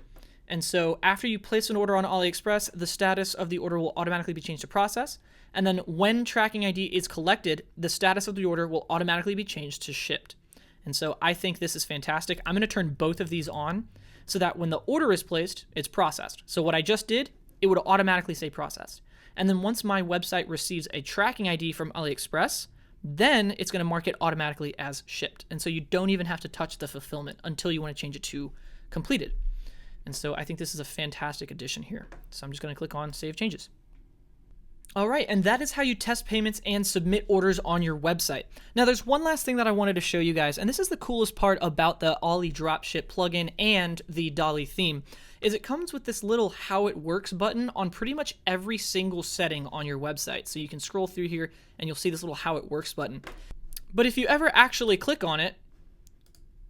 And so after you place an order on AliExpress, the status of the order will automatically be changed to process. And then when tracking ID is collected, the status of the order will automatically be changed to shipped. And so I think this is fantastic. I'm going to turn both of these on so that when the order is placed, it's processed. So what I just did, it would automatically say processed. And then once my website receives a tracking ID from AliExpress, then it's going to mark it automatically as shipped. And so you don't even have to touch the fulfillment until you want to change it to completed. And so I think this is a fantastic addition here. So I'm just going to click on Save Changes. All right, and that is how you test payments and submit orders on your website. Now, there's one last thing that I wanted to show you guys, and this is the coolest part about the AliDropship plugin and the Dolly theme, is it comes with this little How It Works button on pretty much every single setting on your website. So you can scroll through here and you'll see this little How It Works button. But if you ever actually click on it,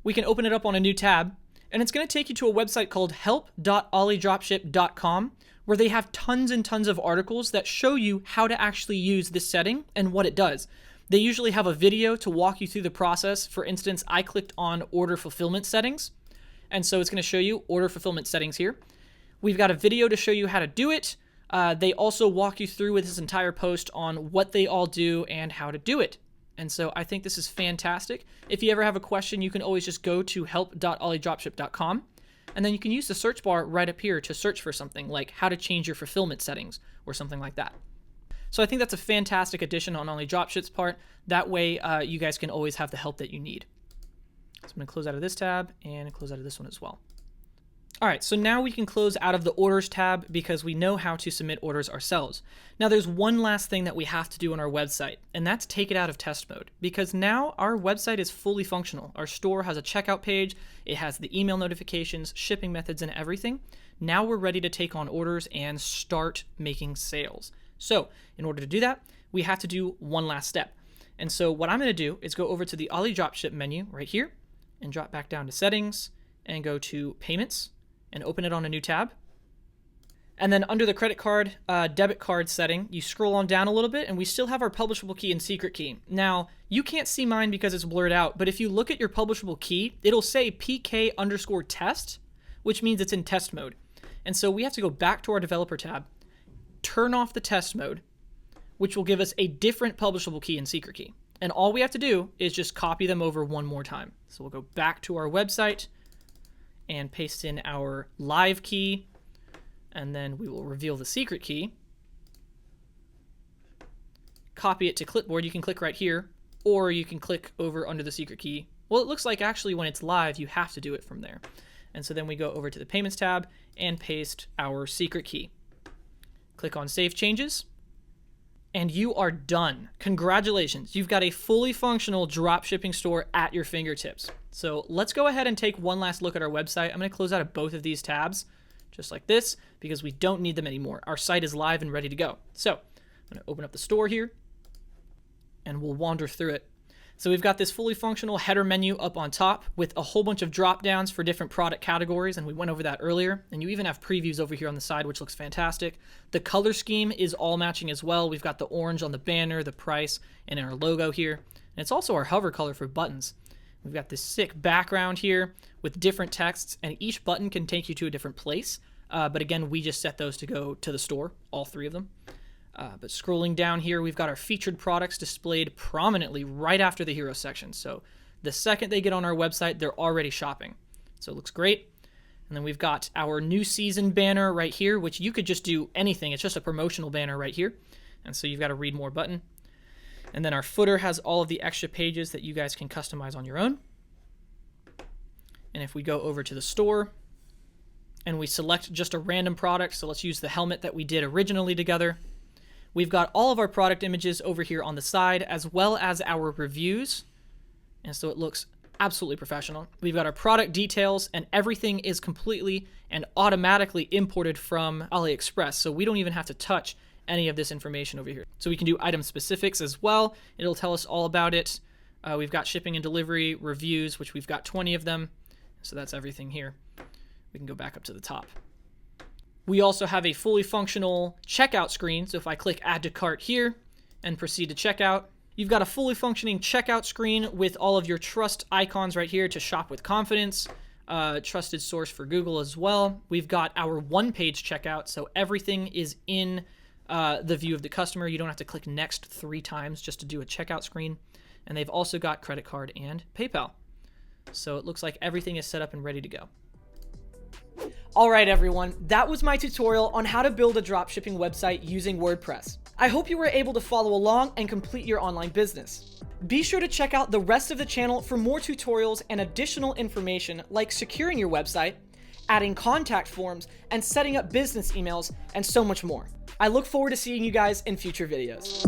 we can open it up on a new tab, and it's going to take you to a website called help.alidropship.com, where they have tons and tons of articles that show you how to actually use this setting and what it does. They usually have a video to walk you through the process. For instance, I clicked on order fulfillment settings, and so it's going to show you order fulfillment settings here. We've got a video to show you how to do it. They also walk you through with this entire post on what they all do and how to do it. And so I think this is fantastic. If you ever have a question, you can always just go to help.alidropship.com. And then you can use the search bar right up here to search for something like how to change your fulfillment settings or something like that. So I think that's a fantastic addition on AliDropship's part. That way you guys can always have the help that you need. So I'm going to close out of this tab and close out of this one as well. All right, so now we can close out of the orders tab because we know how to submit orders ourselves. Now there's one last thing that we have to do on our website, and that's take it out of test mode, because now our website is fully functional. Our store has a checkout page, it has the email notifications, shipping methods, and everything. Now we're ready to take on orders and start making sales. So in order to do that, we have to do one last step. And so what I'm going to do is go over to the AliDropship menu right here and drop back down to settings and go to payments and open it on a new tab. And then under the credit card, debit card setting, you scroll on down a little bit and we still have our publishable key and secret key. Now, you can't see mine because it's blurred out, but if you look at your publishable key, it'll say PK_test, which means it's in test mode. And so we have to go back to our developer tab, turn off the test mode, which will give us a different publishable key and secret key. And all we have to do is just copy them over one more time. So we'll go back to our website and paste in our live key, and then we will reveal the secret key. Copy it to clipboard. You can click right here, or you can click over under the secret key. Well, it looks like actually when it's live, you have to do it from there. And so then we go over to the payments tab and paste our secret key. Click on Save Changes, and you are done. Congratulations, you've got a fully functional dropshipping store at your fingertips. So let's go ahead and take one last look at our website. I'm going to close out of both of these tabs, just like this, because we don't need them anymore. Our site is live and ready to go. So I'm going to open up the store here, and we'll wander through it. So we've got this fully functional header menu up on top with a whole bunch of drop downs for different product categories, and we went over that earlier. And you even have previews over here on the side, which looks fantastic. The color scheme is all matching as well. We've got the orange on the banner, the price, and our logo here. And it's also our hover color for buttons. We've got this sick background here with different texts, and each button can take you to a different place. But again, we just set those to go to the store, all three of them. But scrolling down here, we've got our featured products displayed prominently right after the hero section. So the second they get on our website, they're already shopping. So it looks great. And then we've got our new season banner right here, which you could just do anything. It's just a promotional banner right here. And so you've got a read more button. And then our footer has all of the extra pages that you guys can customize on your own. And if we go over to the store and we select just a random product, so let's use the helmet that we did originally together. We've got all of our product images over here on the side, as well as our reviews. And so it looks absolutely professional. We've got our product details, and everything is completely and automatically imported from AliExpress. So we don't even have to touch any of this information over here. So we can do item specifics as well. It'll tell us all about it. We've got shipping and delivery, reviews, which we've got 20 of them. So that's everything here. We can go back up to the top. We also have a fully functional checkout screen. So if I click add to cart here and proceed to checkout, You've got a fully functioning checkout screen with all of your trust icons right here to shop with confidence. Trusted source for Google as well. We've got our one-page checkout, so everything is in the view of the customer. You don't have to click next 3 times just to do a checkout screen. And they've also got credit card and PayPal. So it looks like everything is set up and ready to go. All right, everyone, that was my tutorial on how to build a dropshipping website using WordPress. I hope you were able to follow along and complete your online business. Be sure to check out the rest of the channel for more tutorials and additional information like securing your website, adding contact forms, and setting up business emails, and so much more. I look forward to seeing you guys in future videos.